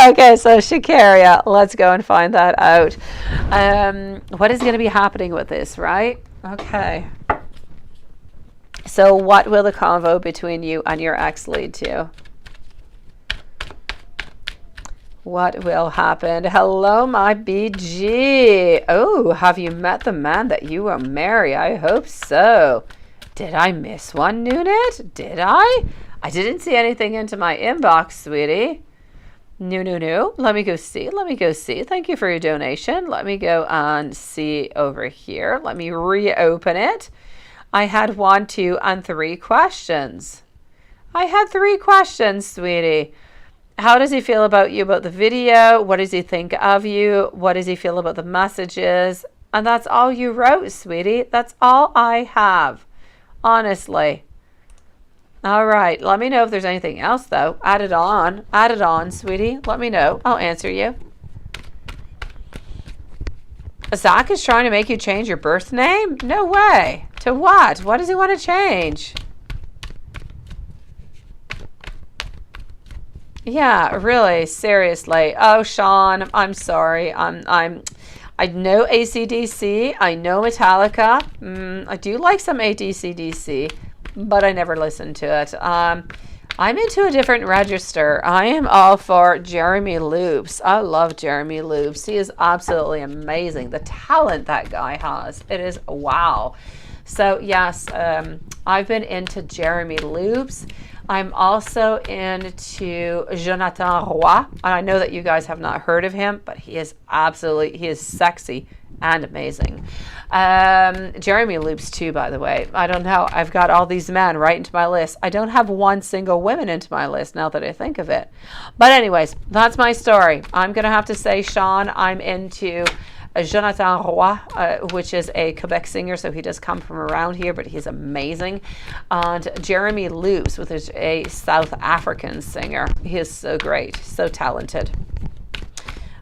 Okay, so Shikaria, let's go and find that out. What is going to be happening with this, right? Okay. So what will the convo between you and your ex lead to? What will happen? Hello, my BG. Oh, have you met the man that you will marry? I hope so. Did I miss one, Noonet? Did I? I didn't see anything into my inbox, sweetie. No. Let me go see. Thank you for your donation. Let me go and see over here. Let me reopen it. I had 1, 2, and 3 questions. I had 3 questions, sweetie. How does he feel about you, about the video? What does he think of you? What does he feel about the messages? And that's all you wrote, sweetie. That's all I have. Honestly. All right, let me know if there's anything else, though. Add it on, sweetie. Let me know. I'll answer you. Zach is trying to make you change your birth name? No way. To what? What does he want to change? Yeah, really, seriously. Oh, Sean, I'm sorry. I know AC/DC. I know Metallica. I do like some AC/DC. But I never listened to it. I'm into a different register. I am all for Jeremy Loops. I love Jeremy Loops. He is absolutely amazing. The talent that guy has. It is wow. So yes, I've been into Jeremy Loops. I'm also into Jonathan Roy. And I know that you guys have not heard of him, but he is sexy and amazing. Jeremy Loops too, by the way. I don't know. I've got all these men right into my list. I don't have one single woman into my list now that I think of it. But anyways, that's my story. I'm going to have to say, Sean, I'm into Jonathan Roy, which is a Quebec singer, so he does come from around here, but he's amazing. And Jeremy Lewis, which is a South African singer. He is so great, so talented.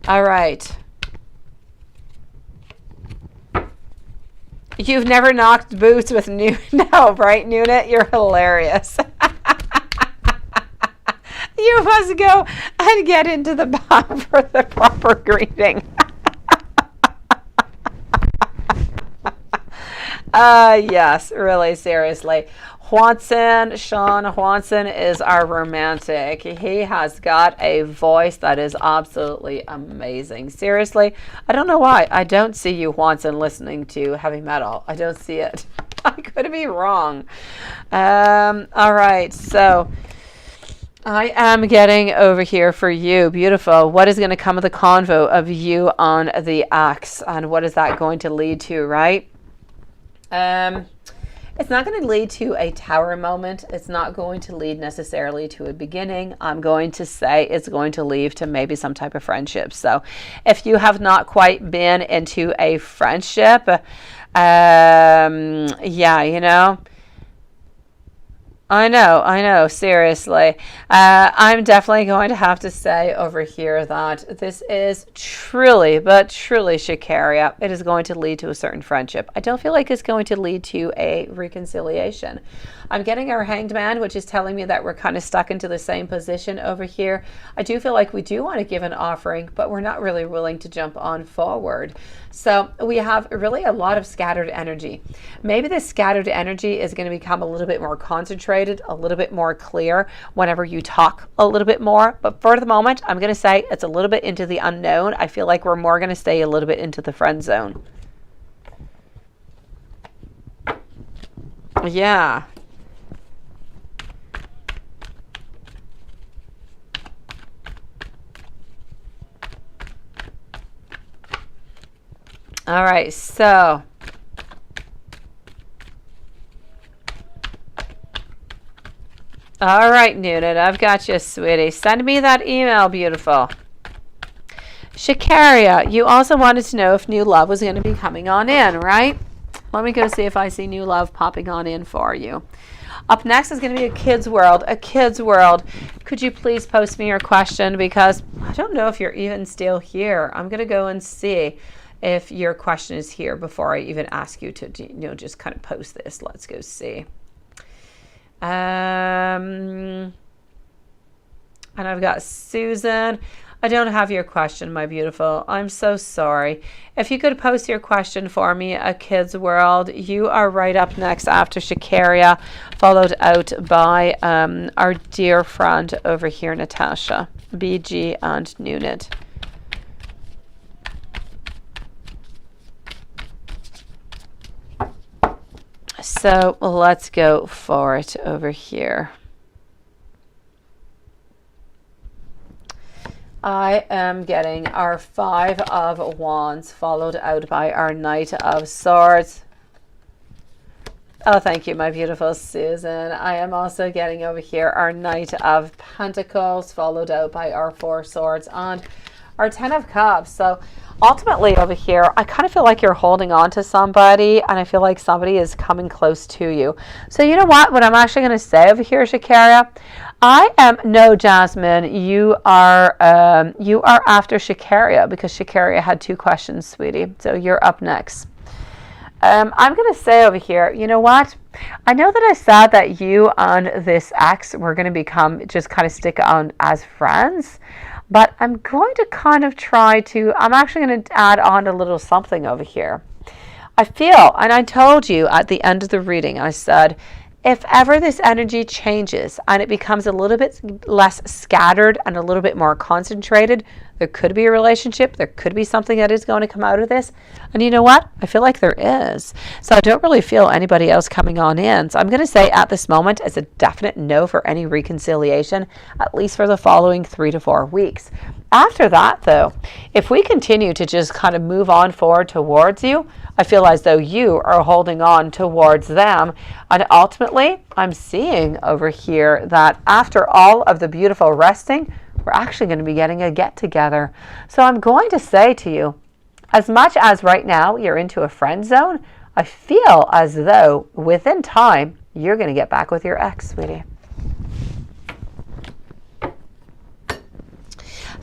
All right. You've never knocked boots with no, right, Nunit? You're hilarious. You must go and get into the bond for the proper greeting. Yes, really, seriously. Sean Hwanson is our romantic. He has got a voice that is absolutely amazing. Seriously, I don't know why. I don't see you, Hwanson, listening to heavy metal. I don't see it. I could be wrong. All right, so I am getting over here for you. Beautiful. What is going to come of the convo of you on the axe, and what is that going to lead to, right? It's not going to lead to a tower moment. It's not going to lead necessarily to a beginning. I'm going to say it's going to lead to maybe some type of friendship. So if you have not quite been into a friendship, yeah, you know, I know, seriously. I'm definitely going to have to say over here that this is truly, but truly, Shikaria, it is going to lead to a certain friendship. I don't feel like it's going to lead to a reconciliation. I'm getting our Hanged Man, which is telling me that we're kind of stuck into the same position over here. I do feel like we do want to give an offering, but we're not really willing to jump on forward. So we have really a lot of scattered energy. Maybe this scattered energy is going to become a little bit more concentrated, a little bit more clear whenever you talk a little bit more. But for the moment, I'm going to say it's a little bit into the unknown. I feel like we're more going to stay a little bit into the friend zone. Yeah. All right, so all right, Nunit, I've got you, sweetie. Send me that email, beautiful. Shikaria, you also wanted to know if new love was going to be coming on in, right? Let me go see if I see new love popping on in for you. Up next is going to be a kid's world. A kid's world. Could you please post me your question, because I don't know if you're even still here. I'm going to go and see if your question is here before I even ask you to, you know, just kind of post this. Let's go see. And I've got Susan. I don't have your question, my beautiful. I'm so sorry. If you could post your question for me, A Kid's World. You are right up next after Shikaria, followed out by our dear friend over here, Natasha, BG, and Nunit. So let's go for it over here. I am getting our Five of Wands, followed out by our Knight of Swords. Oh, thank you, my beautiful Susan. I am also getting over here our Knight of Pentacles, followed out by our Four Swords and our Ten of Cups. So ultimately over here, I kind of feel like you're holding on to somebody, and I feel like somebody is coming close to you. So you know what I'm actually going to say over here, Shikaria? No, Jasmine, you are after Shikaria, because Shikaria had two questions, sweetie. So you're up next. I'm going to say over here, you know what? I know that I said that you and this ex were going to become, just kind of stick on as friends. But I'm going to kind of I'm actually going to add on a little something over here. I feel, and I told you at the end of the reading, I said, if ever this energy changes and it becomes a little bit less scattered and a little bit more concentrated, there could be a relationship. There could be something that is going to come out of this. And you know what? I feel like there is. So I don't really feel anybody else coming on in. So I'm going to say at this moment it's a definite no for any reconciliation, at least for the following 3 to 4 weeks. After that, though, if we continue to just kind of move on forward towards you, I feel as though you are holding on towards them. And ultimately, I'm seeing over here that after all of the beautiful resting, we're actually going to be getting a get-together. So I'm going to say to you, As much as right now you're into a friend zone, I feel as though within time, you're going to get back with your ex, sweetie.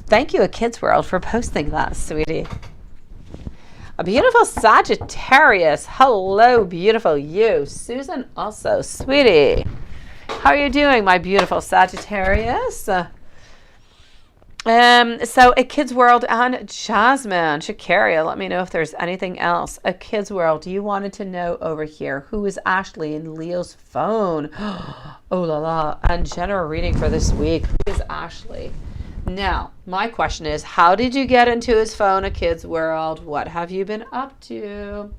Thank you, A Kid's World, for posting that, sweetie. A beautiful Sagittarius. Hello, beautiful you. Susan also, sweetie. How are you doing, my beautiful Sagittarius? So A Kid's World and Jasmine. Shakaria, let me know if there's anything else. A Kid's World, you wanted to know over here, who is Ashley in Leo's phone? Oh la la. And general reading for this week. Who is Ashley? Now, my question is, how did you get into his phone, A Kid's World? What have you been up to?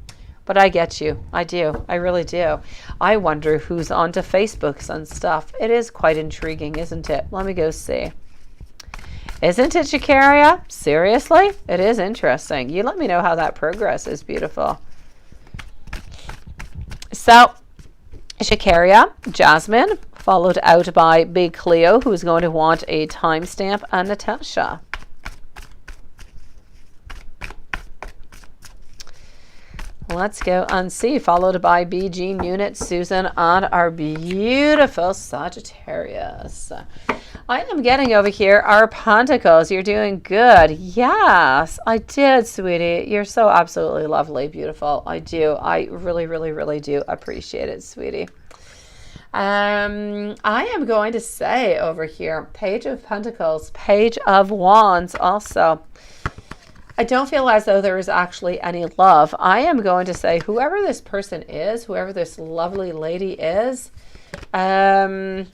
But I get you. I do. I really do. I wonder who's onto Facebooks and stuff. It is quite intriguing, isn't it? Let me go see. Isn't it, Shakaria? Seriously? It is interesting. You let me know how that progresses. Beautiful. So, Shakaria, Jasmine, followed out by Big Cleo, who's going to want a timestamp, and Natasha. Let's go and see, followed by BG, Unit, Susan, and our beautiful Sagittarius. I am getting over here our Pentacles. You're doing good. Yes, I did, sweetie. You're so absolutely lovely, beautiful. I do. I really, really, really do appreciate it, sweetie. I am going to say over here, Page of Pentacles, Page of Wands also. I don't feel as though there is actually any love. I am going to say whoever this person is, whoever this lovely lady is, I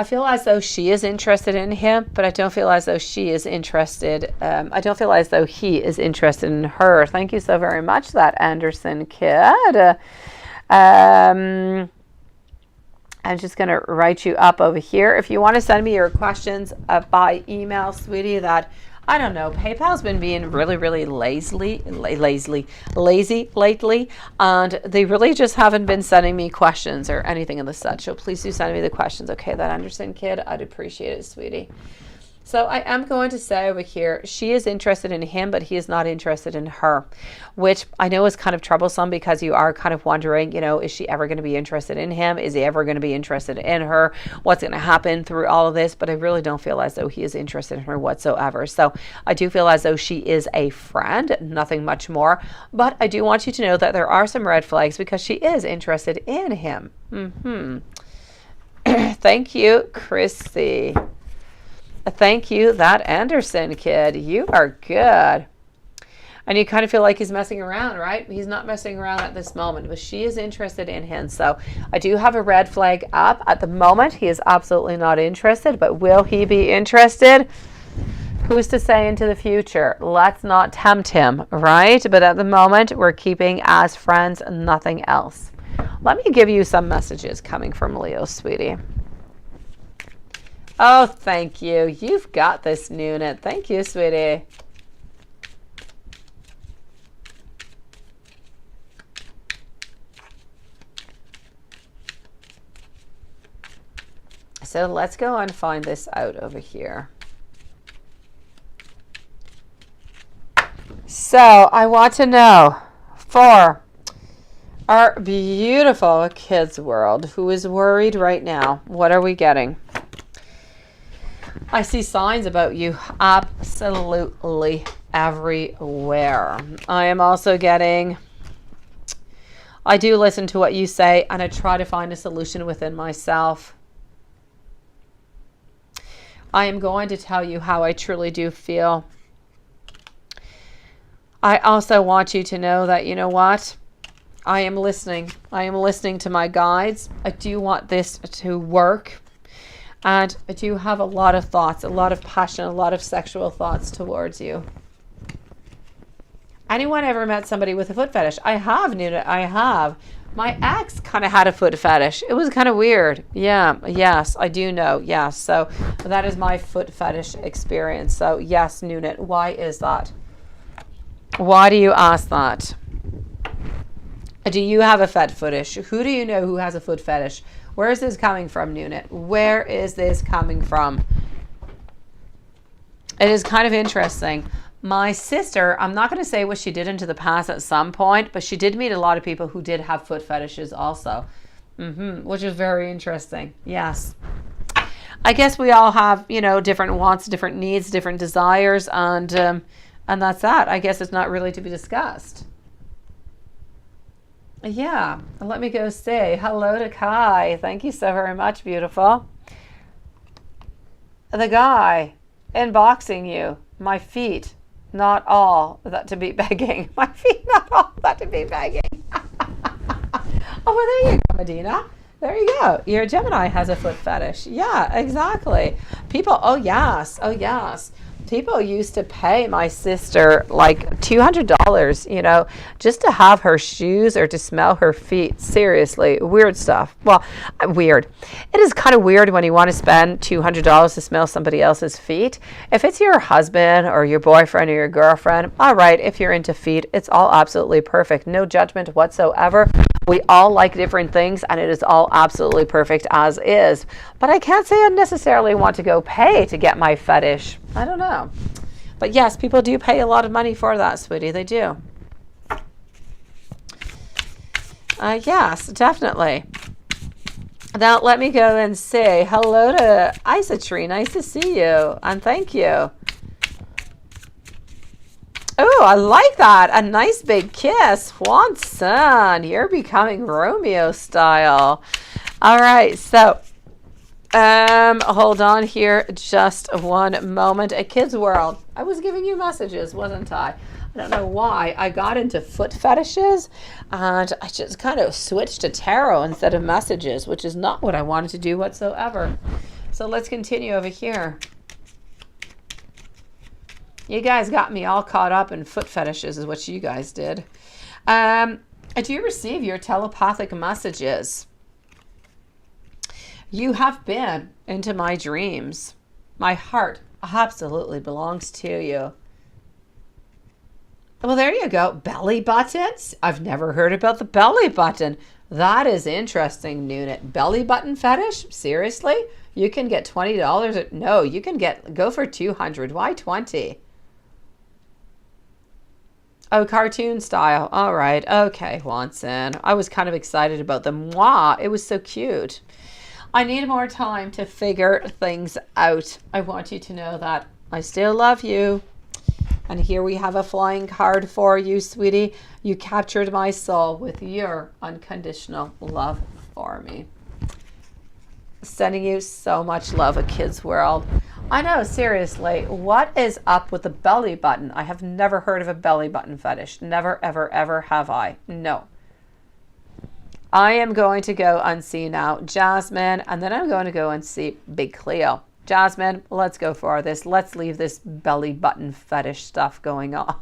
feel as though she is interested in him, but I don't feel as though she is interested. I don't feel as though he is interested in her. Thank you so very much, that Anderson kid. I'm just going to write you up over here. If you want to send me your questions by email, sweetie, that, I don't know, PayPal's been being really, really lazy lately, and they really just haven't been sending me questions or anything of the such. So please do send me the questions. Okay, that Anderson kid, I'd appreciate it, sweetie. So I am going to say over here, she is interested in him, but he is not interested in her, which I know is kind of troublesome because you are kind of wondering, you know, is she ever going to be interested in him? Is he ever going to be interested in her? What's going to happen through all of this? But I really don't feel as though he is interested in her whatsoever. So I do feel as though she is a friend, nothing much more. But I do want you to know that there are some red flags because she is interested in him. Thank you, Chrissy. Thank you, that Anderson kid. You are good. And you kind of feel like he's messing around, right? He's not messing around at this moment, but she is interested in him. So I do have a red flag up. At the moment, he is absolutely not interested, but will he be interested? Who's to say into the future? Let's not tempt him, right? But at the moment, we're keeping as friends, nothing else. Let me give you some messages coming from Leo, sweetie. Oh, thank you. You've got this, Noonan. Thank you, sweetie. So let's go and find this out over here. So I want to know for our beautiful Kids World, who is worried right now, what are we getting? I see signs about you absolutely everywhere. I am also getting, I do listen to what you say and I try to find a solution within myself. I am going to tell you how I truly do feel. I also want you to know that, you know what? I am listening. I am listening to my guides. I do want this to work. And I do have a lot of thoughts, a lot of passion, a lot of sexual thoughts towards you. Anyone ever met somebody with a foot fetish? I have, Nuna. I have. My ex kind of had a foot fetish. It was kind of weird. Yeah. Yes, I do know. Yes. So that is my foot fetish experience. So yes, Nuna. Why is that? Why do you ask that? Do you have a foot fetish? Who do you know who has a foot fetish? Where is this coming from, Nunit? Where is this coming from? It is kind of interesting My sister, I'm not going to say what she did into the past at some point, but she did meet a lot of people who did have foot fetishes also, which is very interesting. Yes. I guess we all have, you know, different wants, different needs, different desires, and that's that. I guess it's not really to be discussed. Yeah, let me go say hello to Kai. Thank you so very much, beautiful. The guy unboxing you, my feet. Not all that to be begging. My feet, not all that to be begging. Oh, well, there you go, Medina. There you go. Your Gemini has a foot fetish. Yeah, exactly. People, oh, yes. Oh, yes. People used to pay my sister like $200, you know, just to have her shoes or to smell her feet. Seriously, weird stuff. Well, weird. It is kind of weird when you want to spend $200 to smell somebody else's feet. If it's your husband or your boyfriend or your girlfriend, all right, if you're into feet, it's all absolutely perfect. No judgment whatsoever. We all like different things, and it is all absolutely perfect as is. But I can't say I necessarily want to go pay to get my fetish. I don't know. But yes, people do pay a lot of money for that, sweetie. They do. Yes, definitely. Now, let me go and say hello to Isatree. Nice to see you, and thank you. Oh, I like that. A nice big kiss. Swanson, you're becoming Romeo style. All right, so hold on here just one moment. A Kid's World. I was giving you messages, wasn't I? I don't know why. I got into foot fetishes and I just kind of switched to tarot instead of messages, which is not what I wanted to do whatsoever. So let's continue over here. You guys got me all caught up in foot fetishes is what you guys did. Do you receive your telepathic messages? You have been into my dreams. My heart absolutely belongs to you. Well, there you go. Belly buttons? I've never heard about the belly button. That is interesting, Noonet. Belly button fetish? Seriously? You can get $20? No, you can go for $200. Why 20? Oh, cartoon style. All right. Okay, Watson. I was kind of excited about the moi. It was so cute. I need more time to figure things out. I want you to know that I still love you. And here we have a flying card for you, sweetie. You captured my soul with your unconditional love for me. Sending you so much love, A Kid's World. I know, seriously, what is up with the belly button? I have never heard of a belly button fetish. Never, ever, ever have I. No. I am going to go and see now Jasmine, and then I'm going to go and see Big Cleo. Jasmine, let's go for this. Let's leave this belly button fetish stuff going on.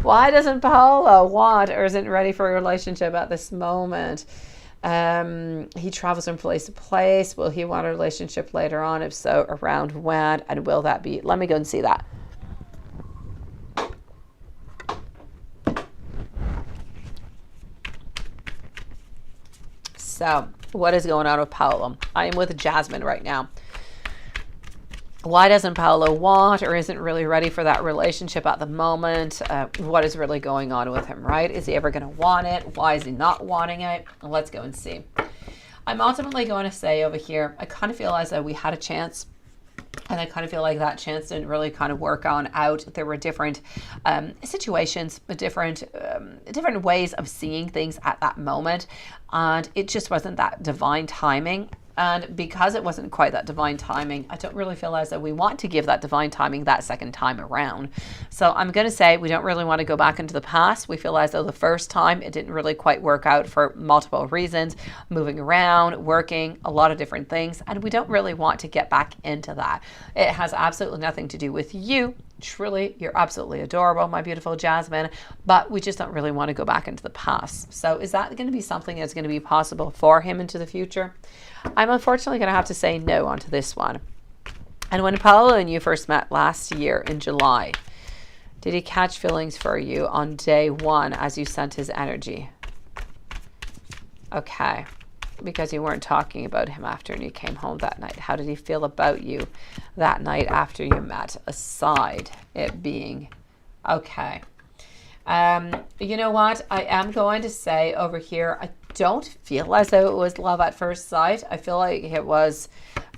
Why doesn't Paolo want or isn't ready for a relationship at this moment? He travels from place to place. Will he want a relationship later on? If so, around when? And will that be? Let me go and see that. So, what is going on with Paolo? I am with Jasmine right now. Why doesn't Paolo want or isn't really ready for that relationship at the moment? What is really going on with him, right? Is he ever going to want it? Why is he not wanting it? Let's go and see. I'm ultimately going to say over here, I kind of feel as though we had a chance, and I kind of feel like that chance didn't really kind of work on out. There were different situations, different ways of seeing things at that moment, and it just wasn't that divine timing. And because it wasn't quite that divine timing, I don't really feel as though we want to give that divine timing that second time around. So I'm going to say we don't really want to go back into the past. We feel as though the first time it didn't really quite work out for multiple reasons, moving around, working, a lot of different things. And we don't really want to get back into that. It has absolutely nothing to do with you. Truly, you're absolutely adorable, my beautiful Jasmine, but we just don't really want to go back into the past. So is that going to be something that's going to be possible for him into the future? I'm unfortunately going to have to say no onto this one. And when Paolo and you first met last year in July, did he catch feelings for you on day one as you sent his energy? Okay. because you weren't talking about him after you came home that night. How did he feel about you that night after you met, aside it being okay? You know what? I am going to say over here, I don't feel as though it was love at first sight. I feel like it was,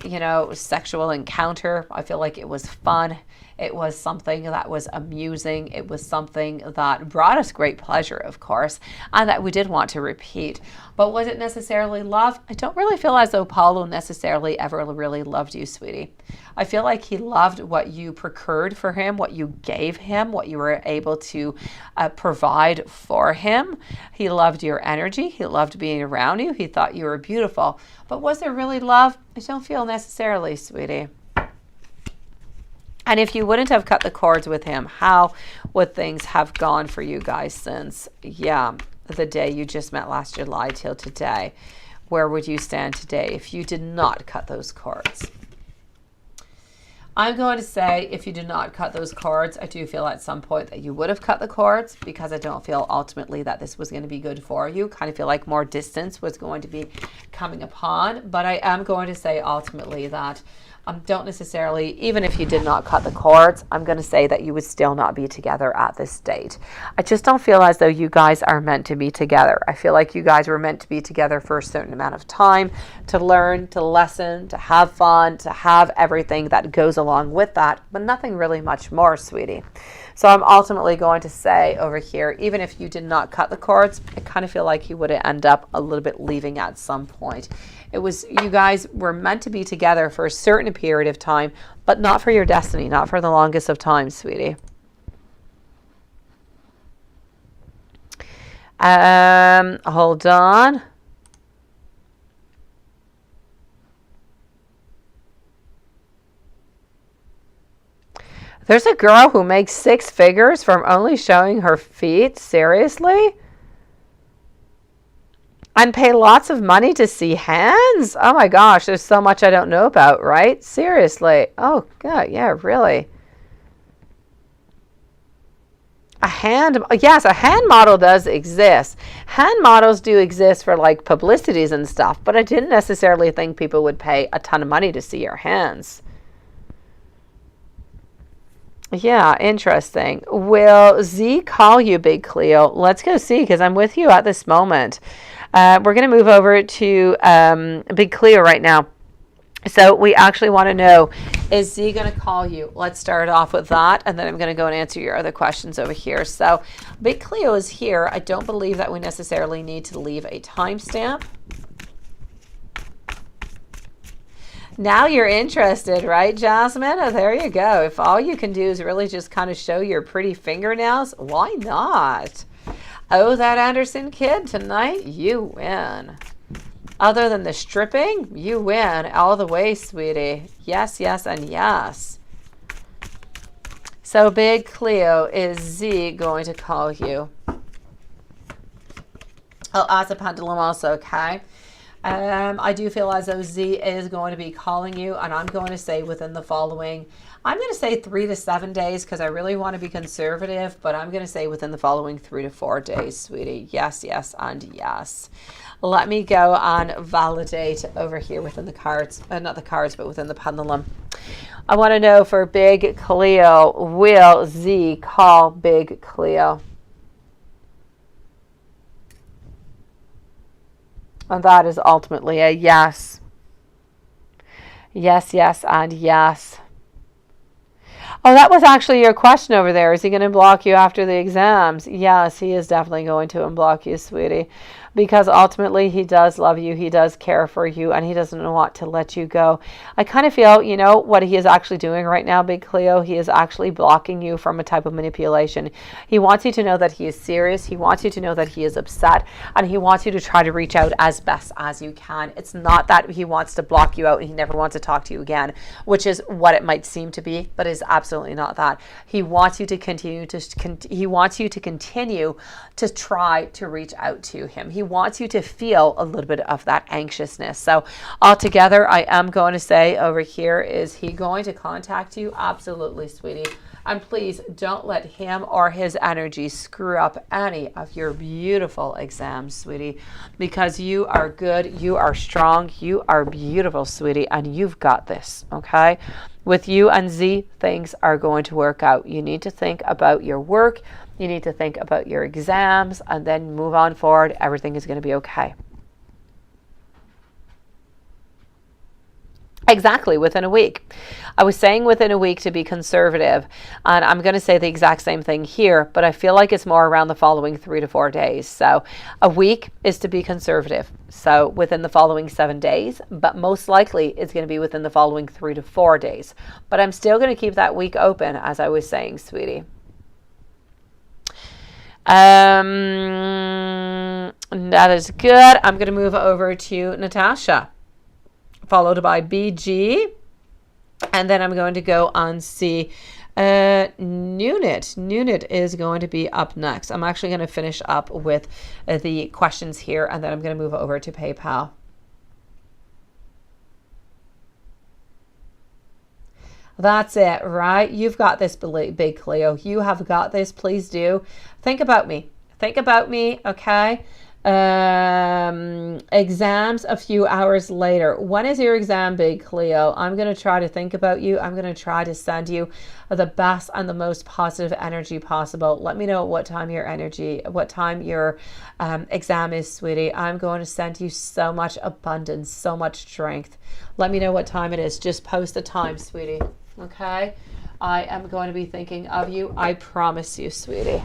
you know, sexual encounter. I feel like it was fun. It was something that was amusing. It was something that brought us great pleasure, of course, and that we did want to repeat. But was it necessarily love? I don't really feel as though Paulo necessarily ever really loved you, sweetie. I feel like he loved what you procured for him, what you gave him, what you were able to provide for him. He loved your energy. He loved being around you. He thought you were beautiful. But was there really love? I don't feel necessarily, sweetie. And if you wouldn't have cut the cords with him, how would things have gone for you guys since, the day you just met last July till today? Where would you stand today if you did not cut those cords? I'm going to say if you did not cut those cords, I do feel at some point that you would have cut the cords, because I don't feel ultimately that this was going to be good for you. Kind of feel like more distance was going to be coming upon. But I am going to say ultimately that don't necessarily, even if you did not cut the cords, I'm going to say that you would still not be together at this date. I just don't feel as though you guys are meant to be together. I feel like you guys were meant to be together for a certain amount of time, to learn, to lesson, to have fun, to have everything that goes along with that, but nothing really much more, sweetie. So I'm ultimately going to say over here, even if you did not cut the cords, I kind of feel like you would end up a little bit leaving at some point. It was, you guys were meant to be together for a certain period of time, but not for your destiny, not for the longest of time, sweetie. Hold on. There's a girl who makes 6 figures from only showing her feet. Seriously? And pay lots of money to see hands? Oh my gosh, there's so much I don't know about, right? Seriously. Oh God, yeah, really. Yes, a hand model does exist. Hand models do exist for like publicities and stuff, but I didn't necessarily think people would pay a ton of money to see your hands. Yeah, interesting. Will Z call you, Big Cleo? Let's go see, because I'm with you at this moment. We're going to move over to Big Cleo right now. So we actually want to know, is Z going to call you? Let's start off with that, and then I'm going to go and answer your other questions over here. So Big Cleo is here. I don't believe that we necessarily need to leave a timestamp. Now you're interested, right, Jasmine? Oh, there you go. If all you can do is really just kind of show your pretty fingernails, why not? Oh, that Anderson kid, tonight you win. Other than the stripping, you win all the way, sweetie. Yes, yes, and yes. So Big Cleo, is Z going to call you? I'll ask the pendulum also, okay? I do feel as though Z is going to be calling you, and I'm going to say within the following, I'm going to say 3 to 7 days, because I really want to be conservative, but I'm going to say within the following 3 to 4 days, sweetie. Yes, yes, and yes. Let me go and validate over here within the cards, not the cards, but within the pendulum. I want to know for Big Cleo, will Z call Big Cleo? And that is ultimately a yes. Yes, yes, and yes. Oh, that was actually your question over there. Is he going to block you after the exams? Yes, he is definitely going to unblock you, sweetie. Because ultimately he does love you, he does care for you, and he doesn't want to let you go. I kind of feel, you know, what he is actually doing right now, Big Cleo, he is actually blocking you from a type of manipulation. He wants you to know that he is serious, he wants you to know that he is upset, and he wants you to try to reach out as best as you can. It's not that he wants to block you out and he never wants to talk to you again, which is what it might seem to be, but is absolutely not that. He wants you to continue to try to reach out to him. He wants you to feel a little bit of that anxiousness. So altogether, I am going to say over here, is he going to contact you? Absolutely, sweetie. And please don't let him or his energy screw up any of your beautiful exams, sweetie, because you are good, you are strong, you are beautiful, sweetie, and you've got this, okay? With you and Z, things are going to work out. You need to think about your work, you need to think about your exams, and then move on forward. Everything is going to be okay. Exactly, within a week. I was saying within a week to be conservative, and I'm going to say the exact same thing here, but I feel like it's more around the following 3 to 4 days. So a week is to be conservative, so within the following 7 days, but most likely it's going to be within the following 3 to 4 days. But I'm still going to keep that week open, as I was saying, sweetie. That is good. I'm going to move over to Natasha, followed by BG, and then I'm going to go on see Nunit. Nunit is going to be up next. I'm actually going to finish up with the questions here, and then I'm going to move over to PayPal. That's it, right? You've got this, big Cleo. You have got this. Please do. Think about me. Think about me, okay? Exams a few hours later. When is your exam, big Cleo? I'm going to try to think about you. I'm going to try to send you the best and the most positive energy possible. Let me know what time your exam is, sweetie. I'm going to send you so much abundance, so much strength. Let me know what time it is. Just post the time, sweetie. Okay? I am going to be thinking of you. I promise you, sweetie.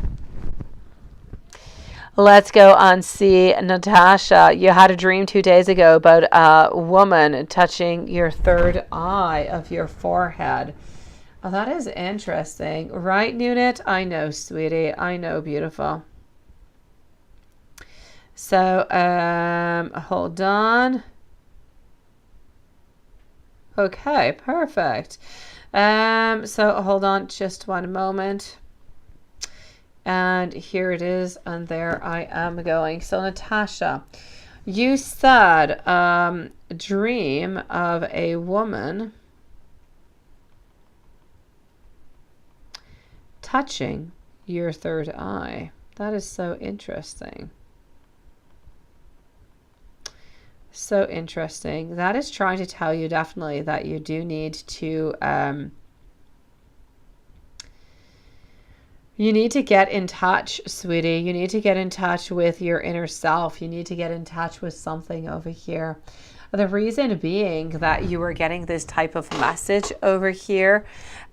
Let's go on see Natasha. You had a dream 2 days ago about a woman touching your third eye of your forehead. Oh, that is interesting. Right, Nunit? I know, sweetie. I know, beautiful. So, hold on. Okay, perfect. So hold on just one moment. And here it is, and there I am going. So Natasha, you said dream of a woman touching your third eye. That is so interesting. So interesting. That is trying to tell you definitely that you do need to you need to get in touch, sweetie. You need to get in touch with your inner self. You need to get in touch with something over here. The reason being that you are getting this type of message over here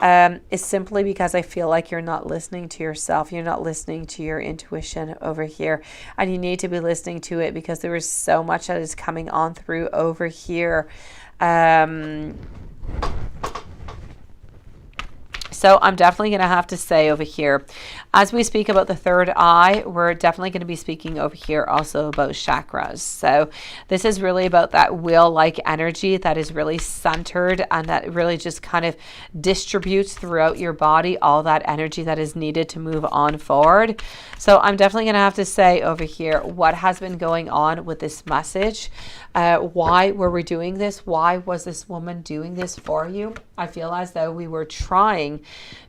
is simply because I feel like you're not listening to yourself. You're not listening to your intuition over here. And you need to be listening to it because there is so much that is coming on through over here. So I'm definitely going to have to say over here, as we speak about the third eye, we're definitely going to be speaking over here also about chakras. So this is really about that wheel-like energy that is really centered and that really just kind of distributes throughout your body all that energy that is needed to move on forward. So I'm definitely going to have to say over here what has been going on with this message. Why were we doing this? Why was this woman doing this for you? I feel as though we were trying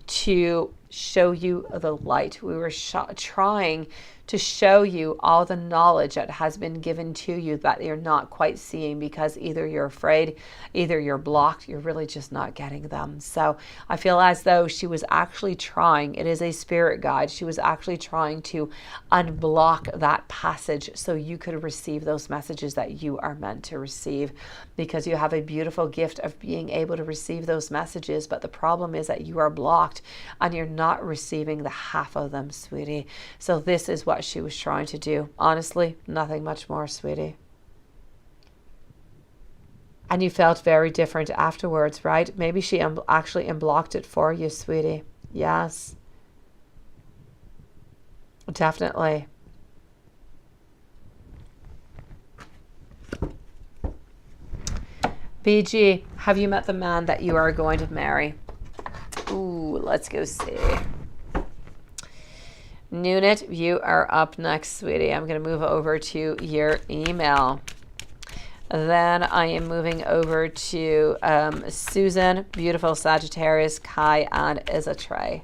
to show you the light. We were trying to show you all the knowledge that has been given to you that you're not quite seeing because either you're afraid, either you're blocked, you're really just not getting them. So I feel as though she was actually trying, it is a spirit guide, she was actually trying to unblock that passage so you could receive those messages that you are meant to receive, because you have a beautiful gift of being able to receive those messages. But the problem is that you are blocked and you're not receiving the half of them, sweetie. So this is what she was trying to do. Honestly, nothing much more, sweetie. And you felt very different afterwards, right? Maybe she actually unblocked it for you, sweetie. Yes. Definitely. BG, have you met the man that you are going to marry? Ooh, let's go see. Nunit, you are up next, sweetie. I'm going to move over to your email. Then I am moving over to Susan, beautiful Sagittarius, Kai, and Isatre.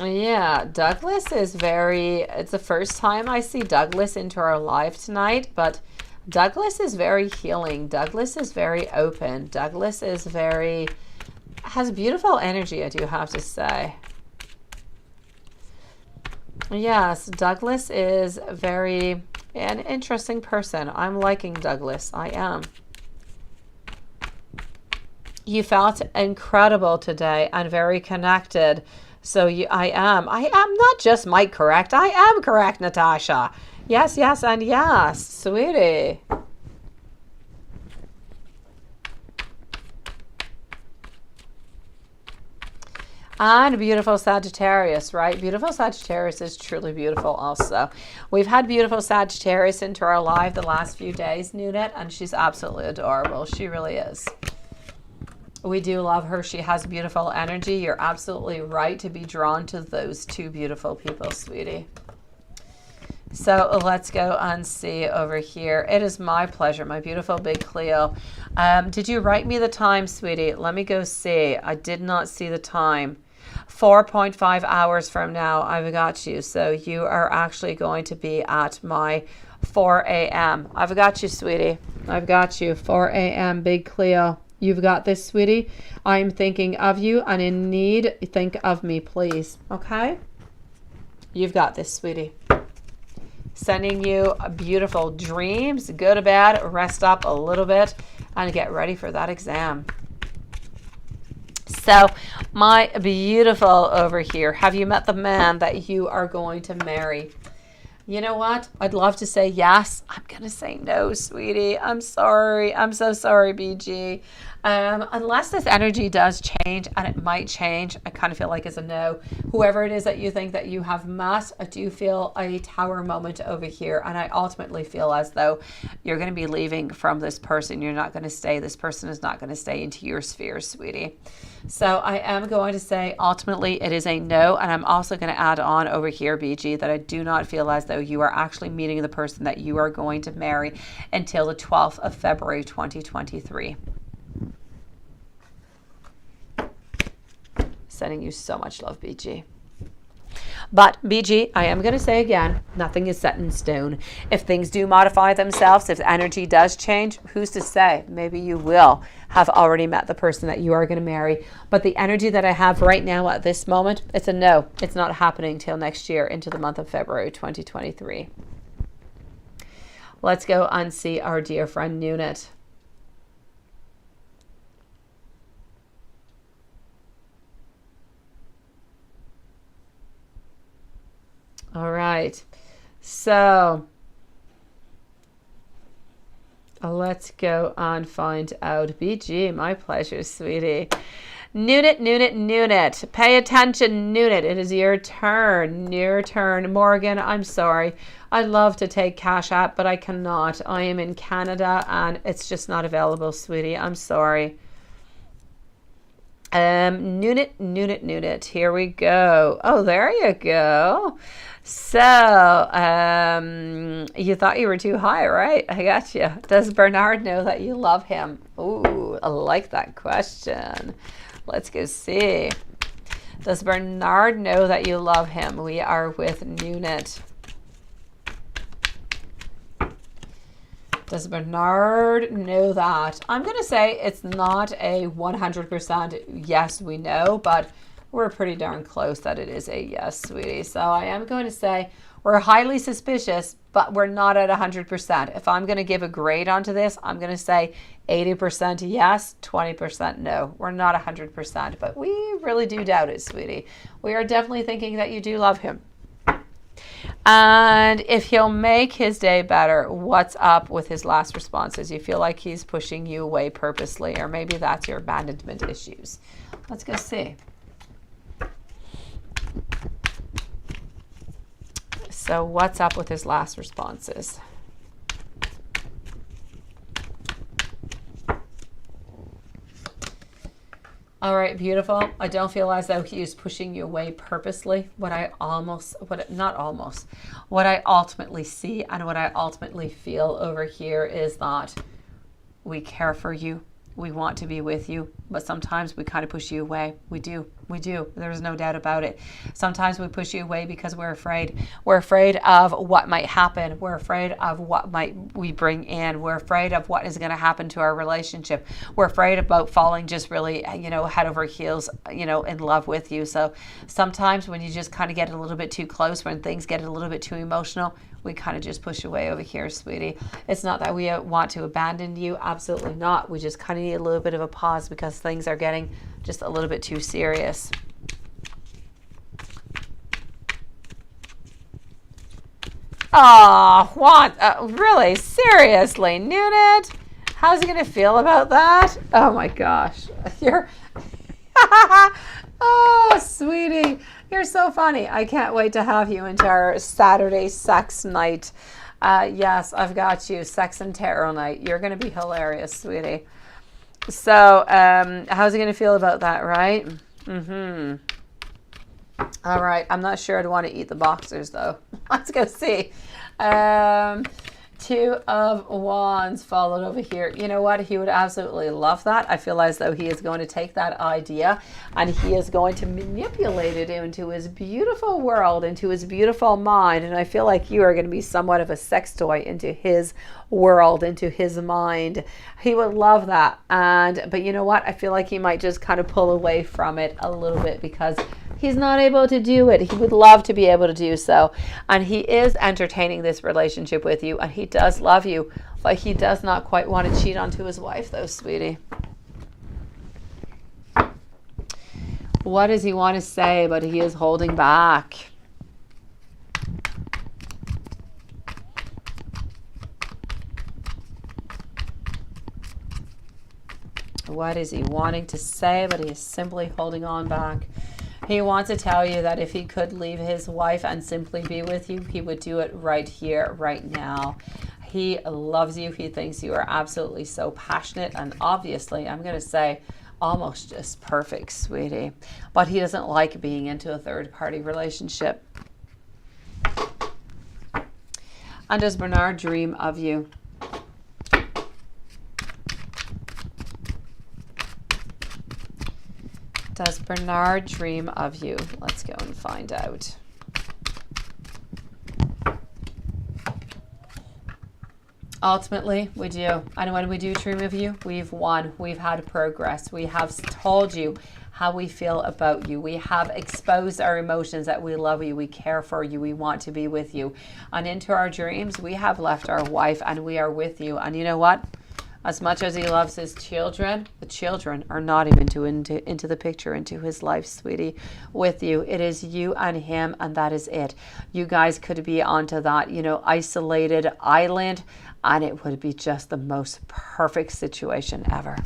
Yeah, Douglas is it's the first time I see Douglas into our live tonight, but Douglas is very healing. Douglas is very open. Douglas is has beautiful energy, I do have to say. Yes, Douglas is an interesting person. I'm liking Douglas. I am. You felt incredible today and very connected. So I am not just Mike correct. I am correct, Natasha. Yes, yes, and yes, sweetie. And beautiful Sagittarius, right? Beautiful Sagittarius is truly beautiful also. We've had beautiful Sagittarius into our life the last few days, Nunit, and she's absolutely adorable. She really is. We do love her. She has beautiful energy. You're absolutely right to be drawn to those two beautiful people, sweetie. So let's go and see over here. It is my pleasure, my beautiful big Cleo. Did you write me the time, sweetie? Let me go see. I did not see the time. 4.5 hours from now, I've got you. So you are actually going to be at my 4 a.m. I've got you, sweetie. I've got you. 4 a.m. big Cleo. You've got this, sweetie. I'm thinking of you and in need. Think of me, please. Okay? You've got this, sweetie. Sending you beautiful dreams. Go to bed, rest up a little bit, and get ready for that exam. So, my beautiful over here, have you met the man that you are going to marry? You know what? I'd love to say yes. I'm going to say no, sweetie. I'm sorry. I'm so sorry, BG. Unless this energy does change, and it might change, I kind of feel like it's a no. Whoever it is that you think that you have met, I do feel a tower moment over here. And I ultimately feel as though you're going to be leaving from this person. You're not going to stay. This person is not going to stay into your sphere, sweetie. So I am going to say ultimately it is a no. And I'm also going to add on over here, BG, that I do not feel as though you are actually meeting the person that you are going to marry until the 12th of February 2023. Sending you so much love, BG. But BG, I am going to say again, nothing is set in stone. If things do modify themselves, if energy does change, who's to say? Maybe you will have already met the person that you are going to marry. But the energy that I have right now at this moment, it's a no. It's not happening till next year into the month of February 2023. Let's go and see our dear friend Nunit. All right, so let's go and find out. BG, my pleasure, sweetie. Nunit, Nunit, Nunit. Pay attention, Nunit. It is your turn. Your turn. Morgan, I'm sorry. I'd love to take Cash App, but I cannot. I am in Canada and it's just not available, sweetie. I'm sorry. Nunit, Nunit, Nunit. Here we go. Oh, there you go. So, you thought you were too high, right? I got you. Does Bernard know that you love him? Ooh, I like that question. Let's go see. Does Bernard know that you love him? We are with Nunit. Does Bernard know that? I'm going to say it's not a 100% yes, we know, but we're pretty darn close that it is a yes, sweetie. So I am going to say we're highly suspicious, but we're not at 100%. If I'm going to give a grade onto this, I'm going to say 80% yes, 20% no. We're not 100%, but we really do doubt it, sweetie. We are definitely thinking that you do love him. And if he'll make his day better, what's up with his last responses? You feel like he's pushing you away purposely, or maybe that's your abandonment issues. Let's go see. So what's up with his last responses? All right, beautiful. I don't feel as though he is pushing you away purposely. What I ultimately see and what I ultimately feel over here is that we care for you. We want to be with you, but sometimes we kind of push you away. We do. There's no doubt about it. Sometimes we push you away because we're afraid. We're afraid of what might happen. We're afraid of what might we bring in. We're afraid of what is going to happen to our relationship. We're afraid about falling just really, head over heels, in love with you. So sometimes when you just kind of get a little bit too close, when things get a little bit too emotional, we kind of just push away over here, sweetie. It's not that we want to abandon you. Absolutely not. We just kind of need a little bit of a pause because things are getting just a little bit too serious. Oh, what? Really? Seriously? Noonet? How's he going to feel about that? Oh my gosh. You're... Oh, sweetie. You're so funny. I can't wait to have you into our Saturday sex night. Yes, I've got you. Sex and tarot night. You're going to be hilarious, sweetie. So, how's he going to feel about that, right? All right. I'm not sure I'd want to eat the boxers, though. Let's go see. Two of Wands followed over here. You know what? He would absolutely love that. I feel as though he is going to take that idea and he is going to manipulate it into his beautiful world, into his beautiful mind. And I feel like you are going to be somewhat of a sex toy into his world, into his mind. He would love that. But you know what? I feel like he might just kind of pull away from it a little bit because he's not able to do it. He would love to be able to do so. And he is entertaining this relationship with you. And he does love you. But he does not quite want to cheat onto his wife, though, sweetie. What does he want to say? But he is holding back. What is he wanting to say? But he is simply holding on back. He wants to tell you that if he could leave his wife and simply be with you, he would do it right here, right now. He loves you. He thinks you are absolutely so passionate and obviously, I'm going to say, almost just perfect, sweetie. But he doesn't like being into a third-party relationship. And does Bernard dream of you? Does Bernard dream of you? Let's go and find out. Ultimately, we do. And when we do dream of you, we've won. We've had progress. We have told you how we feel about you. We have exposed our emotions that we love you, we care for you, we want to be with you. And into our dreams, we have left our wife and we are with you. And you know what? As much as he loves his children, the children are not even into the picture, into his life, sweetie, with you. It is you and him, and that is it. You guys could be onto that, isolated island, and it would be just the most perfect situation ever.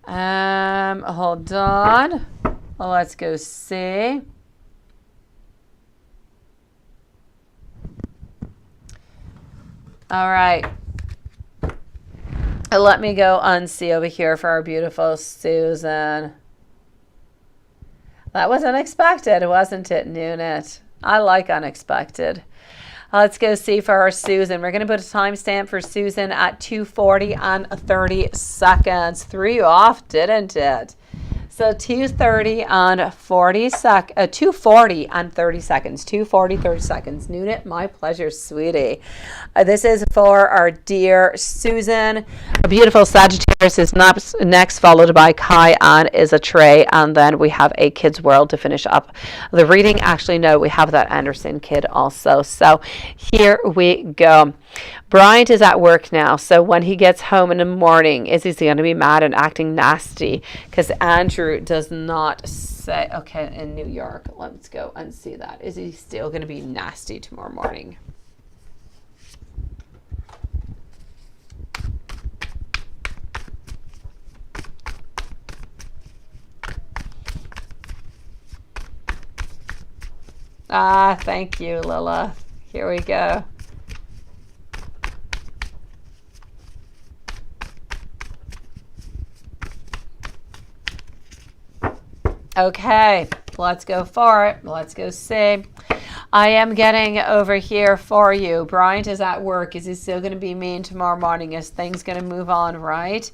Hold on. Well, let's go see. All right. Let me go unsee over here for our beautiful Susan. That was unexpected, wasn't it, Noonet? I like unexpected. Let's go see for our Susan. We're going to put a timestamp for Susan at 2:40 and 30 seconds. Threw you off, didn't it? So 2:40 and 30 seconds. 2:40, 30 seconds. Noonet, my pleasure, sweetie. This is for our dear Susan. A beautiful Sagittarius is next, followed by Kai and is a Trey. And then we have a Kid's World to finish up the reading. Actually, no, we have that Anderson kid also. So here we go. Bryant is at work now, so when he gets home in the morning, is he going to be mad and acting nasty? Because Andrew does not say, okay, in New York, let's go and see that. Is he still going to be nasty tomorrow morning? Thank you, Lila. Here we go. Okay, let's go for it. Let's go see. I am getting over here for you. Bryant is at work. Is he still going to be mean tomorrow morning? Is things going to move on, right?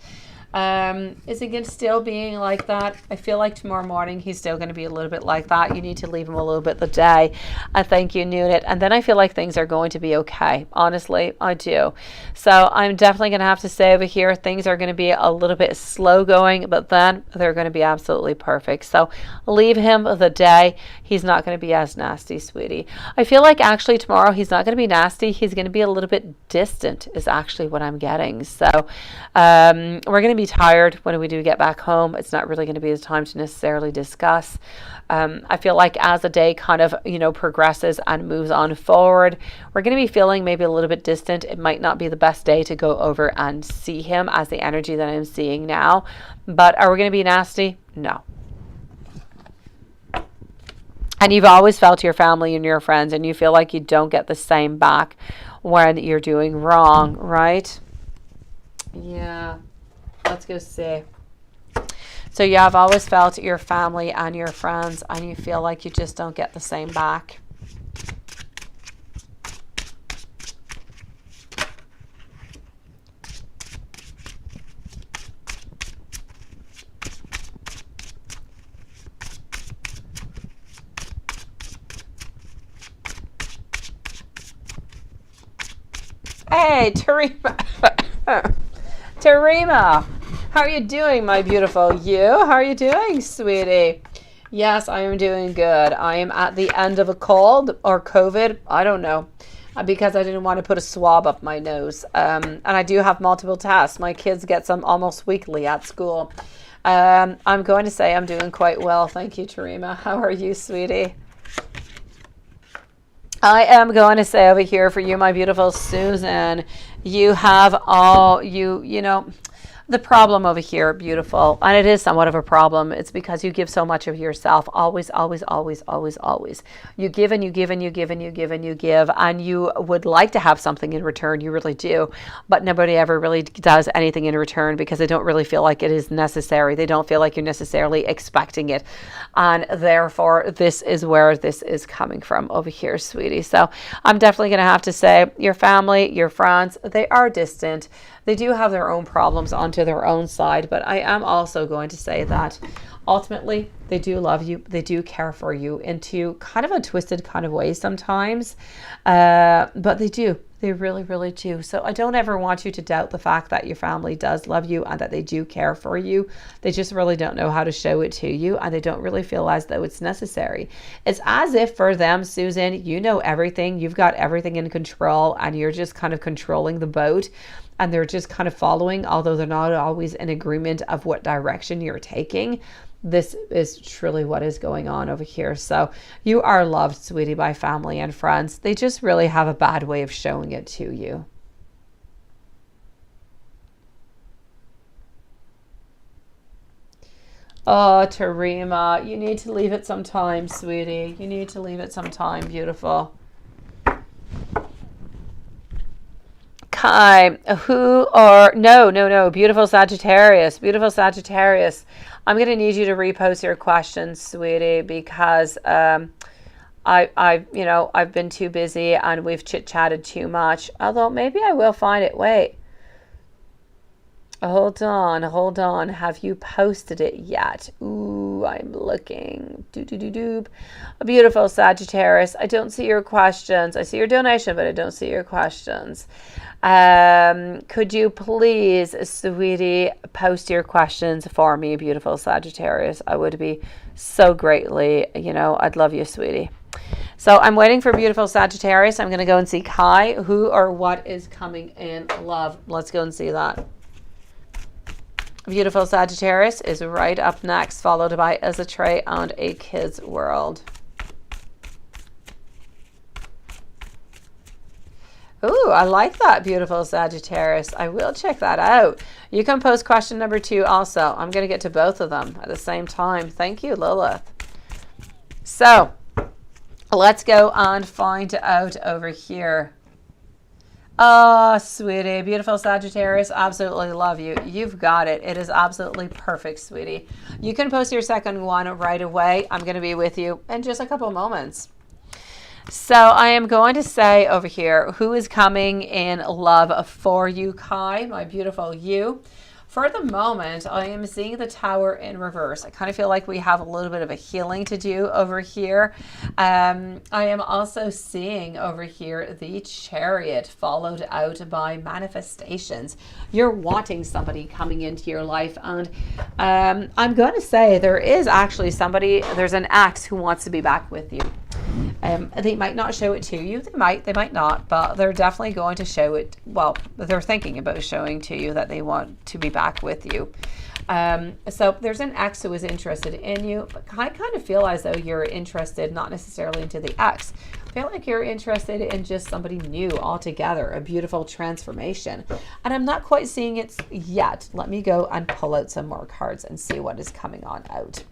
Is it still being like that? I feel like tomorrow morning he's still going to be a little bit like that. You need to leave him a little bit the day. I think you knew it. And then I feel like things are going to be okay. Honestly, I do. So I'm definitely going to have to say over here, things are going to be a little bit slow going, but then they're going to be absolutely perfect. So leave him the day. He's not going to be as nasty, sweetie. I feel like actually tomorrow he's not going to be nasty. He's going to be a little bit distant is actually what I'm getting. So we're going to be tired when we do get back home. It's not really going to be the time to necessarily discuss. I feel like as the day kind of, progresses and moves on forward, we're going to be feeling maybe a little bit distant. It might not be the best day to go over and see him as the energy that I'm seeing now. But are we going to be nasty? No. And you've always felt your family and your friends, and you feel like you don't get the same back when you're doing wrong, right? Yeah. Let's go see. So yeah, I've always felt your family and your friends, and you feel like you just don't get the same back. Hey, Tarima. Tarima, how are you doing, my beautiful you? How are you doing, sweetie? Yes, I am doing good. I am at the end of a cold or COVID. I don't know, because I didn't want to put a swab up my nose. And I do have multiple tests. My kids get some almost weekly at school. I'm going to say I'm doing quite well. Thank you, Tarima. How are you, sweetie? I am going to say over here for you, my beautiful Susan, you have all, the problem over here, beautiful, and it is somewhat of a problem. It's because you give so much of yourself, always, always, always, always, always. You give and you give and you give and you give and you give, and you would like to have something in return. You really do, but nobody ever really does anything in return because they don't really feel like it is necessary. They don't feel like you're necessarily expecting it, and therefore this is where this is coming from over here, sweetie. So I'm definitely going to have to say your family, your friends, they are distant. They do have their own problems onto their own side, but I am also going to say that ultimately they do love you. They do care for you into kind of a twisted kind of way sometimes, but they do. They really, really do. So I don't ever want you to doubt the fact that your family does love you and that they do care for you. They just really don't know how to show it to you, and they don't really feel as though it's necessary. It's as if for them, Susan, you know everything. You've got everything in control, and you're just kind of controlling the boat. And they're just kind of following, although they're not always in agreement of what direction you're taking. This is truly what is going on over here. So you are loved, sweetie, by family and friends. They just really have a bad way of showing it to you. Oh, Tarima, you need to leave it some time, sweetie. You need to leave it some time, beautiful. Kai, no, beautiful Sagittarius, I'm going to need you to repost your questions, sweetie, because I've been too busy and we've chit-chatted too much, although maybe I will find it. Wait, hold on, have you posted it yet? Ooh, I'm looking. A beautiful Sagittarius, I don't see your questions. I see your donation, but I don't see your questions. Could you please, sweetie, post your questions for me, beautiful Sagittarius? I would be so greatly, I'd love you, sweetie. So I'm waiting for beautiful Sagittarius. I'm going to go and see Kai. Who or what is coming in love? Let's go and see that. Beautiful Sagittarius is right up next, followed by Ezetre and A Kid's World. Ooh, I like that, beautiful Sagittarius. I will check that out. You can post question number 2 also. I'm going to get to both of them at the same time. Thank you, Lilith. So Let's go and find out over here. Oh, sweetie, beautiful Sagittarius, absolutely love you. You've got it. It is absolutely perfect, sweetie. You can post your second one right away. I'm going to be with you in just a couple moments. So I am going to say over here, who is coming in love for you, Kai, my beautiful you. For the moment, I am seeing the Tower in reverse. I kind of feel like we have a little bit of a healing to do over here. I am also seeing over here the Chariot followed out by manifestations. You're wanting somebody coming into your life. And I'm going to say there is actually somebody, there's an ex who wants to be back with you. They might not show it to you. They might not, but they're definitely going to show it. Well, they're thinking about showing to you that they want to be back with you. So there's an ex who is interested in you, but I kind of feel as though you're interested, not necessarily into the ex. I feel like you're interested in just somebody new altogether, a beautiful transformation. And I'm not quite seeing it yet. Let me go and pull out some more cards and see what is coming on out.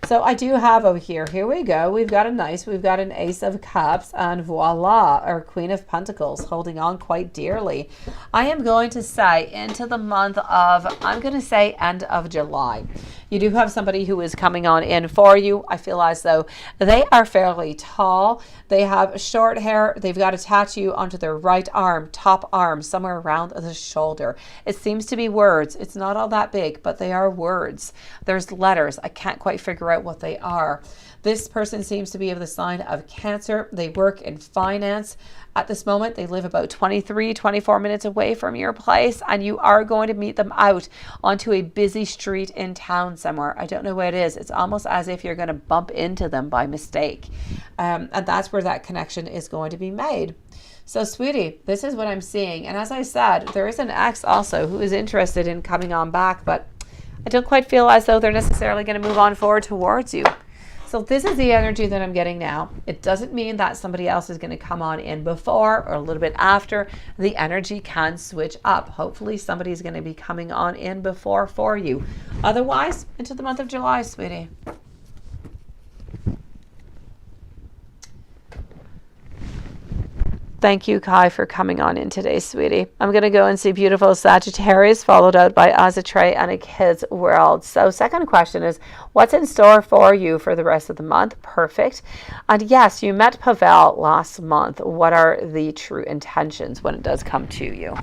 So I do have over here we go. We've got an Ace of Cups and voila, our Queen of Pentacles holding on quite dearly. I am going to say into the month of, I'm going to say end of July. You do have somebody who is coming on in for you. I feel as though they are fairly tall. They have short hair. They've got a tattoo onto their right arm, top arm, somewhere around the shoulder. It seems to be words. It's not all that big, but they are words. There's letters. I can't quite figure out what they are. This person seems to be of the sign of Cancer. They work in finance. At this moment, they live about 24 minutes away from your place, and you are going to meet them out onto a busy street in town somewhere. I don't know where it is. It's almost as if you're going to bump into them by mistake. And that's where that connection is going to be made. So, sweetie, this is what I'm seeing. And as I said, there is an ex also who is interested in coming on back, but I don't quite feel as though they're necessarily going to move on forward towards you. So this is the energy that I'm getting now. It doesn't mean that somebody else is going to come on in before or a little bit after. The energy can switch up. Hopefully somebody's going to be coming on in before for you. Otherwise, into the month of July, sweetie. Thank you, Kai, for coming on in today, sweetie. I'm going to go and see beautiful Sagittarius, followed out by Azatray and a Kid's World. So second question is, what's in store for you for the rest of the month? Perfect. And yes, you met Pavel last month. What are the true intentions when it does come to you?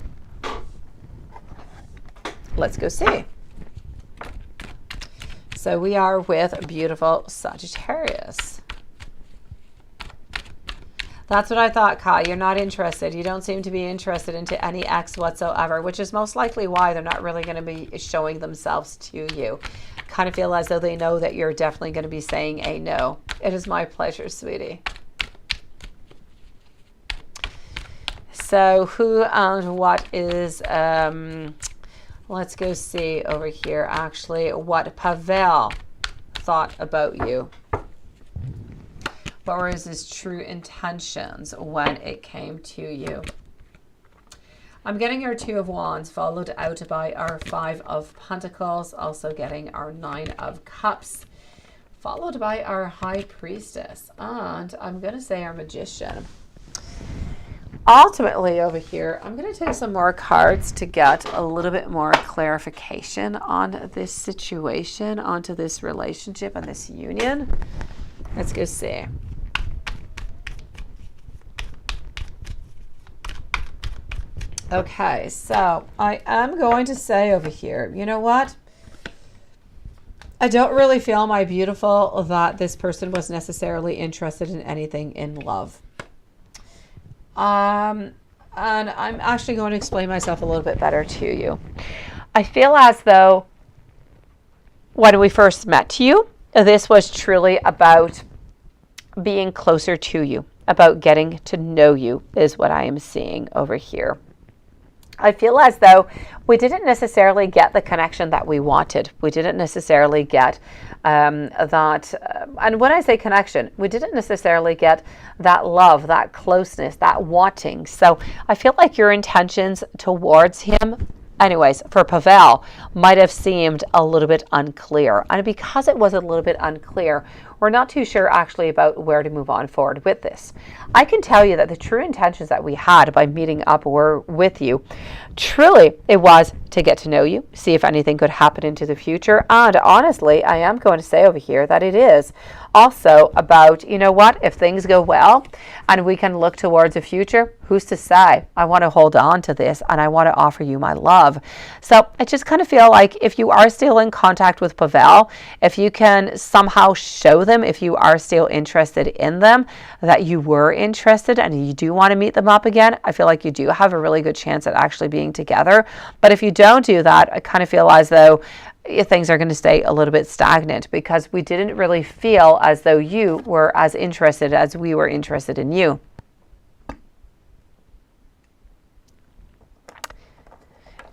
Let's go see. So we are with beautiful Sagittarius. That's what I thought, Kai. You're not interested. You don't seem to be interested into any ex whatsoever, which is most likely why they're not really going to be showing themselves to you. Kind of feel as though they know that you're definitely going to be saying a no. It is my pleasure, sweetie. So who and what is, let's go see over here, actually, what Pavel thought about you. What were his true intentions when it came to you? I'm getting our Two of Wands followed out by our Five of Pentacles, also getting our Nine of Cups, followed by our High Priestess, and I'm going to say our Magician. Ultimately over here, I'm going to take some more cards to get a little bit more clarification on this situation, onto this relationship and this union. Let's go see. Okay, so I am going to say over here, you know what? I don't really feel, my beautiful, that this person was necessarily interested in anything in love. And I'm actually going to explain myself a little bit better to you. I feel as though when we first met you, this was truly about being closer to you, about getting to know you, is what I am seeing over here. I feel as though we didn't necessarily get the connection that we wanted. We didn't necessarily get that, and when I say connection, we didn't necessarily get that love, that closeness, that wanting. So I feel like your intentions towards him, anyways, for Pavel, might have seemed a little bit unclear. And because it was a little bit unclear, we're not too sure actually about where to move on forward with this. I can tell you that the true intentions that we had by meeting up were with you. Truly, it was to get to know you, see if anything could happen into the future. And honestly, I am going to say over here that it is also about, you know what, if things go well and we can look towards the future, who's to say? I want to hold on to this and I want to offer you my love. So I just kind of feel like if you are still in contact with Pavel, if you can somehow show them, if you are still interested in them, that you were interested and you do want to meet them up again, I feel like you do have a really good chance at actually being together. But if you don't do that, I kind of feel as though things are going to stay a little bit stagnant, because we didn't really feel as though you were as interested as we were interested in you.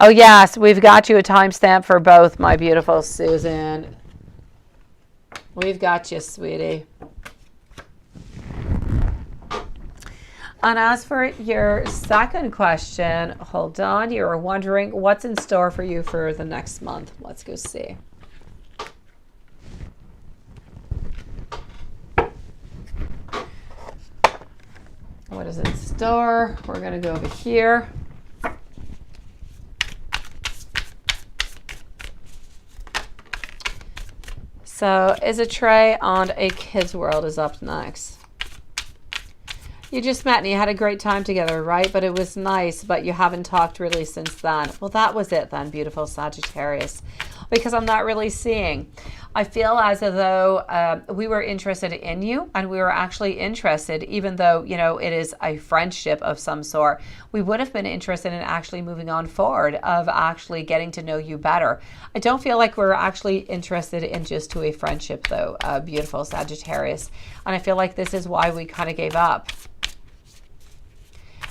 Oh yes, we've got you a timestamp for both, my beautiful Susan. We've got you, sweetie. And as for your second question, hold on, you were wondering what's in store for you for the next month. Let's go see. What is in store? We're going to go over here. So is a tray on a kid's world is up next. You just met and you had a great time together, right? But it was nice, but you haven't talked really since then. Well, that was it then, beautiful Sagittarius, because I'm not really seeing. I feel as though we were interested in you, and we were actually interested, even though, you know, it is a friendship of some sort. We would have been interested in actually moving on forward, of actually getting to know you better. I don't feel like we're actually interested in just to a friendship though, beautiful Sagittarius. And I feel like this is why we kind of gave up.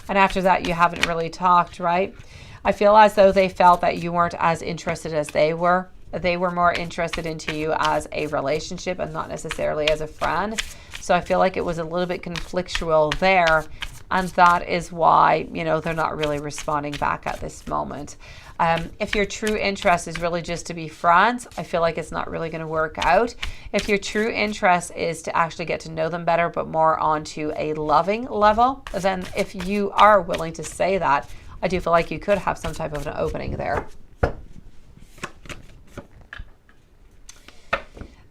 And after that, you haven't really talked, right? I feel as though they felt that you weren't as interested as they were. They were more interested into you as a relationship and not necessarily as a friend. So I feel like it was a little bit conflictual there. And that is why, you know, they're not really responding back at this moment. If your true interest is really just to be friends, I feel like it's not really going to work out. If your true interest is to actually get to know them better, but more onto a loving level, then if you are willing to say that, I do feel like you could have some type of an opening there.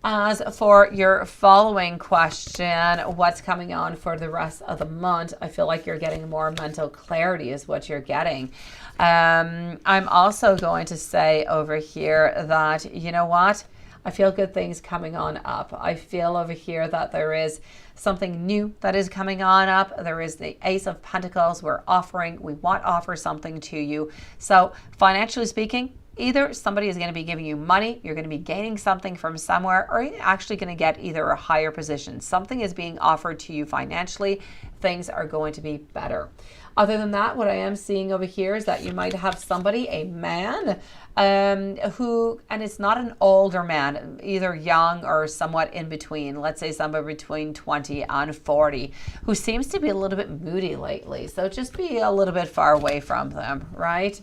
As for your following question, what's coming on for the rest of the month? I feel like you're getting more mental clarity is what you're getting. I'm also going to say over here that, you know what? I feel good things coming on up. I feel over here that there is something new that is coming on up. There is the Ace of Pentacles. We want to offer something to you. So financially speaking, either somebody is going to be giving you money, you're going to be gaining something from somewhere, or you're actually going to get either a higher position. Something is being offered to you financially. Things are going to be better. Other than that, what I am seeing over here is that you might have somebody, a man, who, and it's not an older man, either young or somewhat in between, let's say somebody between 20 and 40, who seems to be a little bit moody lately. So just be a little bit far away from them, right?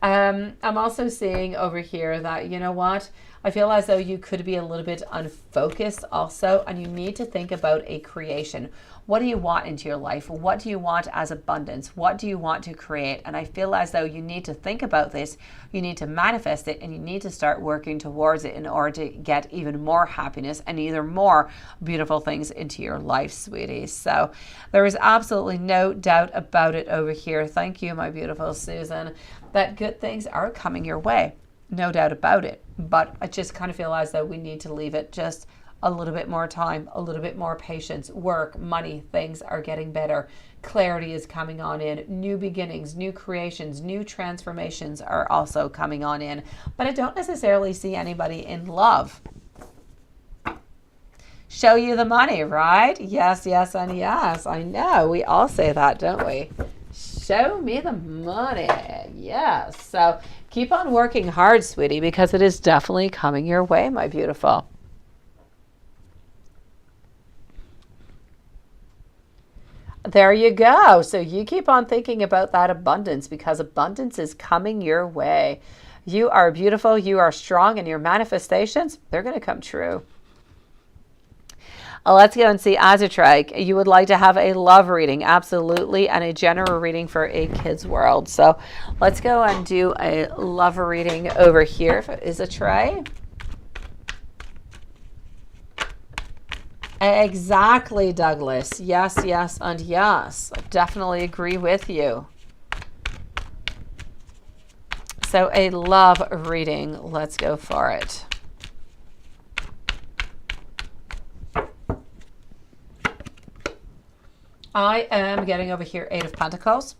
I'm also seeing over here that, you know what, I feel as though you could be a little bit unfocused also, and you need to think about a creation. What do you want into your life? What do you want as abundance? What do you want to create? And I feel as though you need to think about this, you need to manifest it, and you need to start working towards it in order to get even more happiness and either more beautiful things into your life, sweetie. So there is absolutely no doubt about it over here. Thank you, my beautiful Susan, that good things are coming your way. No doubt about it. But I just kind of feel as though we need to leave it just a little bit more time, a little bit more patience, work, money, things are getting better. Clarity is coming on in. New beginnings, new creations, new transformations are also coming on in. But I don't necessarily see anybody in love. Show you the money, right? Yes, yes, and yes. I know. We all say that, don't we? Show me the money. Yes. So keep on working hard, sweetie, because it is definitely coming your way, my beautiful. There you go. So you keep on thinking about that abundance, because abundance is coming your way. You are beautiful. You are strong, and your manifestations, they're going to come true. Let's go and see Azatrike. You would like to have a love reading, absolutely, and a general reading for a kid's world. So let's go and do a love reading over here for Azatrike. Exactly, Douglas. Yes, yes, and yes. I definitely agree with you. So a love reading. Let's go for it. I am getting over here 8 of Pentacles,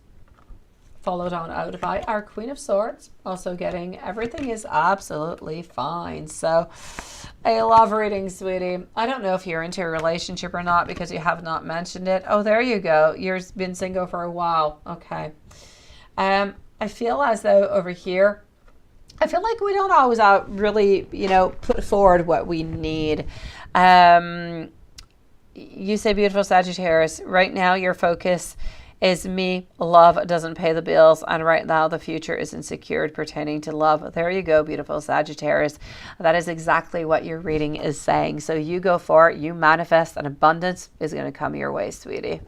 followed on out by our Queen of Swords. Also getting everything is absolutely fine. So a love reading, sweetie. I don't know if you're into a relationship or not because you have not mentioned it. Oh, there you go. You've been single for a while. Okay. I feel as though over here, I feel like we don't always really, you know, put forward what we need. You say, beautiful Sagittarius, right now your focus is me. Love doesn't pay the bills, and right now the future isn't secured pertaining to love. There you go, beautiful Sagittarius. That is exactly what your reading is saying. So you go for it. You manifest, and abundance is going to come your way, sweetie.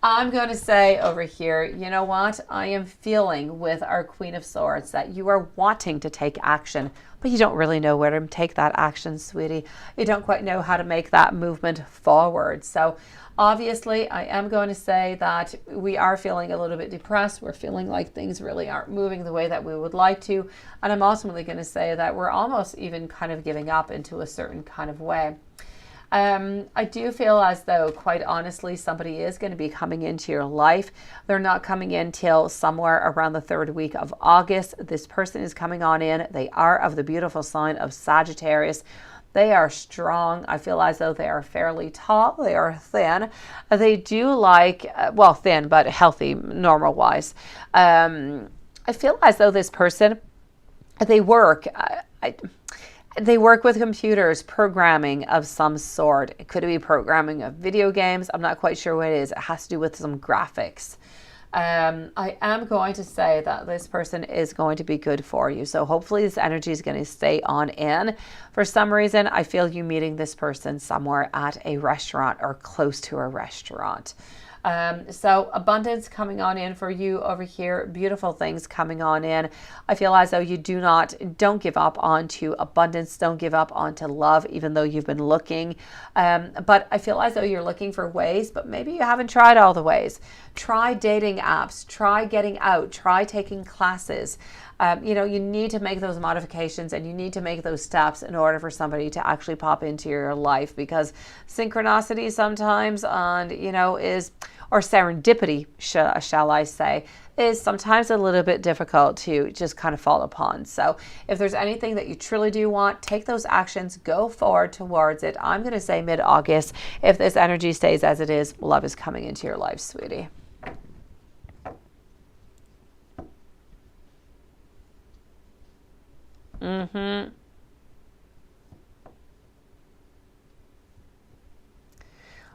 I'm going to say over here, you know what? I am feeling with our Queen of Swords that you are wanting to take action, but you don't really know where to take that action, sweetie. You don't quite know how to make that movement forward. So obviously, I am going to say that we are feeling a little bit depressed. We're feeling like things really aren't moving the way that we would like to. And I'm ultimately going to say that we're almost even kind of giving up into a certain kind of way. I do feel as though, quite honestly, somebody is going to be coming into your life. They're not coming in till somewhere around the 3rd week of August. This person is coming on in. They are of the beautiful sign of Sagittarius. They are strong. I feel as though they are fairly tall. They are thin. They do like, well, thin, but healthy, normal wise. I feel as though this person, they work, they work with computers, programming of some sort. It could be programming of video games. I'm not quite sure what it is. It has to do with some graphics. I am going to say that this person is going to be good for you. So hopefully this energy is going to stay on in. For some reason, I feel you meeting this person somewhere at a restaurant or close to a restaurant. So abundance coming on in for you over here. Beautiful things coming on in. I feel as though you don't give up onto abundance. Don't give up onto love, even though you've been looking. But I feel as though you're looking for ways, but maybe you haven't tried all the ways. Try dating apps. Try getting out. Try taking classes. You know, you need to make those modifications and you need to make those steps in order for somebody to actually pop into your life, because synchronicity sometimes, and you know, or serendipity, shall I say, is sometimes a little bit difficult to just kind of fall upon. So if there's anything that you truly do want, take those actions, go forward towards it. I'm going to say mid-August, if this energy stays as it is, love is coming into your life, sweetie.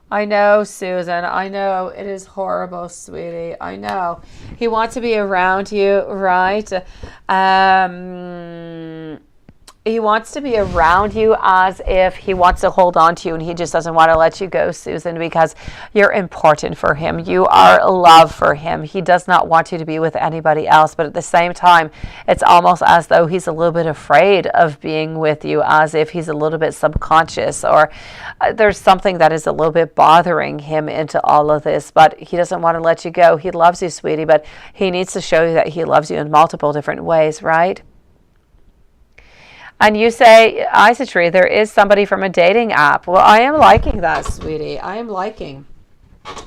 I know, Susan. I know it is horrible, sweetie. I know. He wants to be around you, right? He wants to be around you as if he wants to hold on to you, and he just doesn't want to let you go, Susan, because you're important for him. You are love for him. He does not want you to be with anybody else, but at the same time, it's almost as though he's a little bit afraid of being with you, as if he's a little bit subconscious, or there's something that is a little bit bothering him into all of this, but he doesn't want to let you go. He loves you, sweetie, but he needs to show you that he loves you in multiple different ways, right? And you say, Isatree, there is somebody from a dating app. Well, I am liking that, sweetie. I am liking.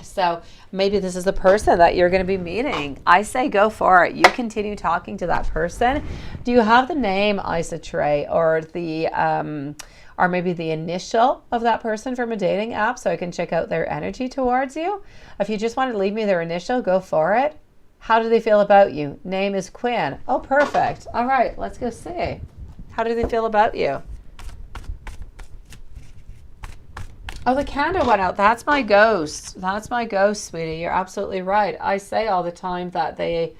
So maybe this is the person that you're going to be meeting. I say go for it. You continue talking to that person. Do you have the name Isatree, or the or maybe the initial of that person from a dating app, so I can check out their energy towards you? If you just want to leave me their initial, go for it. How do they feel about you? Name is Quinn. Oh, perfect. All right, let's go see. How do they feel about you? Oh, the candle went out. That's my ghost. That's my ghost, sweetie. You're absolutely right. I say all the time that they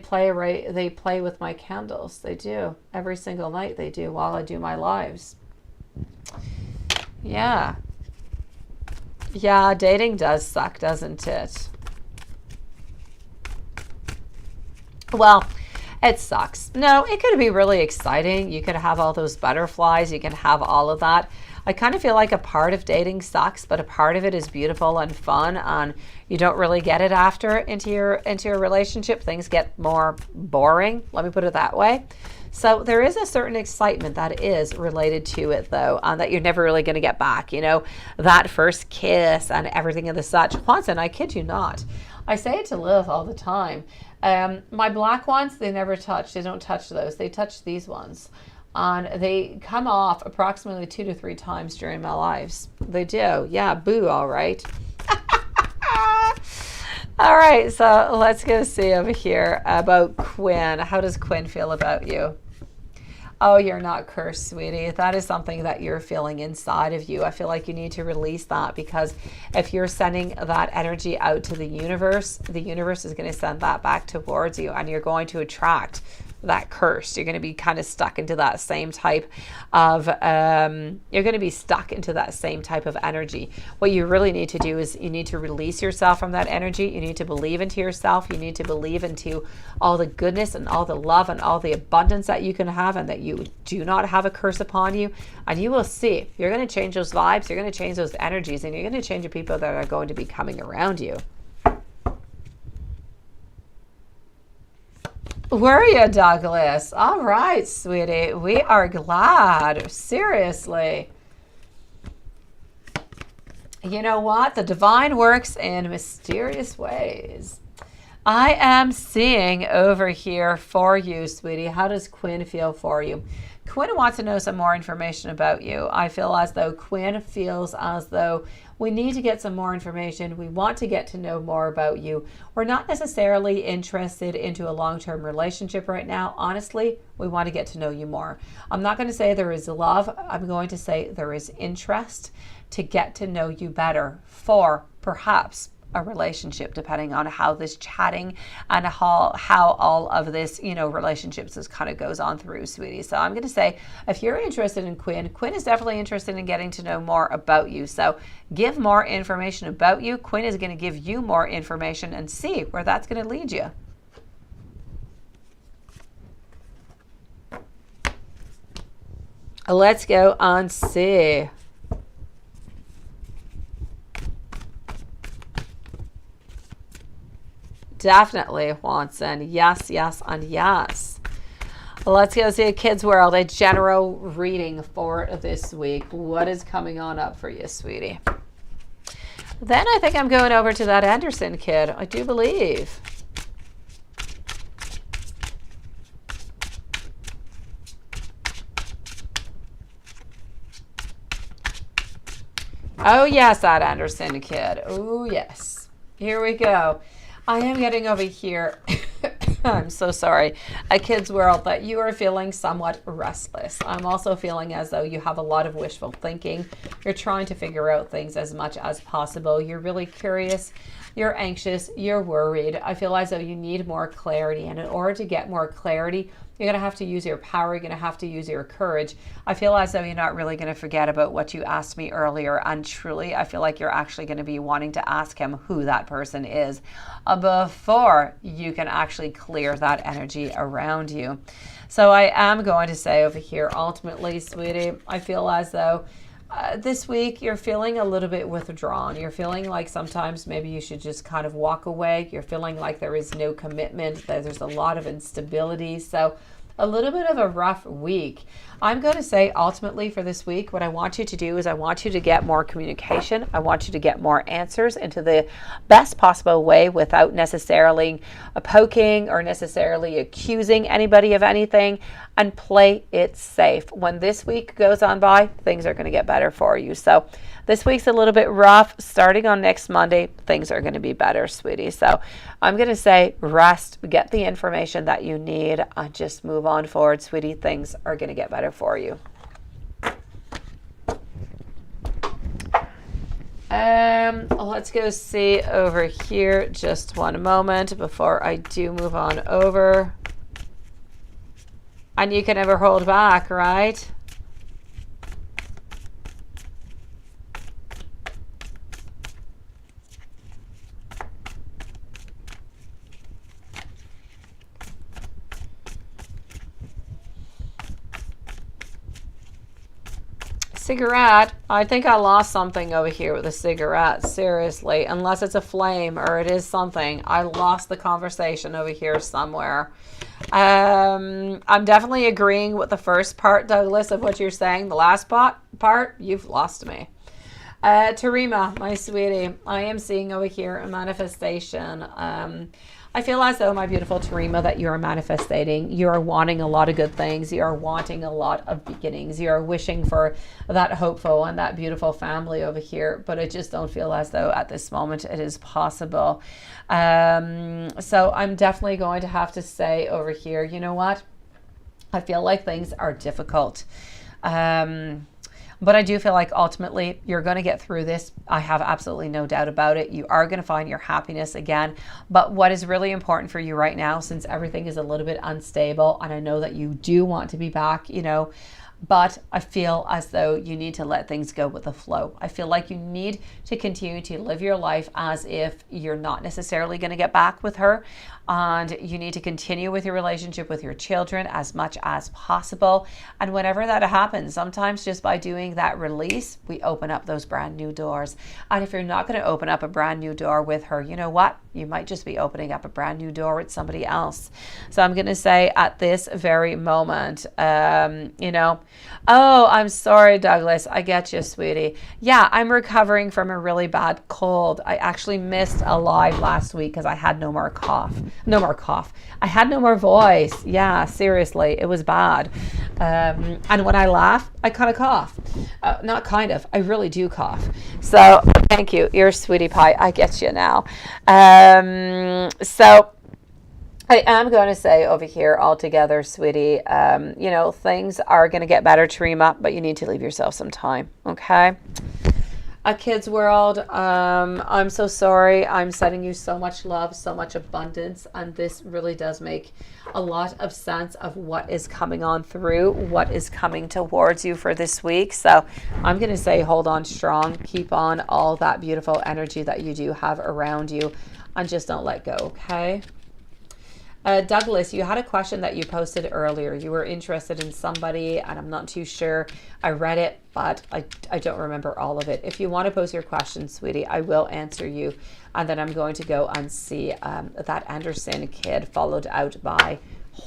play with my candles. They do. Every single night they do while I do my lives. Yeah. Yeah, dating does suck, doesn't it? Well, it sucks. No, it could be really exciting. You could have all those butterflies. You can have all of that. I kind of feel like a part of dating sucks, but a part of it is beautiful and fun, and you don't really get it after into your relationship. Things get more boring. Let me put it that way. So there is a certain excitement that is related to it, though, that you're never really going to get back. You know, that first kiss and everything of the such. Watson, I kid you not. I say it to Lilith all the time. My black ones, they never touch. They don't touch those. They touch these ones. And they come off approximately 2 to 3 times during my lives. They do. Yeah, boo, all right. All right, so let's go see over here about Quinn. How does Quinn feel about you? Oh, you're not cursed, sweetie. That is something that you're feeling inside of you. I feel like you need to release that, because if you're sending that energy out to the universe is going to send that back towards you, and you're going to attract that curse. You're going to be kind of stuck into that same type of energy. What you really need to do is you need to release yourself from that energy. You need to believe into yourself. You need to believe into all the goodness and all the love and all the abundance that you can have, and that you do not have a curse upon you. And you will see, you're going to change those vibes. You're going to change those energies, and you're going to change the people that are going to be coming around you. Were you, Douglas? All right, sweetie. We are glad. Seriously. You know what? The divine works in mysterious ways. I am seeing over here for you, sweetie. How does Quinn feel for you? Quinn wants to know some more information about you. I feel as though Quinn feels as though we need to get some more information. We want to get to know more about you. We're not necessarily interested into a long-term relationship right now. Honestly, we want to get to know you more. I'm not going to say there is love. I'm going to say there is interest to get to know you better for perhaps a relationship, depending on how this chatting and how all of this, relationships just kind of goes on through, sweetie. So I'm going to say, if you're interested in Quinn is definitely interested in getting to know more about you. So give more information about you. Quinn is going to give you more information, and see where that's going to lead you. Let's go on see. Definitely, Watson. Yes, yes, and yes. Let's go see a Kids World, a general reading for this week. What is coming on up for you, sweetie? Then I think I'm going over to that Anderson kid. I do believe. Oh, yes, that Anderson kid. Oh, yes. Here we go. I am getting over here, I'm so sorry, a Kids World, that you are feeling somewhat restless. I'm also feeling as though you have a lot of wishful thinking. You're trying to figure out things as much as possible. You're really curious. You're anxious. You're worried. I feel as though you need more clarity. And in order to get more clarity, you're going to have to use your power. You're going to have to use your courage. I feel as though you're not really going to forget about what you asked me earlier. And truly, I feel like you're actually going to be wanting to ask him who that person is before you can actually clear that energy around you. So I am going to say over here, ultimately, sweetie, I feel as though this week you're feeling a little bit withdrawn. You're feeling like sometimes maybe you should just kind of walk away. You're feeling like there is no commitment, that there's a lot of instability. So a little bit of a rough week. I'm going to say ultimately for this week, what I want you to do is I want you to get more communication. I want you to get more answers into the best possible way without necessarily poking or necessarily accusing anybody of anything, and play it safe. When this week goes on by, things are going to get better for you. So this week's a little bit rough. Starting on next Monday, things are going to be better, sweetie. So I'm going to say rest, get the information that you need, and just move on forward, sweetie. Things are going to get better for you. Let's go see over here. Just one moment before I do move on over. And you can never hold back, right? cigarette. I think I lost something over here with a cigarette. Seriously, unless it's a flame or it is something. I lost the conversation over here somewhere. I'm definitely agreeing with the first part, Douglas, of what you're saying. The last part, you've lost me. Tarima, my sweetie, I am seeing over here a manifestation. I feel as though, my beautiful Tarima, that you are manifesting. You are wanting a lot of good things. You are wanting a lot of beginnings. You are wishing for that hopeful and that beautiful family over here. But I just don't feel as though at this moment it is possible. So I'm definitely going to have to say over here, you know what? I feel like things are difficult. But I do feel like ultimately you're going to get through this. I have absolutely no doubt about it. You are going to find your happiness again. But what is really important for you right now, since everything is a little bit unstable, and I know that you do want to be back, you know, but I feel as though you need to let things go with the flow. I feel like you need to continue to live your life as if you're not necessarily going to get back with her. And you need to continue with your relationship with your children as much as possible. And whenever that happens, sometimes just by doing that release, we open up those brand new doors. And if you're not going to open up a brand new door with her, you know what? You might just be opening up a brand new door with somebody else. So I'm going to say at this very moment, you know, oh, I'm sorry, Douglas. I get you, sweetie. Yeah, I'm recovering from a really bad cold. I actually missed a live last week because I had no more cough. I had no more voice. Yeah, seriously, it was bad. And when I laugh, I kind of cough. Not kind of, I really do cough. So thank you. You're a sweetie pie. I get you now. So I am going to say over here altogether, sweetie, you know, things are going to get better, Tarima, but you need to leave yourself some time. Okay. A kid's world, I'm so sorry. I'm sending you so much love, so much abundance, and this really does make a lot of sense of what is coming on through, what is coming towards you for this week. So I'm going to say hold on strong, keep on all that beautiful energy that you do have around you, and just don't let go, okay? Douglas, you had a question that you posted earlier. You were interested in somebody, and I'm not too sure. I read it, but I don't remember all of it. If you want to pose your question, sweetie, I will answer you. And then I'm going to go and see that Anderson kid, followed out by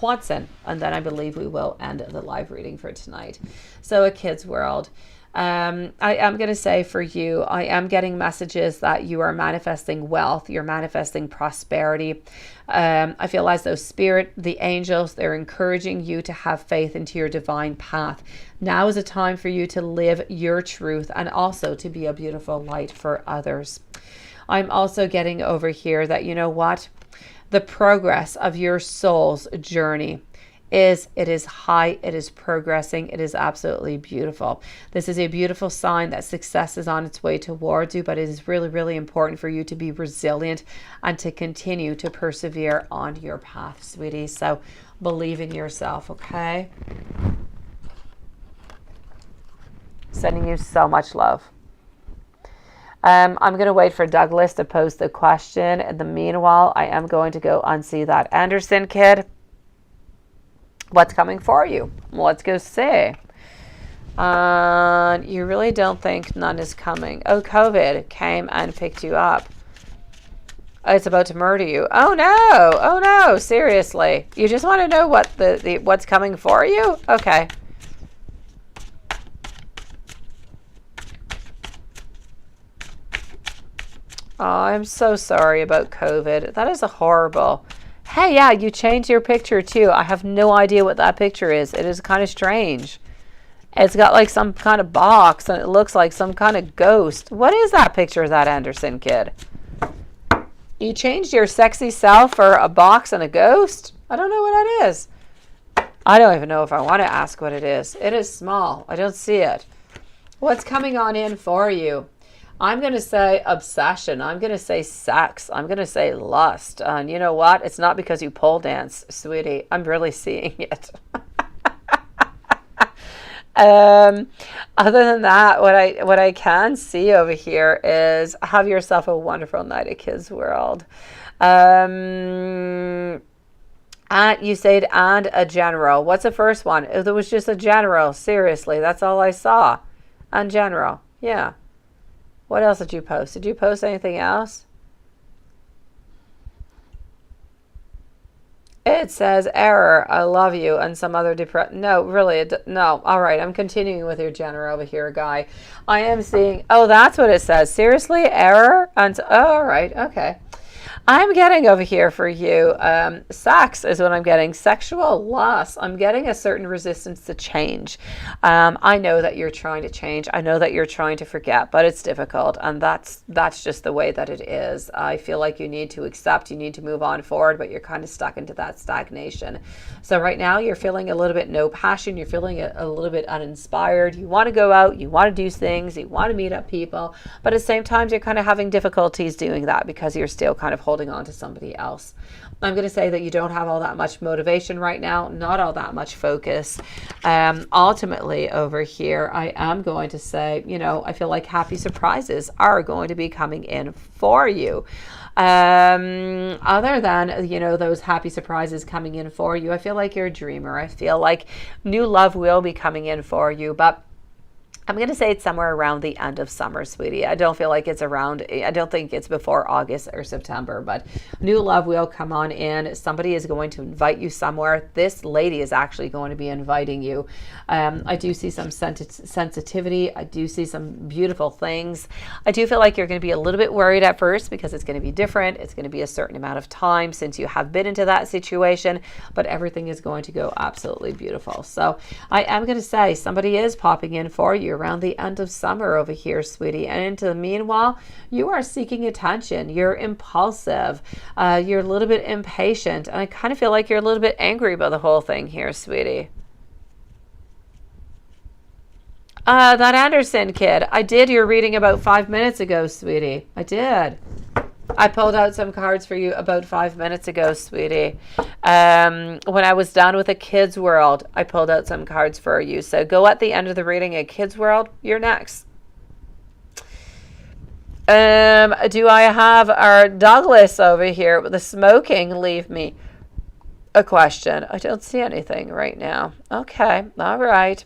Watson. And then I believe we will end the live reading for tonight. So a kid's world. I am going to say for you, I am getting messages that you are manifesting wealth, you're manifesting prosperity. I feel as though spirit, the angels, they're encouraging you to have faith into your divine path. Now is a time for you to live your truth and also to be a beautiful light for others. I'm also getting over here that, you know what? The progress of your soul's journey it is high, it is progressing, it is absolutely beautiful. This is a beautiful sign that success is on its way towards you, but it is really, really important for you to be resilient and to continue to persevere on your path, sweetie. So believe in yourself, okay? Sending you so much love. I'm going to wait for Douglas to pose the question. In the meanwhile, I am going to go and see that Anderson kid. What's coming for you? Let's go see. You really don't think none is coming. Oh, COVID came and picked you up. It's about to murder you. Oh no, seriously. You just want to know what what's coming for you? Okay. Oh, I'm so sorry about COVID. That is a horrible. Hey, yeah, you changed your picture too. I have no idea what that picture is. It is kind of strange. It's got like some kind of box and it looks like some kind of ghost. What is that picture of that Anderson kid? You changed your sexy self for a box and a ghost? I don't know what that is. I don't even know if I want to ask what it is. It is small. I don't see it. What's coming on in for you? I'm going to say obsession. I'm going to say sex. I'm going to say lust. And you know what? It's not because you pole dance, sweetie. I'm really seeing it. Other than that, what I can see over here is have yourself a wonderful night at Kids World. And you said, and a general. What's the first one? There was just a general. Seriously, that's all I saw. in general. Yeah. What else did you post? Did you post anything else? It says error, I love you, and some other no, really, no. All right, I'm continuing with your general over here, guy. I am seeing, oh, that's what it says. Seriously, error? And oh, all right, okay. I'm getting over here for you, sex is what I'm getting, sexual loss. I'm getting a certain resistance to change. I know that you're trying to change. I know that you're trying to forget, but it's difficult. And that's just the way that it is. I feel like you need to accept, you need to move on forward, but you're kind of stuck into that stagnation. So right now you're feeling a little bit no passion. You're feeling a little bit uninspired. You want to go out, you want to do things, you want to meet up people, but at the same time, you're kind of having difficulties doing that because you're still kind of holding on to somebody else. I'm going to say that you don't have all that much motivation right now, not all that much focus. Ultimately over here, I am going to say, you know, I feel like happy surprises are going to be coming in for you. Other than, you know, those happy surprises coming in for you, I feel like you're a dreamer. I feel like new love will be coming in for you, but I'm going to say it's somewhere around the end of summer, sweetie. I don't feel like it's around, I don't think it's before August or September, but new love will come on in. Somebody is going to invite you somewhere. This lady is actually going to be inviting you. I do see some sensitivity. I do see some beautiful things. I do feel like you're going to be a little bit worried at first because it's going to be different. It's going to be a certain amount of time since you have been into that situation, but everything is going to go absolutely beautiful. So I am going to say somebody is popping in for you around the end of summer over here, sweetie. And into the meanwhile, you are seeking attention. You're impulsive. You're a little bit impatient. And I kind of feel like you're a little bit angry about the whole thing here, sweetie. That Anderson kid. I did your reading about 5 minutes ago, sweetie. I did. I pulled out some cards for you about 5 minutes ago, sweetie. When I was done with a Kids World, I pulled out some cards for you. So go at the end of the reading at Kids World. You're next. Do I have our Douglas over here with the smoking? Leave me a question. I don't see anything right now. Okay. All right.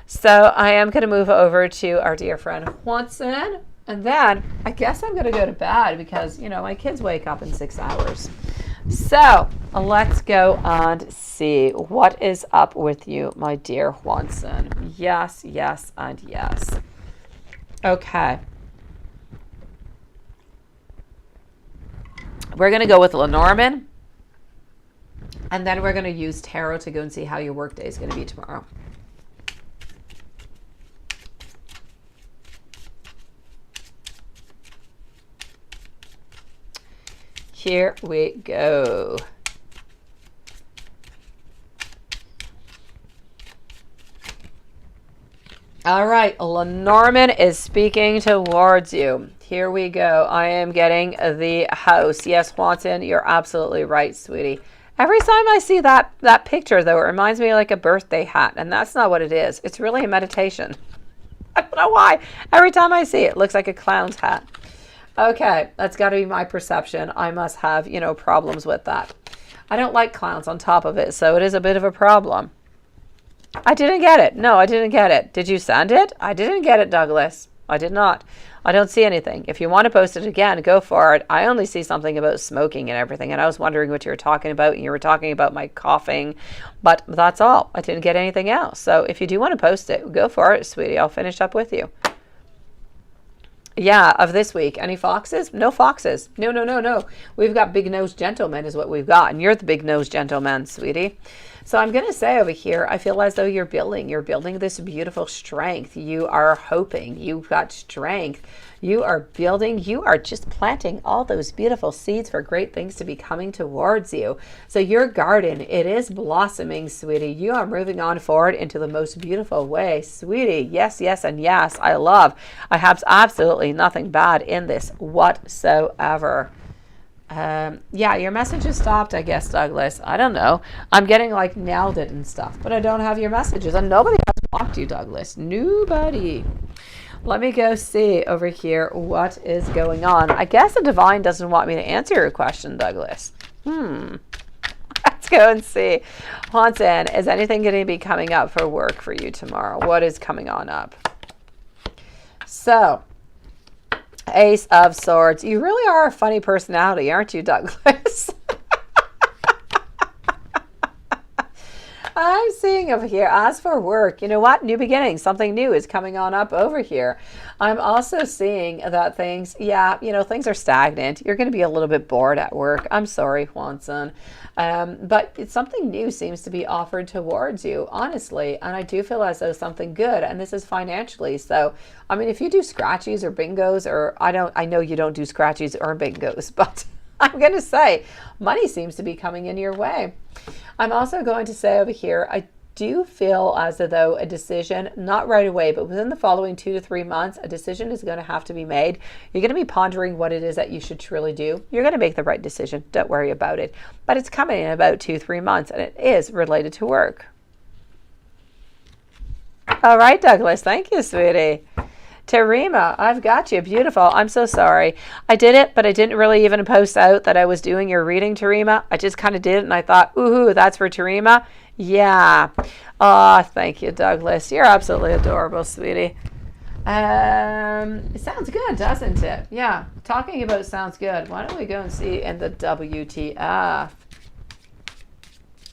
So I am going to move over to our dear friend Juanson. And then I guess I'm going to go to bed because, you know, my kids wake up in 6 hours. So let's go and see what is up with you, my dear Juanson. Yes, yes, and yes. Okay. We're going to go with Lenormand. And then we're going to use tarot to go and see how your work day is going to be tomorrow. Here we go. All right, Lenormand is speaking towards you. Here we go. I am getting the house. Yes, Juanson, you're absolutely right, sweetie. Every time I see that picture, though, it reminds me of like a birthday hat, and that's not what it is. It's really a meditation. I don't know why. Every time I see it, it looks like a clown's hat. Okay, that's got to be my perception. I must have, you know, problems with that. I don't like clowns on top of it, so it is a bit of a problem. I didn't get it. No, I didn't get it. Did you send it? I didn't get it, Douglas. I did not. I don't see anything. If you want to post it again, go for it. I only see something about smoking and everything, and I was wondering what you were talking about, and you were talking about my coughing, but that's all. I didn't get anything else. So if you do want to post it, go for it, sweetie. I'll finish up with you. Yeah, of this week. Any foxes? No foxes. No, no, no, no. We've got big-nosed gentlemen is what we've got, and you're the big-nosed gentleman, sweetie. So I'm going to say over here, I feel as though you're building this beautiful strength. You are hoping. You've got strength. You are building. You are just planting all those beautiful seeds for great things to be coming towards you. So your garden, it is blossoming, sweetie. You are moving on forward into the most beautiful way, sweetie. Yes, yes, and yes. I have absolutely nothing bad in this whatsoever. Yeah, your message is stopped, I guess, Douglas. I don't know. I'm getting like nailed it and stuff, but I don't have your messages, and nobody has blocked you, Douglas. Nobody. Let me go see over here what is going on. I guess the divine doesn't want me to answer your question, Douglas. Let's go and see. Juanson, is anything going to be coming up for work for you tomorrow? What is coming on up? So, Ace of Swords. You really are a funny personality, aren't you, Douglas? I'm seeing over here, as for work, you know what? New beginnings, something new is coming on up over here. I'm also seeing that things, things are stagnant. You're going to be a little bit bored at work. I'm sorry, Juanson. But something new seems to be offered towards you, honestly. And I do feel as though something good, and this is financially. So, I mean, if you do scratchies or bingos, or I know you don't do scratchies or bingos, but I'm going to say money seems to be coming in your way. I'm also going to say over here, I do feel as though a decision, not right away, but within the following 2 to 3 months, a decision is going to have to be made. You're going to be pondering what it is that you should truly do. You're going to make the right decision. Don't worry about it. But it's coming in about 2 to 3 months, and it is related to work. All right, Douglas. Thank you, sweetie. Terima, I've got you. Beautiful. I'm so sorry. I did it, but I didn't really even post out that I was doing your reading, Terima. I just kind of did it, and I thought, ooh, that's for Terima. Yeah. Oh, thank you, Douglas. You're absolutely adorable, sweetie. It sounds good, doesn't it? Yeah. Talking about sounds good. Why don't we go and see in the WTF?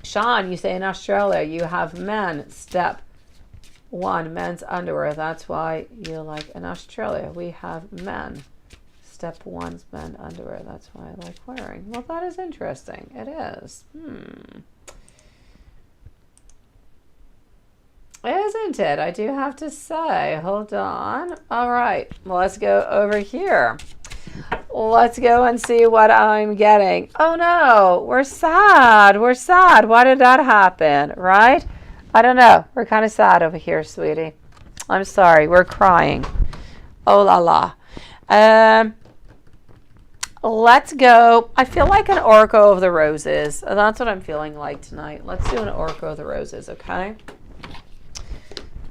Sean, you say in Australia you have men. Step 1, men's underwear. That's why you like in Australia. We have men. Step 1's men underwear. That's why I like wearing. Well, that is interesting. It is. Isn't it? I do have to say. Hold on. All right. Well, let's go over here. Let's go and see what I'm getting. Oh, no. We're sad. We're sad. Why did that happen? Right? I don't know. We're kind of sad over here, sweetie. I'm sorry. We're crying. Oh, la la. Let's go. I feel like an Oracle of the Roses. That's what I'm feeling like tonight. Let's do an Oracle of the Roses, okay?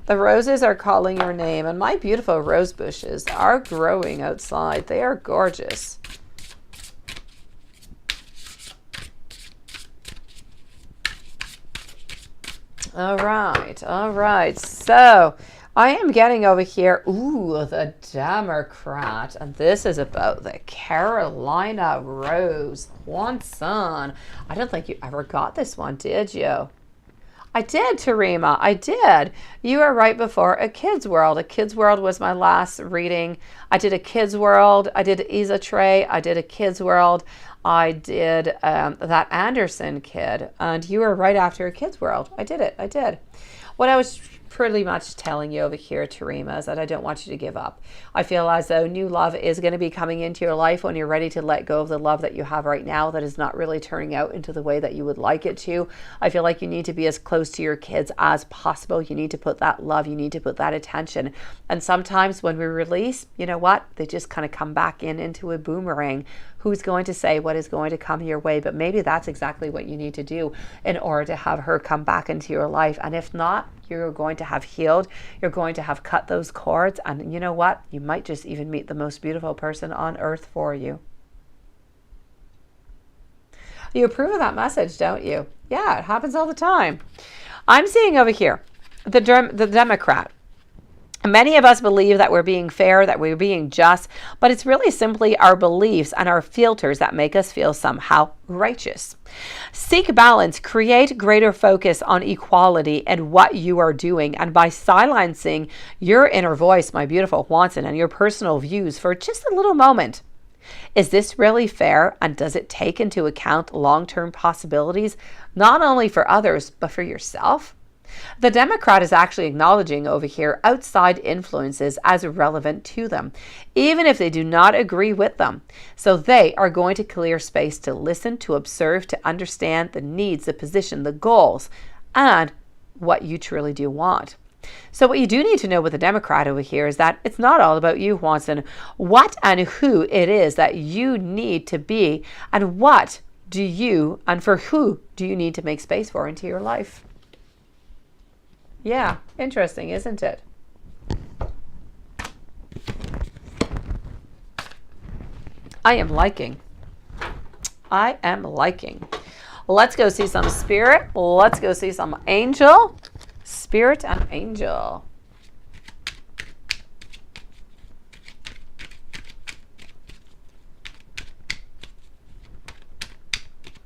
The roses are calling your name, and my beautiful rose bushes are growing outside. They are gorgeous. All right, all right. So I am getting over here, ooh, the Democrat, and this is about the Carolina Rose. Juanson. I don't think you ever got this one, did you? I did, Terima. I did. You were right before A Kid's World. A Kid's World was my last reading. I did A Kid's World. I did Isa Trey. I did A Kid's World. I did that Anderson kid. And you were right after A Kid's World. I did it. I did. What I was pretty much telling you over here, Terima, is that I don't want you to give up. I feel as though new love is going to be coming into your life when you're ready to let go of the love that you have right now that is not really turning out into the way that you would like it to. I feel like you need to be as close to your kids as possible. You need to put that love, you need to put that attention. And sometimes when we release, you know what? They just kind of come back into a boomerang. Who's going to say what is going to come your way? But maybe that's exactly what you need to do in order to have her come back into your life. And if not, you're going to have healed. You're going to have cut those cords. And you know what? You might just even meet the most beautiful person on earth for you. You approve of that message, don't you? Yeah, it happens all the time. I'm seeing over here the Democrat. Many of us believe that we're being fair, that we're being just, but it's really simply our beliefs and our filters that make us feel somehow righteous. Seek balance, create greater focus on equality and what you are doing, and by silencing your inner voice, my beautiful Juanson, and your personal views for just a little moment. Is this really fair, and does it take into account long-term possibilities, not only for others, but for yourself? The Democrat is actually acknowledging over here outside influences as relevant to them, even if they do not agree with them. So they are going to clear space to listen, to observe, to understand the needs, the position, the goals, and what you truly do want. So what you do need to know with the Democrat over here is that it's not all about you, Juanson. What and who it is that you need to be, and what do you, and for who do you need to make space for into your life? Yeah, interesting, isn't it? I am liking. Let's go see some spirit. Let's go see some angel. Spirit and angel.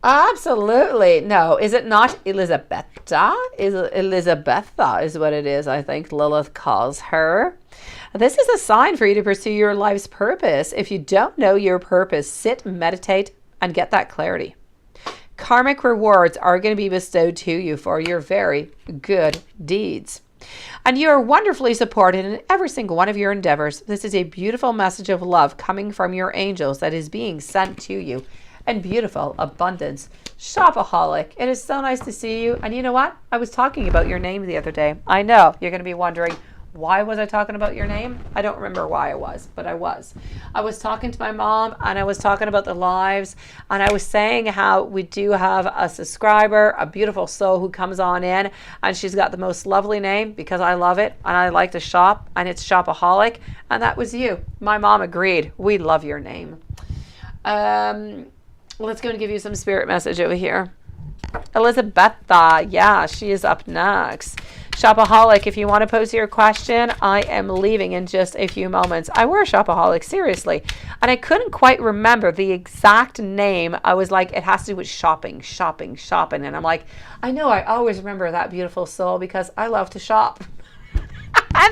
Absolutely. No, is it not Elisabetta? Is Elizabetha is what it is, I think Lilith calls her. This is a sign for you to pursue your life's purpose. If you don't know your purpose, sit, meditate, and get that clarity. Karmic rewards are going to be bestowed to you for your very good deeds. And you are wonderfully supported in every single one of your endeavors. This is a beautiful message of love coming from your angels that is being sent to you in beautiful abundance. Shopaholic, it is so nice to see you. And you know what? I was talking about your name the other day. I know you're going to be wondering, why was I talking about your name? I don't remember why I was, but I was. I was talking to my mom and I was talking about the lives, and I was saying how we do have a subscriber, a beautiful soul who comes on in, and she's got the most lovely name because I love it and I like to shop, and it's Shopaholic, and that was you. My mom agreed. We love your name. Let's go and give you some spirit message over here. Elisabetta, yeah, she is up next. Shopaholic, if you want to pose your question, I am leaving in just a few moments. I were Shopaholic, seriously. And I couldn't quite remember the exact name. I was like, it has to do with shopping. And I'm like, I know, I always remember that beautiful soul because I love to shop. And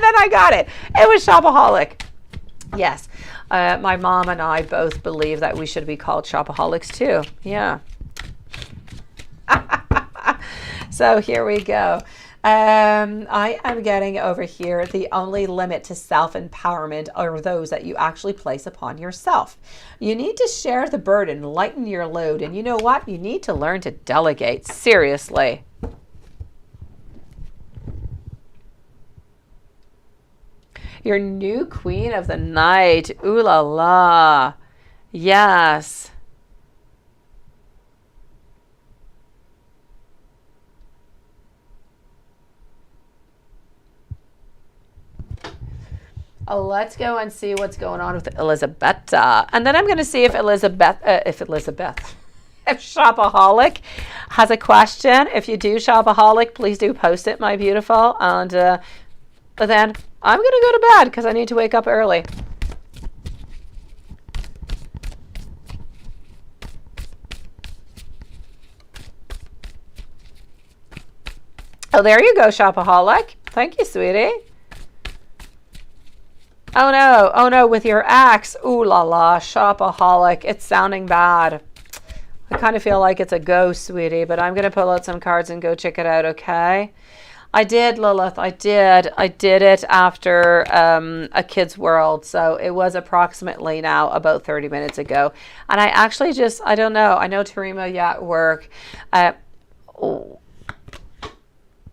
then I got it. It was Shopaholic. Yes. My mom and I both believe that we should be called Shopaholics too. Yeah. So here we go. I am getting over here, the only limit to self-empowerment are those that you actually place upon yourself. You need to share the burden, lighten your load, and you know what? You need to learn to delegate. Seriously. Your new queen of the night. Ooh la la. Yes. Let's go and see what's going on with Elisabetta. And then I'm going to see if if Shopaholic has a question. If you do, Shopaholic, please do post it, my beautiful. And then I'm going to go to bed because I need to wake up early. Oh, there you go, Shopaholic. Thank you, sweetie. Oh no, with your axe. Ooh la la, Shopaholic. It's sounding bad. I kind of feel like it's a ghost, sweetie, but I'm going to pull out some cards and go check it out, okay? I did, Lilith. I did it after A Kid's World. So it was approximately now about 30 minutes ago. And I actually just, I don't know. I know Tarima, yeah, at work.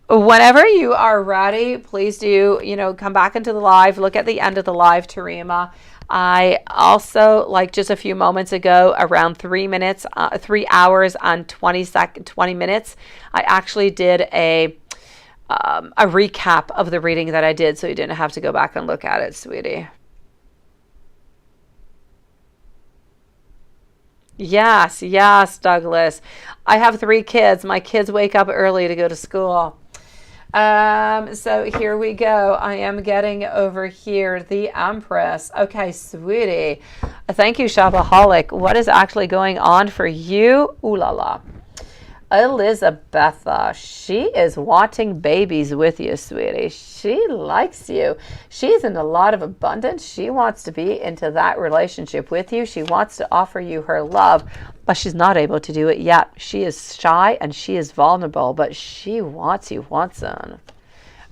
Whenever you are ready, please do, come back into the live. Look at the end of the live, Tarima. I also, like just a few moments ago, around 3 hours and 20 minutes, I actually did a recap of the reading that I did, so you didn't have to go back and look at it, sweetie. Yes, Douglas. I have 3 kids. My kids wake up early to go to school. So here we go. I am getting over here the Empress. Okay, sweetie. Thank you, Shopaholic. What is actually going on for you? Ooh la la. Elisabetta, she is wanting babies with you, sweetie. She likes you. She's in a lot of abundance. She wants to be into that relationship with you. She wants to offer you her love, but she's not able to do it yet. She is shy and she is vulnerable, but she wants you, Watson.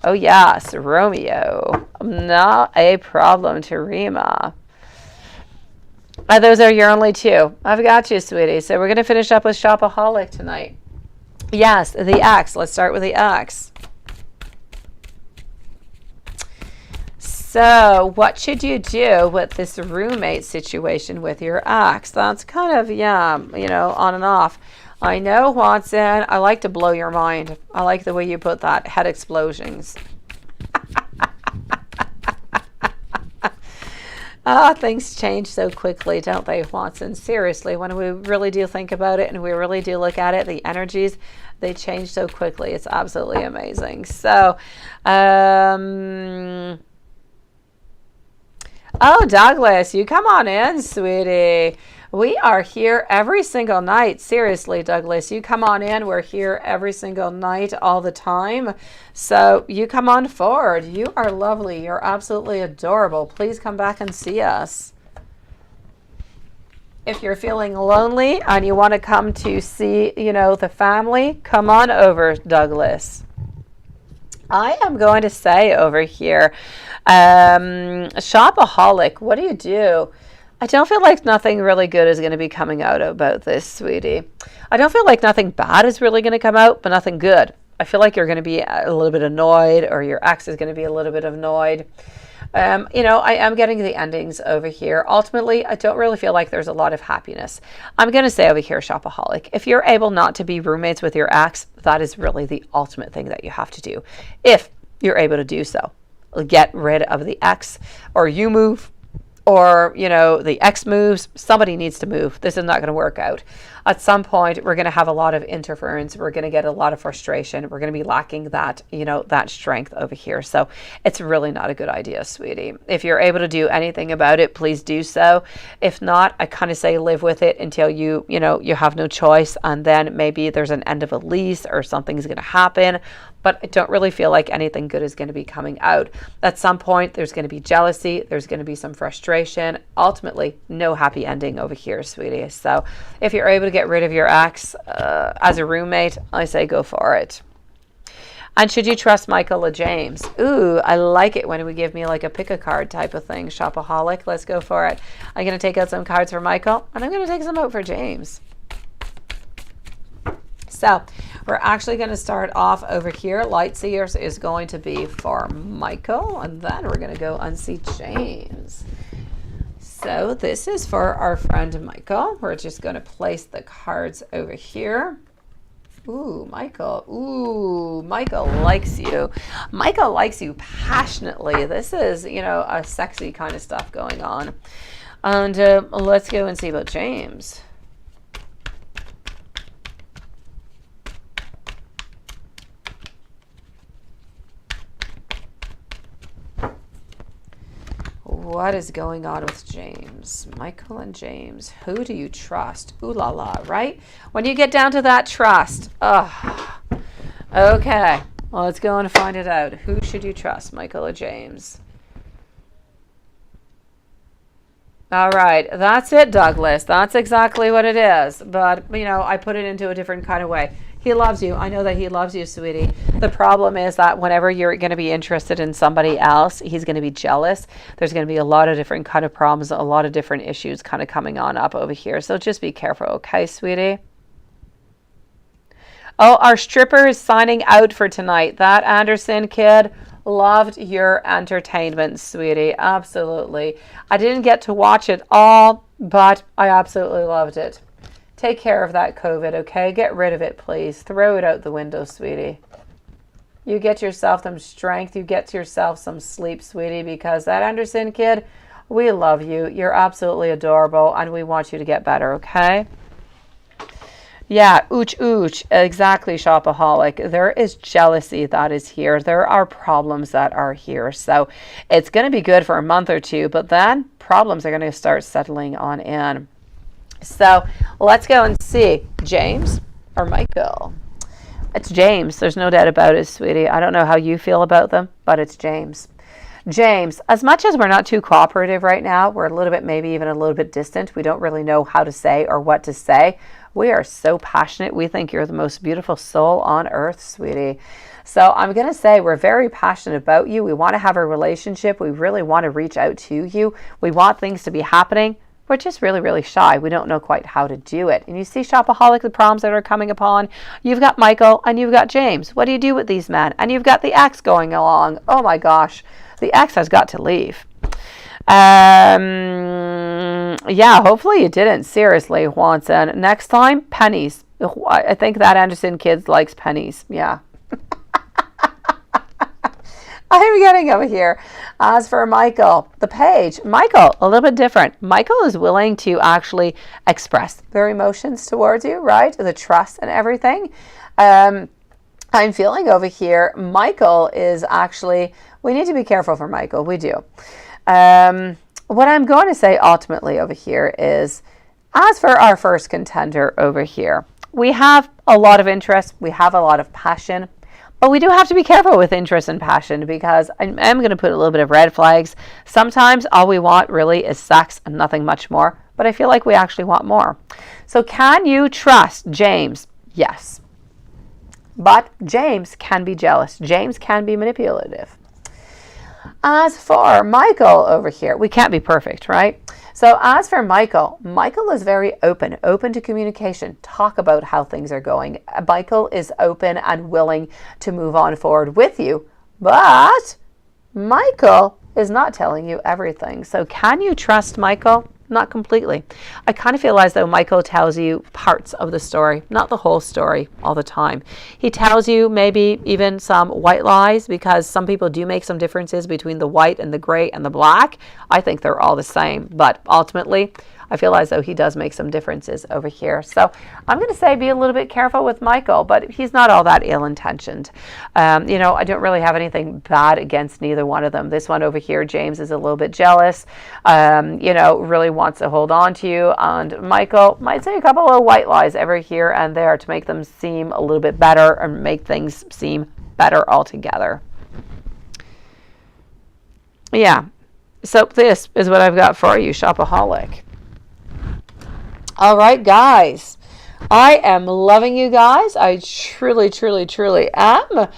Oh yes, Romeo. Not a problem, Tarima. Those are your only 2. I've got you, sweetie. So we're going to finish up with Shopaholic tonight. Yes, the X. Let's start with the X. So what should you do with this roommate situation with your ex? That's kind of, on and off. I know, Watson, I like to blow your mind. I like the way you put that. Head explosions. Things change so quickly, don't they, Watson? Seriously, when we really do think about it and we really do look at it, the energies, they change so quickly. It's absolutely amazing. So, oh, Douglas, you come on in, sweetie. We are here every single night. Seriously, Douglas, you come on in. We're here every single night, all the time. So you come on forward. You are lovely. You're absolutely adorable. Please come back and see us. If you're feeling lonely and you want to come to see, the family, come on over, Douglas. I am going to say over here, shopaholic, what do you do? I don't feel like nothing really good is going to be coming out about this, sweetie. I don't feel like nothing bad is really going to come out, but nothing good. I feel like you're going to be a little bit annoyed, or your ex is going to be a little bit annoyed. I am getting the endings over here. Ultimately, I don't really feel like there's a lot of happiness. I'm going to say over here, shopaholic, if you're able not to be roommates with your ex, that is really the ultimate thing that you have to do. If you're able to do so, get rid of the ex, or you move, or, the ex moves. Somebody needs to move. This is not going to work out. At some point, we're going to have a lot of interference. We're going to get a lot of frustration. We're going to be lacking that, that strength over here. So it's really not a good idea, sweetie. If you're able to do anything about it, please do so. If not, I kind of say live with it until you have no choice. And then maybe there's an end of a lease or something's going to happen. But I don't really feel like anything good is going to be coming out. At some point, there's going to be jealousy. There's going to be some frustration. Ultimately, no happy ending over here, sweetie. So if you're able to get rid of your ex as a roommate, I say go for it. And should you trust Michael or James? Ooh, I like it when we give me like a pick a card type of thing. Shopaholic, let's go for it. I'm going to take out some cards for Michael, and I'm going to take some out for James. So we're actually going to start off over here. Light Seers is going to be for Michael, and then we're going to go and see James. So this is for our friend Michael. We're just going to place the cards over here. Ooh, Michael. Ooh, Michael likes you. Michael likes you passionately. This is, a sexy kind of stuff going on. And let's go and see about James. What is going on with James? Michael and James. Who do you trust? Ooh la la, right? When you get down to that trust. Okay. Well, let's go and find it out. Who should you trust, Michael or James? All right. That's it, Douglas. That's exactly what it is. But, I put it into a different kind of way. He loves you. I know that he loves you, sweetie. The problem is that whenever you're going to be interested in somebody else, he's going to be jealous. There's going to be a lot of different kind of problems, a lot of different issues kind of coming on up over here. So just be careful, okay, sweetie? Oh, our stripper is signing out for tonight. That Anderson kid loved your entertainment, sweetie. Absolutely. I didn't get to watch it all, but I absolutely loved it. Take care of that COVID, okay? Get rid of it, please. Throw it out the window, sweetie. You get yourself some strength. You get yourself some sleep, sweetie, because that Anderson kid, we love you. You're absolutely adorable, and we want you to get better, okay? Yeah, ooch, ooch. Exactly, shopaholic. There is jealousy that is here. There are problems that are here. So it's going to be good for a month or two, but then problems are going to start settling on in. So let's go and see James or Michael. It's James. There's no doubt about it, sweetie. I don't know how you feel about them, but it's James. James, as much as we're not too cooperative right now, we're a little bit, maybe even a little bit distant. We don't really know how to say or what to say. We are so passionate. We think you're the most beautiful soul on earth, sweetie. So I'm going to say we're very passionate about you. We want to have a relationship. We really want to reach out to you. We want things to be happening. We're just really, really shy. We don't know quite how to do it. And you see, shopaholic, the problems that are coming upon. You've got Michael and you've got James. What do you do with these men? And you've got the ex going along. Oh my gosh. The ex has got to leave. Yeah, hopefully you didn't. Seriously, Juanson. Next time, pennies. I think that Anderson kid likes pennies. Yeah. I'm getting over here. As for Michael, the page, Michael, a little bit different. Michael is willing to actually express their emotions towards you, right? The trust and everything. I'm feeling over here, Michael is actually, we need to be careful for Michael. We do. What I'm going to say ultimately over here is As for our first contender over here, we have a lot of interest, we have a lot of passion, but we do have to be careful with interest and passion, because I am going to put a little bit of red flags. Sometimes all we want really is sex and nothing much more, but I feel like we actually want more. So can you trust James? Yes. But James can be jealous. James can be manipulative. As for Michael over here, we can't be perfect, right? So as for Michael, Michael is very open to communication, talk about how things are going. Michael is open and willing to move on forward with you, but Michael is not telling you everything. So can you trust Michael? Not completely. I kind of feel as though Michael tells you parts of the story, not the whole story all the time. He tells you maybe even some white lies, because some people do make some differences between the white and the gray and the black. I think they're all the same, but ultimately I feel as though he does make some differences over here. So I'm going to say be a little bit careful with Michael, but he's not all that ill-intentioned. You know, I don't really have anything bad against neither one of them. This one over here, James, is a little bit jealous, you know, really wants to hold on to you. And Michael might say a couple of white lies every here and there to make them seem a little bit better or make things seem better altogether. Yeah. So this is what I've got for you, Shopaholic. All right, guys, I am loving you guys. I truly, truly, truly am.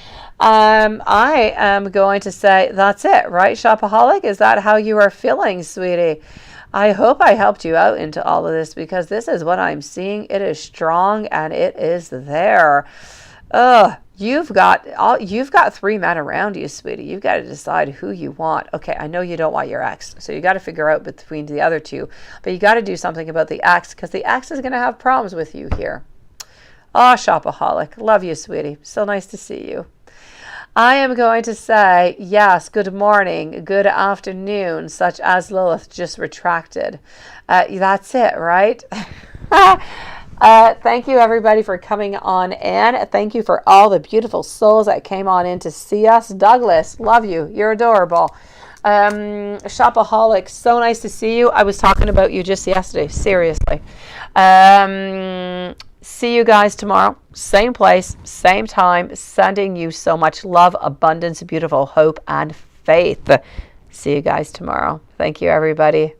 I am going to say that's it, right, Shopaholic? Is that how you are feeling, sweetie? I hope I helped you out into all of this, because this is what I'm seeing. It is strong and it is there. You've got 3 men around you, sweetie. You've got to decide who you want. Okay, I know you don't want your ex, so you got to figure out between the other two, but you got to do something about the ex, because the ex is going to have problems with you here. Oh, Shopaholic, love you, sweetie. So nice to see you. I am going to say, yes, good morning, good afternoon, such as Lilith just retracted. That's it, right? Thank you, everybody, for coming on in. Thank you for all the beautiful souls that came on in to see us. Douglas, love you. You're adorable. Shopaholic, so nice to see you. I was talking about you just yesterday, seriously. See you guys tomorrow. Same place, same time. Sending you so much love, abundance, beautiful hope, and faith. See you guys tomorrow. Thank you, everybody.